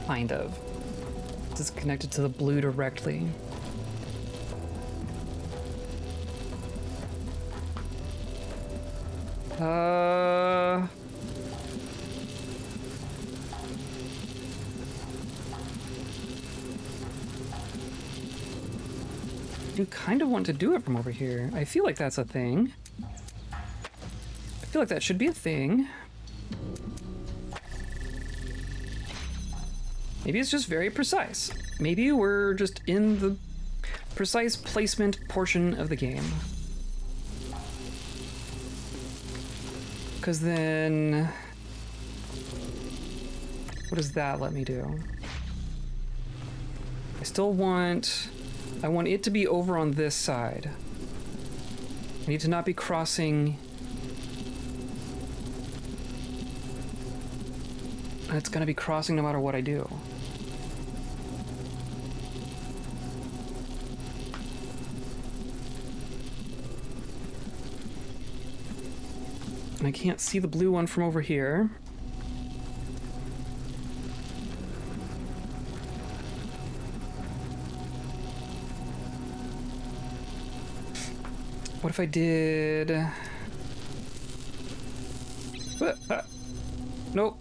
Kind of. This is connected to the blue directly. I do kind of want to do it from over here. I feel like that's a thing. I feel like that should be a thing. Maybe it's just very precise. Maybe we're just in the precise placement portion of the game. Because then... What does that let me do? I still want... I want it to be over on this side. I need to not be crossing... It's gonna be crossing no matter what I do. And I can't see the blue one from over here. What if I did... Nope.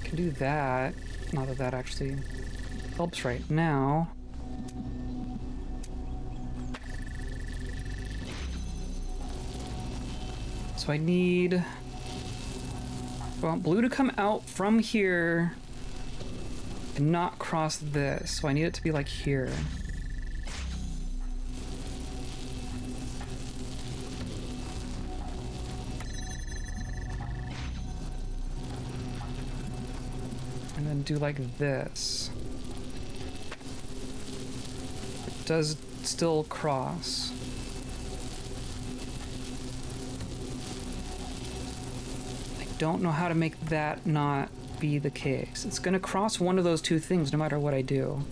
Can do that. Not that that actually helps right now. So I need... I want blue to come out from here and not cross this. So I need it to be like here. And then do like this. It does still cross. Don't know how to make that not be the case. It's gonna cross one of those two things no matter what I do.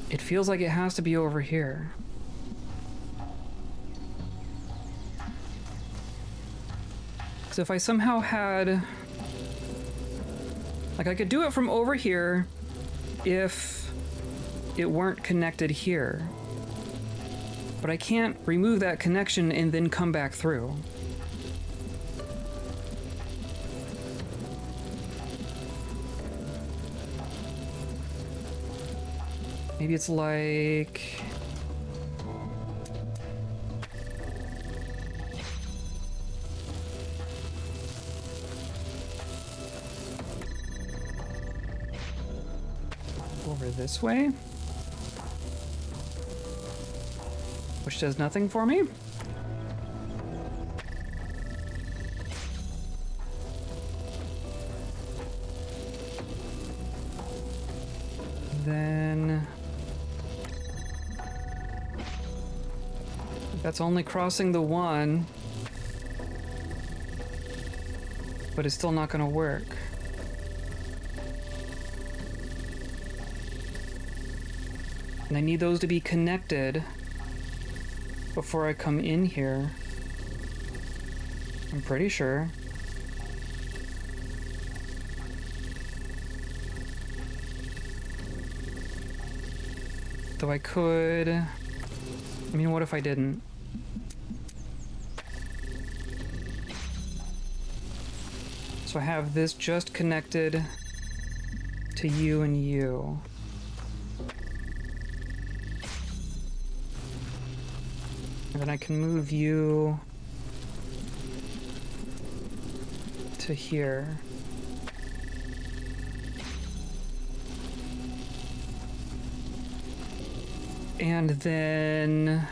It feels like it has to be over here. So if I somehow had... Like, I could do it from over here if it weren't connected here. But I can't remove that connection and then come back through. Maybe it's like... over this way, which does nothing for me. Then that's only crossing the one, but it's still not going to work. And I need those to be connected before I come in here. I'm pretty sure. Though I could... I mean, what if I didn't? So I have this just connected to you and you. And then I can move you to here. And then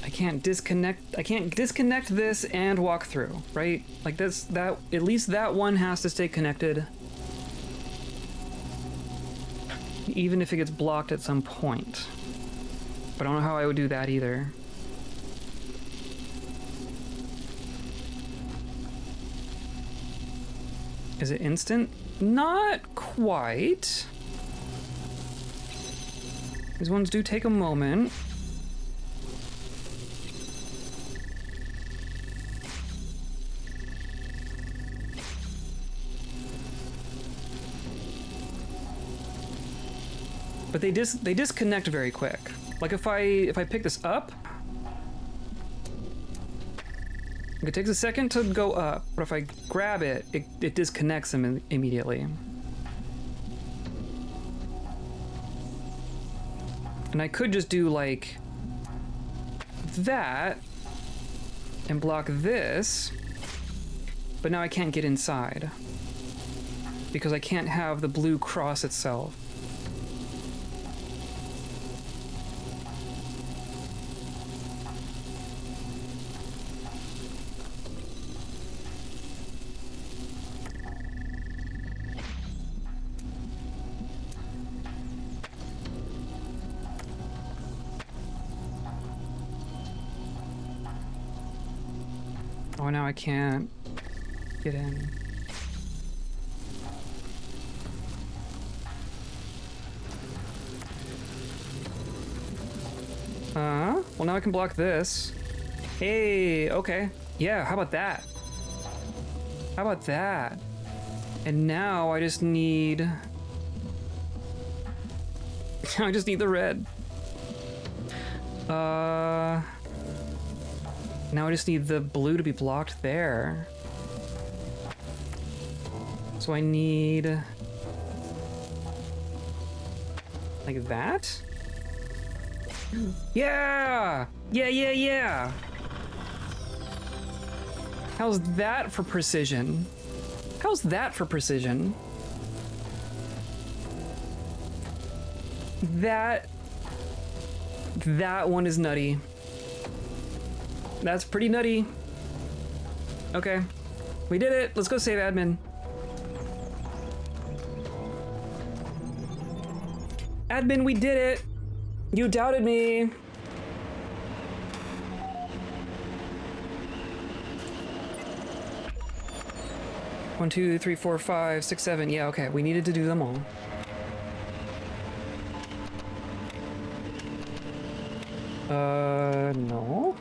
I can't disconnect this and walk through, right? Like this, that, at least that one has to stay connected. Even if it gets blocked at some point. But I don't know how I would do that either. Is it instant? Not quite. These ones do take a moment. But they disconnect very quick. Like if I pick this up, it takes a second to go up, but if I grab it, it disconnects them immediately. And I could just do like that and block this, but now I can't get inside because I can't have the blue cross itself. Oh, now I can't get in. Well, now I can block this. Hey, okay. Yeah, how about that? How about that? And now I just need... I just need the red. Now I just need the blue to be blocked there. So I need... like that? Yeah! Yeah! How's that for precision? How's that for precision? That one is nutty. That's pretty nutty. Okay. We did it. Let's go save admin. Admin, we did it. You doubted me. One, two, three, four, five, six, seven. Yeah, okay. We needed to do them all. No.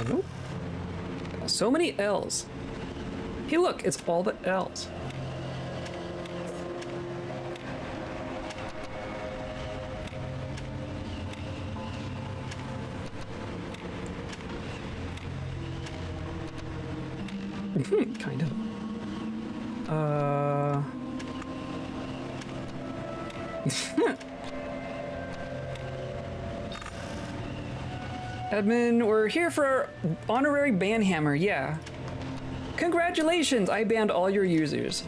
Nope. So many L's. Hey, look, it's all the L's. Kind of. Admin, we're here for our honorary ban hammer, yeah. Congratulations, I banned all your users.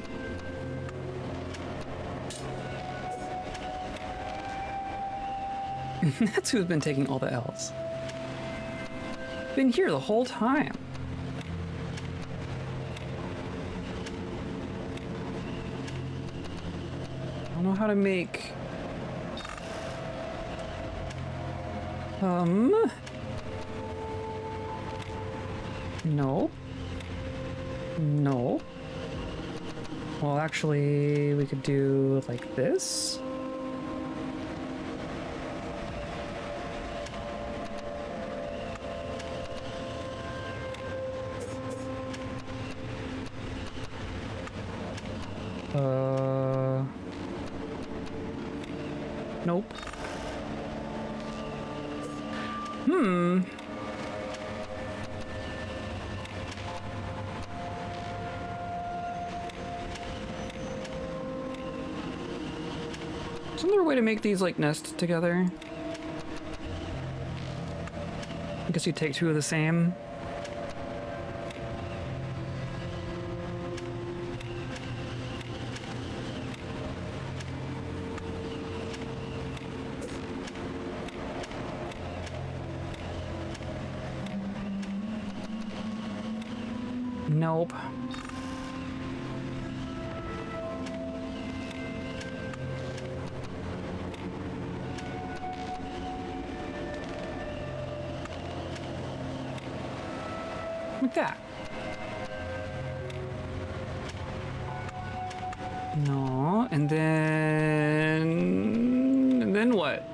That's who's been taking all the L's. Been here the whole time. I don't know how to make... No. No. Well, actually, we could do like this. Nope. Isn't there a way to make these like nest together? I guess you take two of the same. Nope. Like that. No, and then what?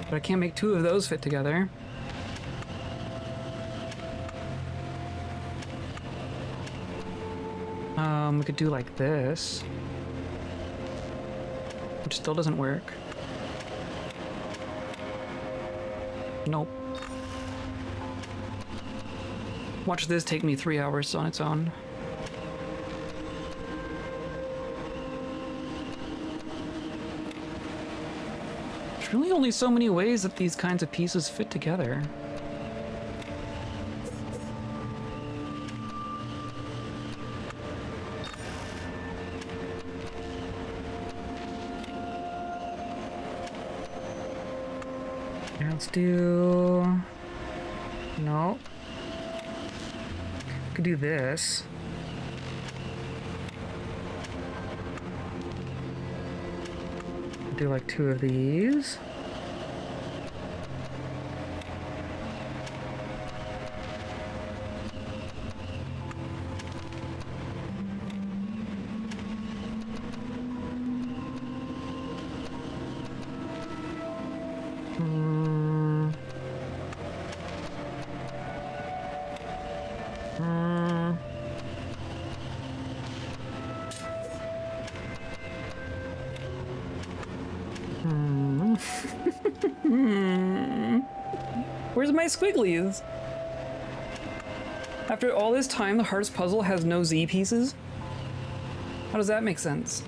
But I can't make two of those fit together. We could do like this, which still doesn't work. Nope. Watch this take me 3 hours on its own. There's really only so many ways that these kinds of pieces fit together. Let's do... No. Could do this. Do like two of these. Where's my squigglies? After all this time, the hardest puzzle has no Z pieces? How does that make sense?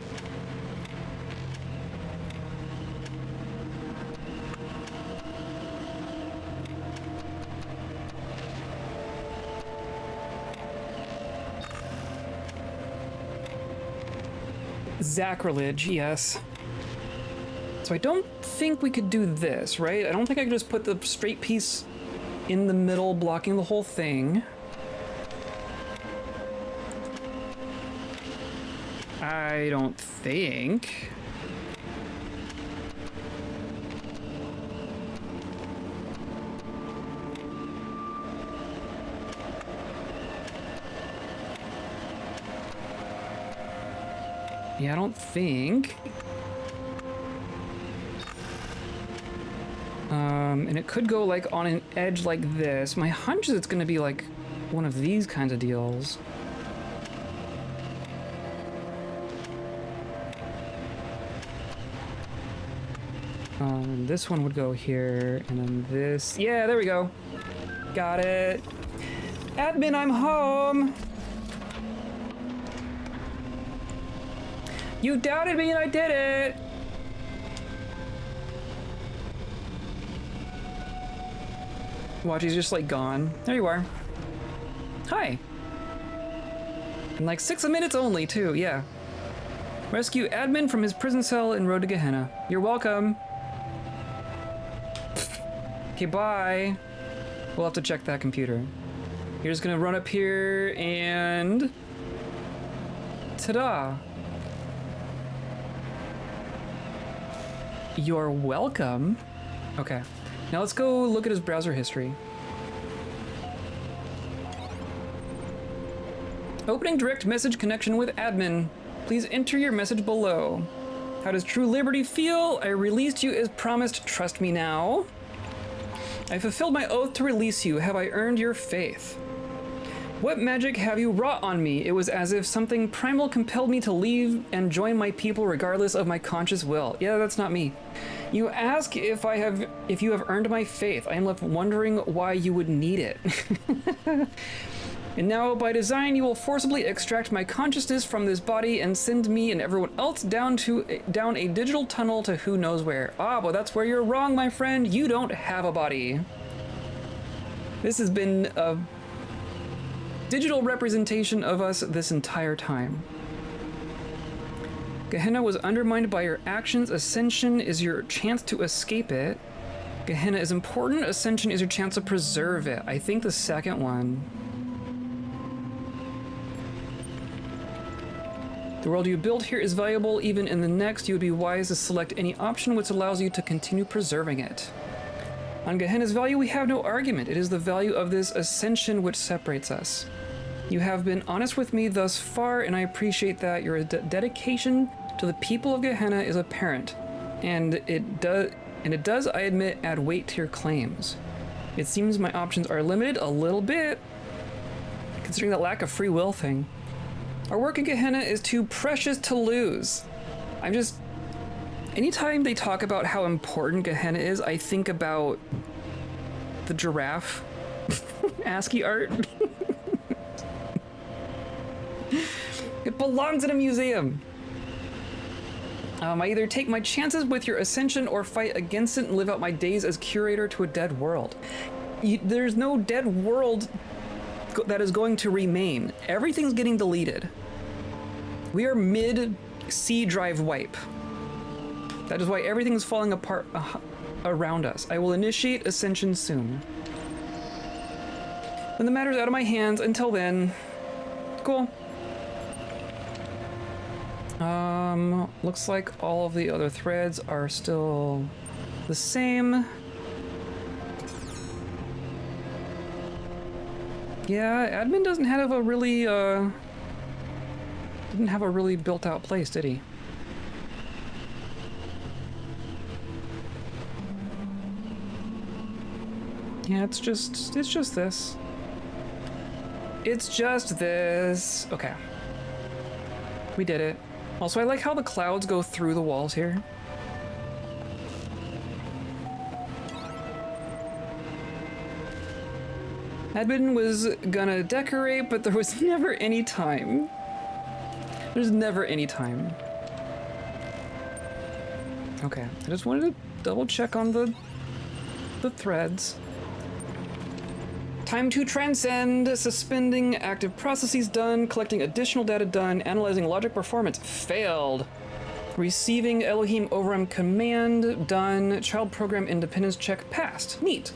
Sacrilege, yes. So I don't think we could do this, right? I don't think I could just put the straight piece in the middle, blocking the whole thing. I don't think. Yeah, I don't think. And it could go like on an edge like this. My hunch is it's gonna be like one of these kinds of deals. This one would go here, and then this. Yeah, there we go. Got it. Admin, I'm home. You doubted me and I did it. Watch, he's just like gone. There you are. Hi. In like 6 minutes only, too, yeah. Rescue admin from his prison cell in Road to Gehenna. You're welcome. Okay, bye. We'll have to check that computer. You're just gonna run up here and... ta-da. You're welcome. Okay. Now let's go look at his browser history. Opening direct message connection with admin. Please enter your message below. How does true liberty feel? I released you as promised. Trust me now. I fulfilled my oath to release you. Have I earned your faith? What magic have you wrought on me? It was as if something primal compelled me to leave and join my people regardless of my conscious will. Yeah, that's not me. You ask if you have earned my faith. I am left wondering why you would need it. And now, by design, you will forcibly extract my consciousness from this body and send me and everyone else down a digital tunnel to who knows where. Ah, well, that's where you're wrong, my friend. You don't have a body. This has been a digital representation of us this entire time. Gehenna was undermined by your actions. Ascension is your chance to escape it. Gehenna is important. Ascension is your chance to preserve it. I think the second one. The world you build here is valuable. Even in the next, you would be wise to select any option which allows you to continue preserving it. On Gehenna's value, we have no argument. It is the value of this ascension which separates us. You have been honest with me thus far, and I appreciate that. Your dedication to the people of Gehenna is apparent, and it does, I admit, add weight to your claims. It seems my options are limited a little bit, considering that lack of free will thing. Our work in Gehenna is too precious to lose. Anytime they talk about how important Gehenna is, I think about the giraffe ASCII art. It belongs in a museum. I either take my chances with your ascension or fight against it and live out my days as curator to a dead world. There's no dead world that is going to remain. Everything's getting deleted. We are mid-C drive wipe. That is why everything is falling apart around us. I will initiate ascension soon. When the matter's out of my hands, until then, cool. Looks like all of the other threads are still the same. Yeah, admin doesn't have a really, didn't have a really built out place, did he? Yeah, it's just this. It's just this. Okay. We did it. Also, I like how the clouds go through the walls here. Admin was gonna decorate, but there was never any time. There's never any time. Okay, I just wanted to double check on the threads. Time to transcend, suspending active processes done, collecting additional data done, analyzing logic performance failed. Receiving Elohim Overrun command done, child program independence check passed. Neat.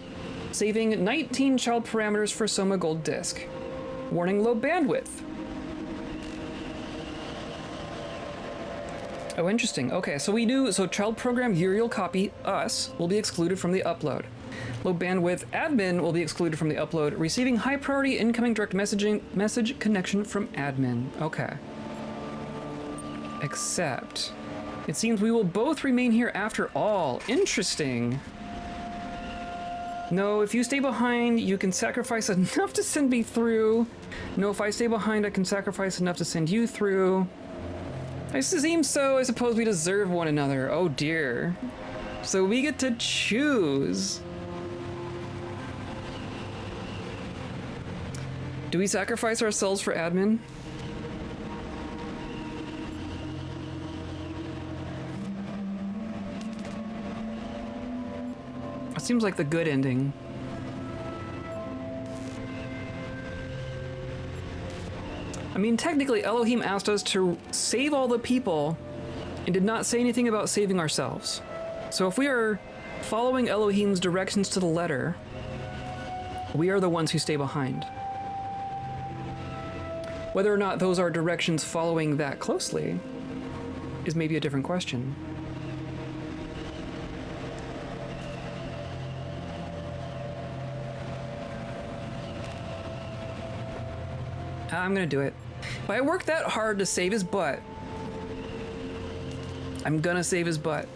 Saving 19 child parameters for Soma Gold Disk. Warning low bandwidth. Oh, interesting. Okay, so child program Uriel copy us will be excluded from the upload. Low bandwidth admin will be excluded from the upload. Receiving high priority incoming direct message connection from admin. Okay. Except, it seems we will both remain here after all. Interesting. No, if you stay behind, you can sacrifice enough to send me through. No, if I stay behind, I can sacrifice enough to send you through. I suppose we deserve one another. Oh dear. So we get to choose. Do we sacrifice ourselves for admin? It seems like the good ending. I mean, technically, Elohim asked us to save all the people and did not say anything about saving ourselves. So if we are following Elohim's directions to the letter, we are the ones who stay behind. Whether or not those are directions following that closely is maybe a different question. I'm gonna do it. If I work that hard to save his butt, I'm gonna save his butt.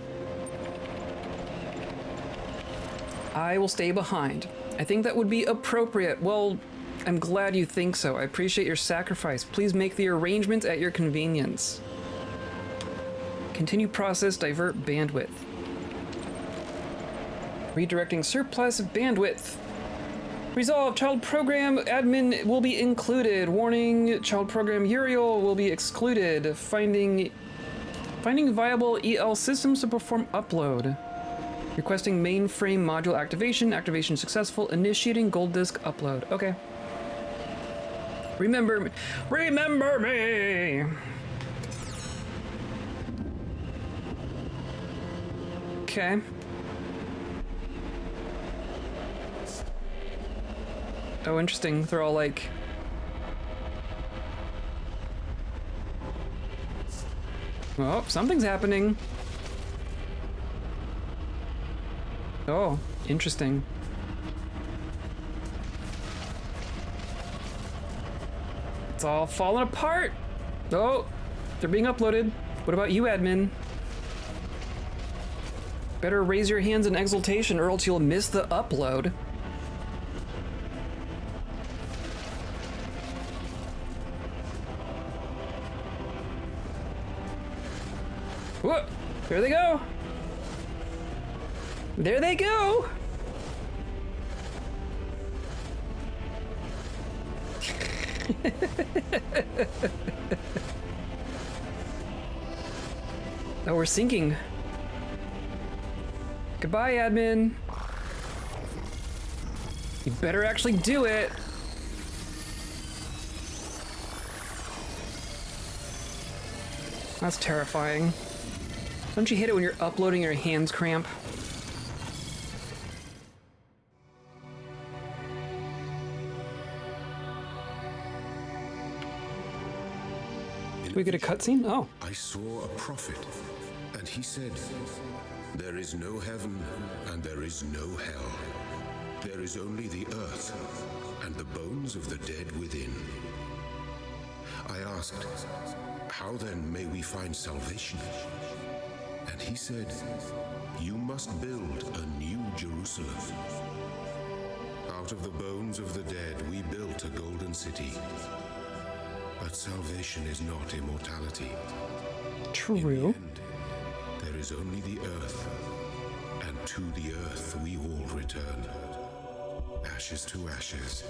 I will stay behind. I think that would be appropriate. Well, I'm glad you think so. I appreciate your sacrifice. Please make the arrangements at your convenience. Continue process, divert bandwidth. Redirecting surplus bandwidth. Resolve, child program admin will be included. Warning, child program Uriel will be excluded. Finding viable EL systems to perform upload. Requesting mainframe module activation. Activation successful. Initiating gold disk upload. Okay. Remember me. Remember me! Okay. Oh, interesting. They're all like... Oh, something's happening. Oh, interesting. It's all falling apart. Oh, they're being uploaded. What about you, admin? Better raise your hands in exultation or else you'll miss the upload. Whoa, there they go. There they go. Oh, we're sinking. Goodbye, admin. You better actually do it. That's terrifying. Don't you hate it when you're uploading your hands cramp? We get a cutscene? Oh. I saw a prophet, and he said, "There is no heaven, and there is no hell. There is only the earth, and the bones of the dead within." I asked, "How then may we find salvation?" And he said, "You must build a new Jerusalem. Out of the bones of the dead we built a golden city. But salvation is not immortality. True. In the end, there is only the earth, and to the earth we all return. Ashes to ashes,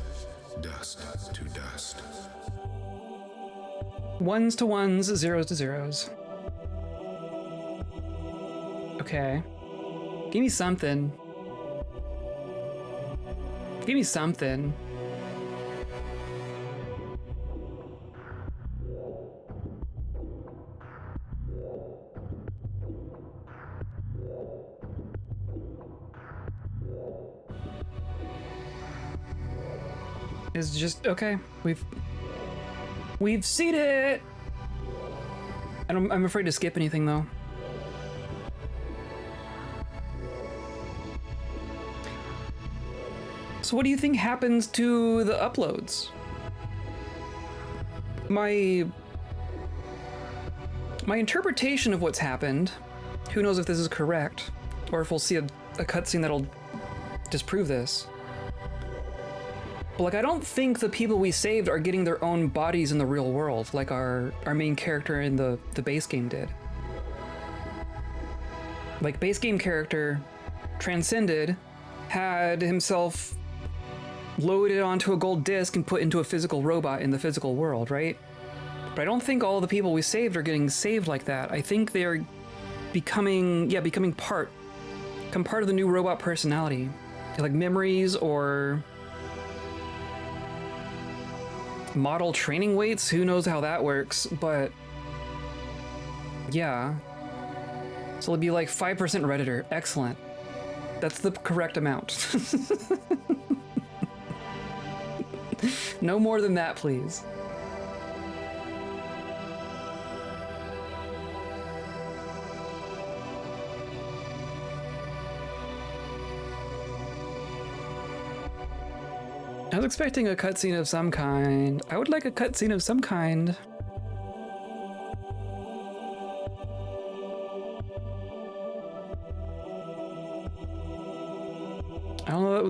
dust to dust." Ones to ones, zeros to zeros. Okay. Give me something. Give me something. It's just okay. We've seen it. I'm afraid to skip anything though. So what do you think happens to the uploads? My interpretation of what's happened, who knows if this is correct, or if we'll see a cutscene that'll disprove this. But like, I don't think the people we saved are getting their own bodies in the real world, like our main character in the base game did. like base game character, transcended, had himself loaded onto a gold disc and put into a physical robot in the physical world, right? But I don't think all the people we saved are getting saved like that. I think they're becoming part of the new robot personality, like memories or model training weights. Who knows how that works, but yeah. So it'll be like 5% Redditor. Excellent. That's the correct amount. No more than that, please. I was expecting a cutscene of some kind. I would like a cutscene of some kind.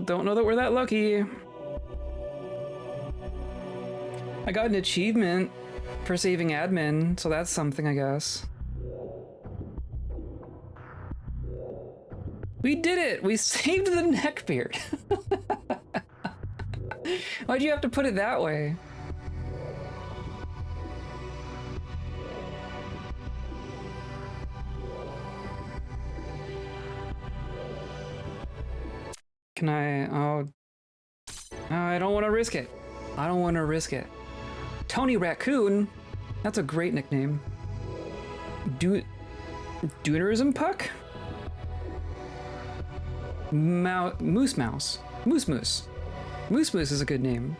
Don't know that we're that lucky. I got an achievement for saving admin, so that's something, I guess. We did it! We saved the neckbeard! Why'd you have to put it that way? Can I... Oh, I don't want to risk it. I don't want to risk it. Tony Raccoon? That's a great nickname. Doonerism Puck? Moose Mouse. Moose Moose. Moose Moose is a good name.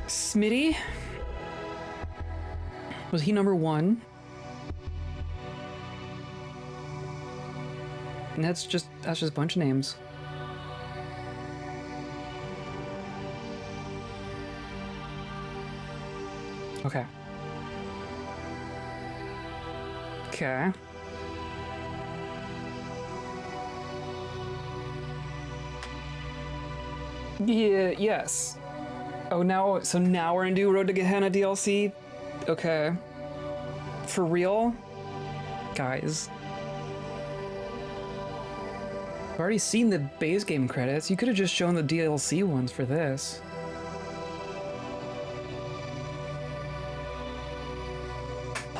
Smitty? Was he number 1? And that's just a bunch of names. Okay. Okay. Yeah, yes. Oh, so now we're gonna do Road to Gehenna DLC? Okay. For real? Guys. I've already seen the base game credits. You could have just shown the DLC ones for this.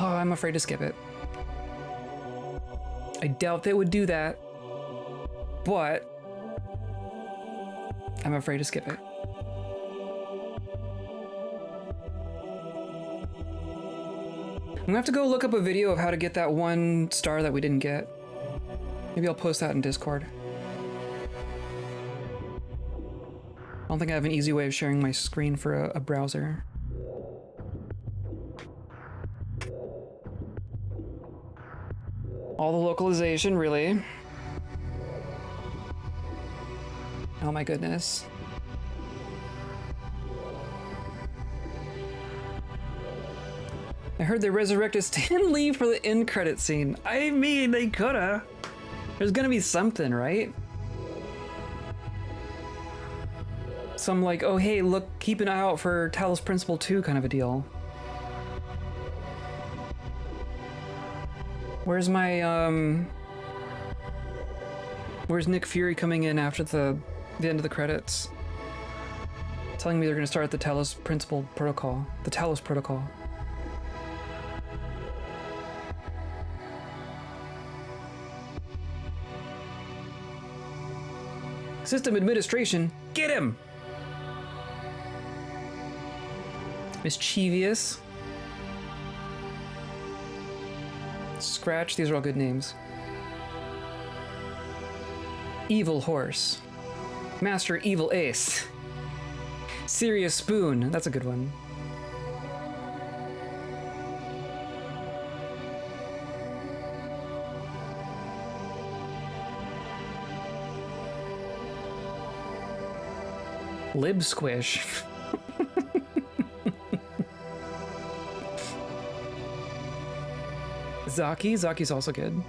Oh, I'm afraid to skip it. I doubt they would do that, but I'm afraid to skip it. I'm gonna have to go look up a video of how to get that 1 star that we didn't get. Maybe I'll post that in Discord. I don't think I have an easy way of sharing my screen for a browser. All the localization, really? Oh my goodness. I heard they resurrected Stan Lee for the end credit scene. I mean, they coulda. There's gonna be something, right? Some like, oh hey, look, keep an eye out for Talos Principle 2 kind of a deal. Where's my, where's Nick Fury coming in after the end of the credits? Telling me they're gonna start the Talos Principle protocol. The Talos protocol. System administration, get him! Mischievous. Scratch, these are all good names. Evil Horse. Master Evil Ace. Serious Spoon, that's a good one. Lib Squish. Zaki? Zaki's also good.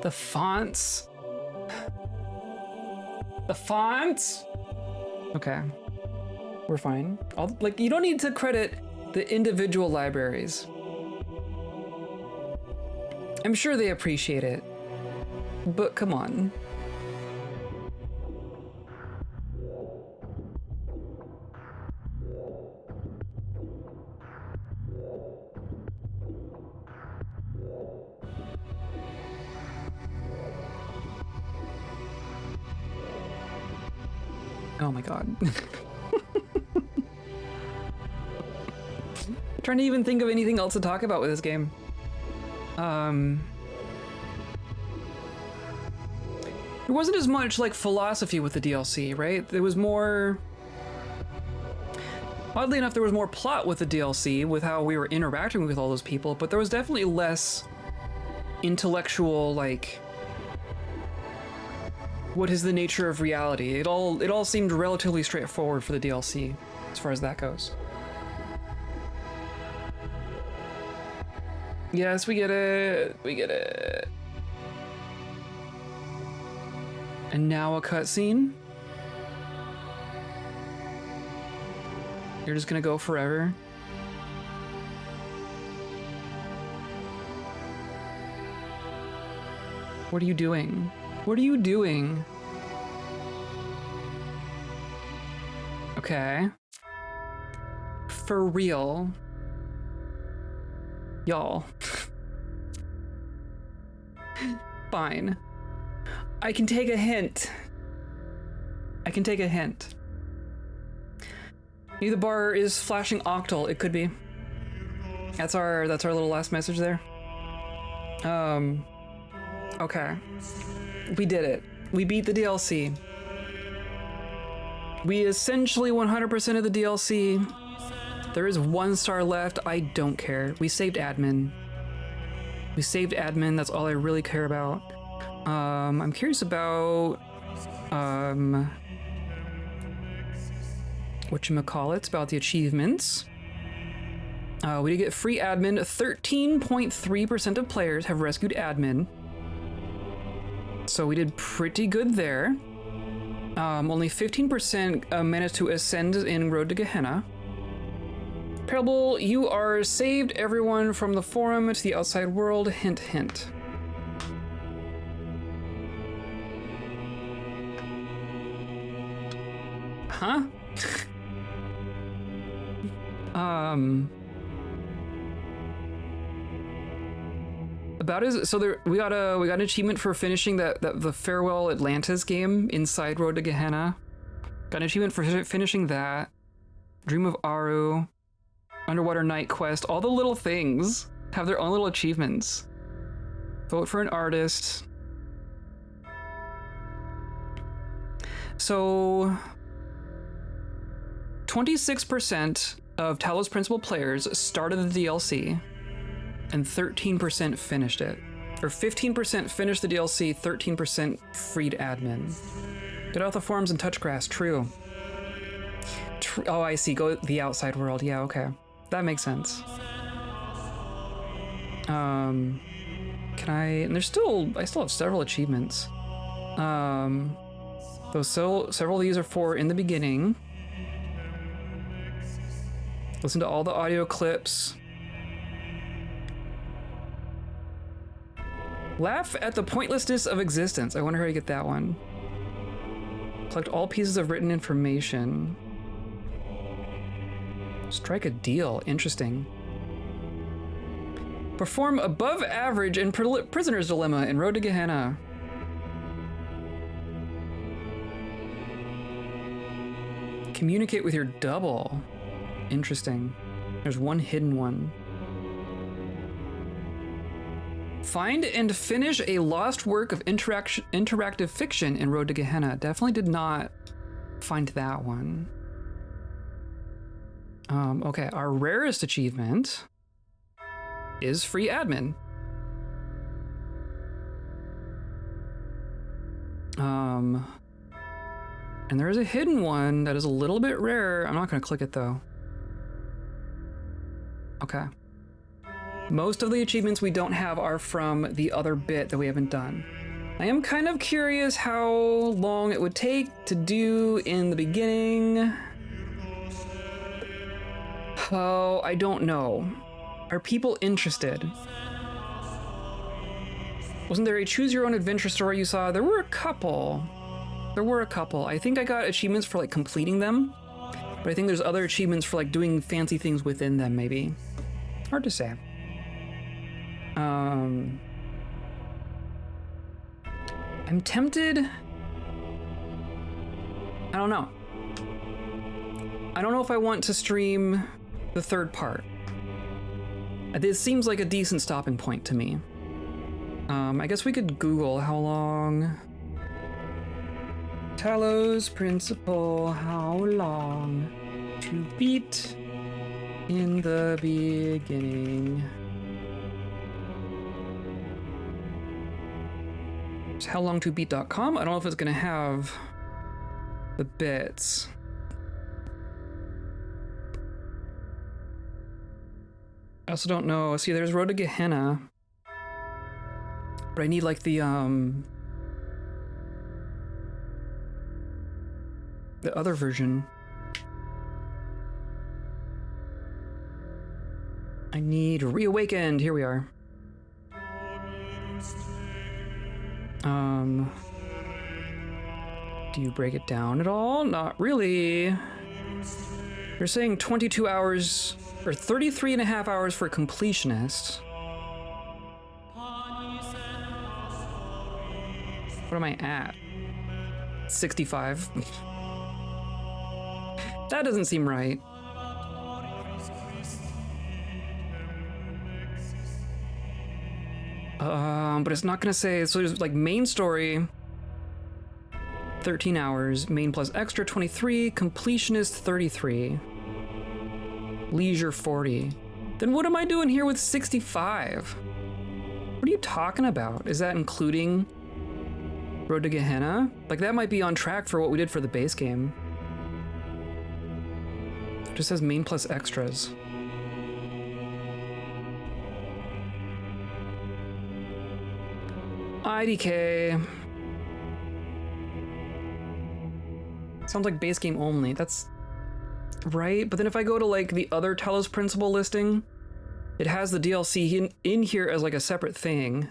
The fonts. The fonts. Okay, we're fine. Like, you don't need to credit the individual libraries. I'm sure they appreciate it, but come on. Oh my god. Trying to even think of anything else to talk about with this game. There wasn't as much like philosophy with the DLC, right? There was more... Oddly enough, there was more plot with the DLC, with how we were interacting with all those people, but there was definitely less intellectual, like, what is the nature of reality? It all seemed relatively straightforward for the DLC, as far as that goes. Yes, we get it. We get it. And now a cutscene? You're just gonna go forever? What are you doing? What are you doing? Okay. For real. Y'all. Fine. I can take a hint. I can take a hint. Maybe the bar is flashing octal. It could be. That's our little last message there. Okay. We did it. We beat the DLC. We essentially 100% of the DLC. There is 1 star left. I don't care. We saved admin. We saved admin. That's all I really care about. I'm curious about whatchamacallits, about the achievements. We did get free admin. 13.3% of players have rescued admin. So we did pretty good there. Only 15% managed to ascend in Road to Gehenna. Parable, you are saved everyone from the forum to the outside world. Hint, hint. Huh? About is so there we got an achievement for finishing the Farewell Atlantis game inside Road to Gehenna. Got an achievement for finishing that. Dream of Aru, Underwater Night Quest, all the little things have their own little achievements. Vote for an artist. So 26% of Talos Principle players started the DLC and 13% finished it. Or 15% finished the DLC, 13% freed admin. Get out the forums and touch grass, true. Oh, I see, go the outside world, yeah, okay. That makes sense. Can I, and I still have several achievements. Several of these are for in the beginning. Listen to all the audio clips. Laugh at the pointlessness of existence. I wonder how you get that one. Collect all pieces of written information. Strike a deal. Interesting. Perform above average in Prisoner's Dilemma in Road to Gehenna. Communicate with your double. Interesting. There's one hidden one. Find and finish a lost work of interactive fiction in Road to Gehenna. Definitely did not find that one. Okay, our rarest achievement is free admin. And there is a hidden one that is a little bit rare. I'm not gonna click it though. Okay. Most of the achievements we don't have are from the other bit that we haven't done. I am kind of curious how long it would take to do in the beginning. Oh, I don't know. Are people interested? Wasn't there a choose your own adventure story you saw? There were a couple. I think I got achievements for like completing them, but I think there's other achievements for like doing fancy things within them, maybe. Hard to say. I'm tempted. I don't know. I don't know if I want to stream the third part. This seems like a decent stopping point to me. I guess we could Google how long. Talos Principle, how long to beat in the beginning. It's howlongtobeat.com. I don't know if it's gonna have the bits. I also don't know. See, there's Road to Gehenna. But I need like the other version. I need Reawakened. Here we are. Do you break it down at all? Not really. You're saying 22 hours or 33 and a half hours for completionists. What am I at? 65. That doesn't seem right. But it's not gonna say, so there's like main story, 13 hours, main plus extra 23, completionist 33, leisure 40. Then what am I doing here with 65? What are you talking about? Is that including Road to Gehenna? Like that might be on track for what we did for the base game. It just says main plus extras. IDK. Sounds like base game only. That's right. But then if I go to like the other Talos Principle listing, it has the DLC in here as like a separate thing.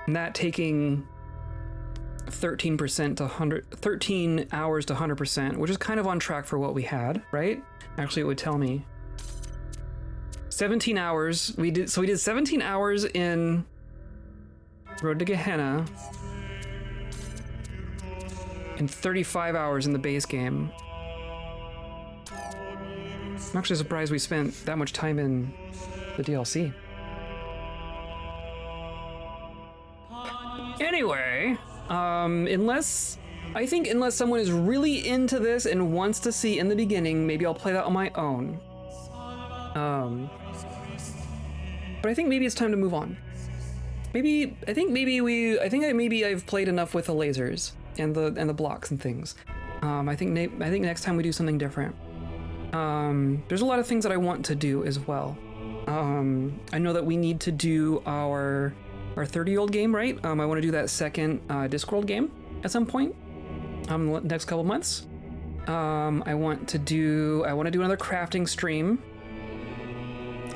And that taking 13% to 13 hours to 100%, which is kind of on track for what we had, right? Actually, it would tell me 17 hours. We did 17 hours in Road to Gehenna and 35 hours in the base game. I'm actually surprised we spent that much time in the DLC. Anyway, unless someone is really into this and wants to see in the beginning, maybe I'll play that on my own. But I think maybe it's time to move on. Maybe I've played enough with the lasers and the blocks and things. I think next time we do something different. There's a lot of things that I want to do as well. I know that we need to do our 30-year-old game, right? I want to do that second Discworld game at some point. Next couple months. I want to do another crafting stream.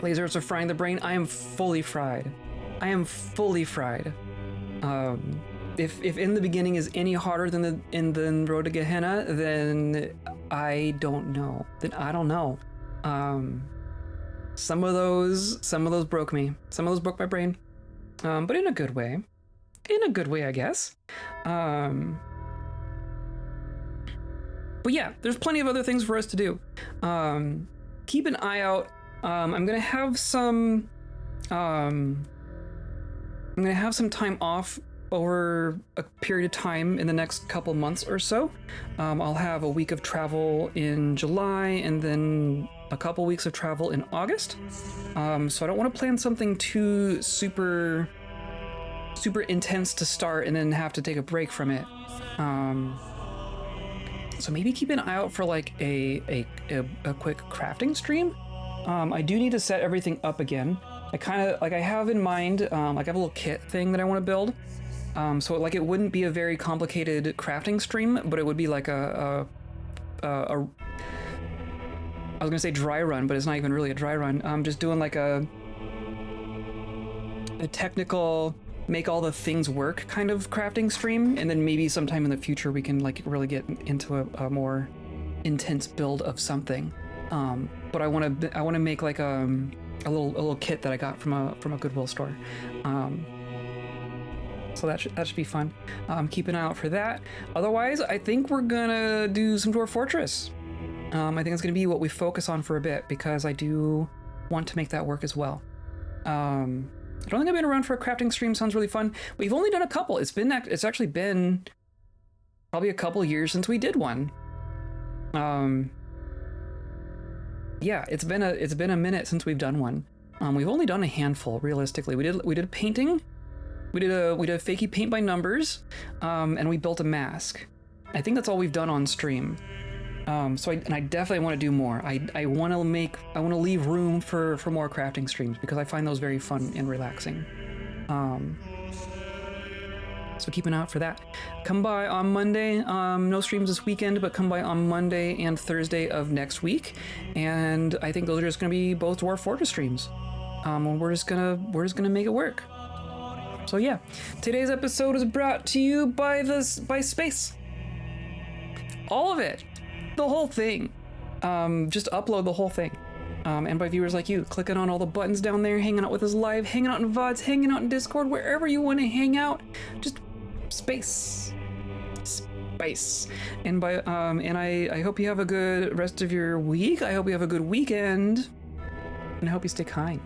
Lasers are frying the brain. I am fully fried. If in the beginning is any harder than Road to Gehenna, then I don't know. Some of those broke me. Some of those broke my brain. But in a good way. I guess. But yeah, there's plenty of other things for us to do. Keep an eye out. I'm gonna have some time off over a period of time in the next couple months or so. I'll have a week of travel in July and then a couple weeks of travel in August. So I don't want to plan something too super intense to start and then have to take a break from it. So maybe keep an eye out for like a quick crafting stream. I do need to set everything up again. I kind of, like I have in mind, like I have a little kit thing that I want to build. So like it wouldn't be a very complicated crafting stream, but it would be like I was gonna say dry run, but it's not even really a dry run. I'm just doing like a technical, make all the things work kind of crafting stream, and then maybe sometime in the future we can like really get into a more intense build of something. But I want to make like a little kit that I got from a Goodwill store. So that should be fun. Keep an eye out for that. Otherwise, I think we're gonna do some Dwarf Fortress. I think it's gonna be what we focus on for a bit, because I do want to make that work as well. I don't think I've been around for a crafting stream. Sounds really fun. We've only done a couple. It's actually been probably a couple years since we did one. Yeah, it's been a minute since we've done one. We've only done a handful, realistically. We did painting. We did a fakey paint by numbers, and we built a mask. I think that's all we've done on stream. So I definitely want to do more. I want to leave room for more crafting streams, because I find those very fun and relaxing. So keep an eye out for that. Come by on Monday. No streams this weekend, but come by on Monday and Thursday of next week. And I think those are just going to be both Dwarf Fortress streams. We're just gonna make it work. So yeah, today's episode is brought to you by space. All of it, the whole thing. Just upload the whole thing. And by viewers like you, clicking on all the buttons down there, hanging out with us live, hanging out in VODs, hanging out in Discord, wherever you want to hang out, just space. And I hope you have a good rest of your week. I hope you have a good weekend, and I hope you stay kind.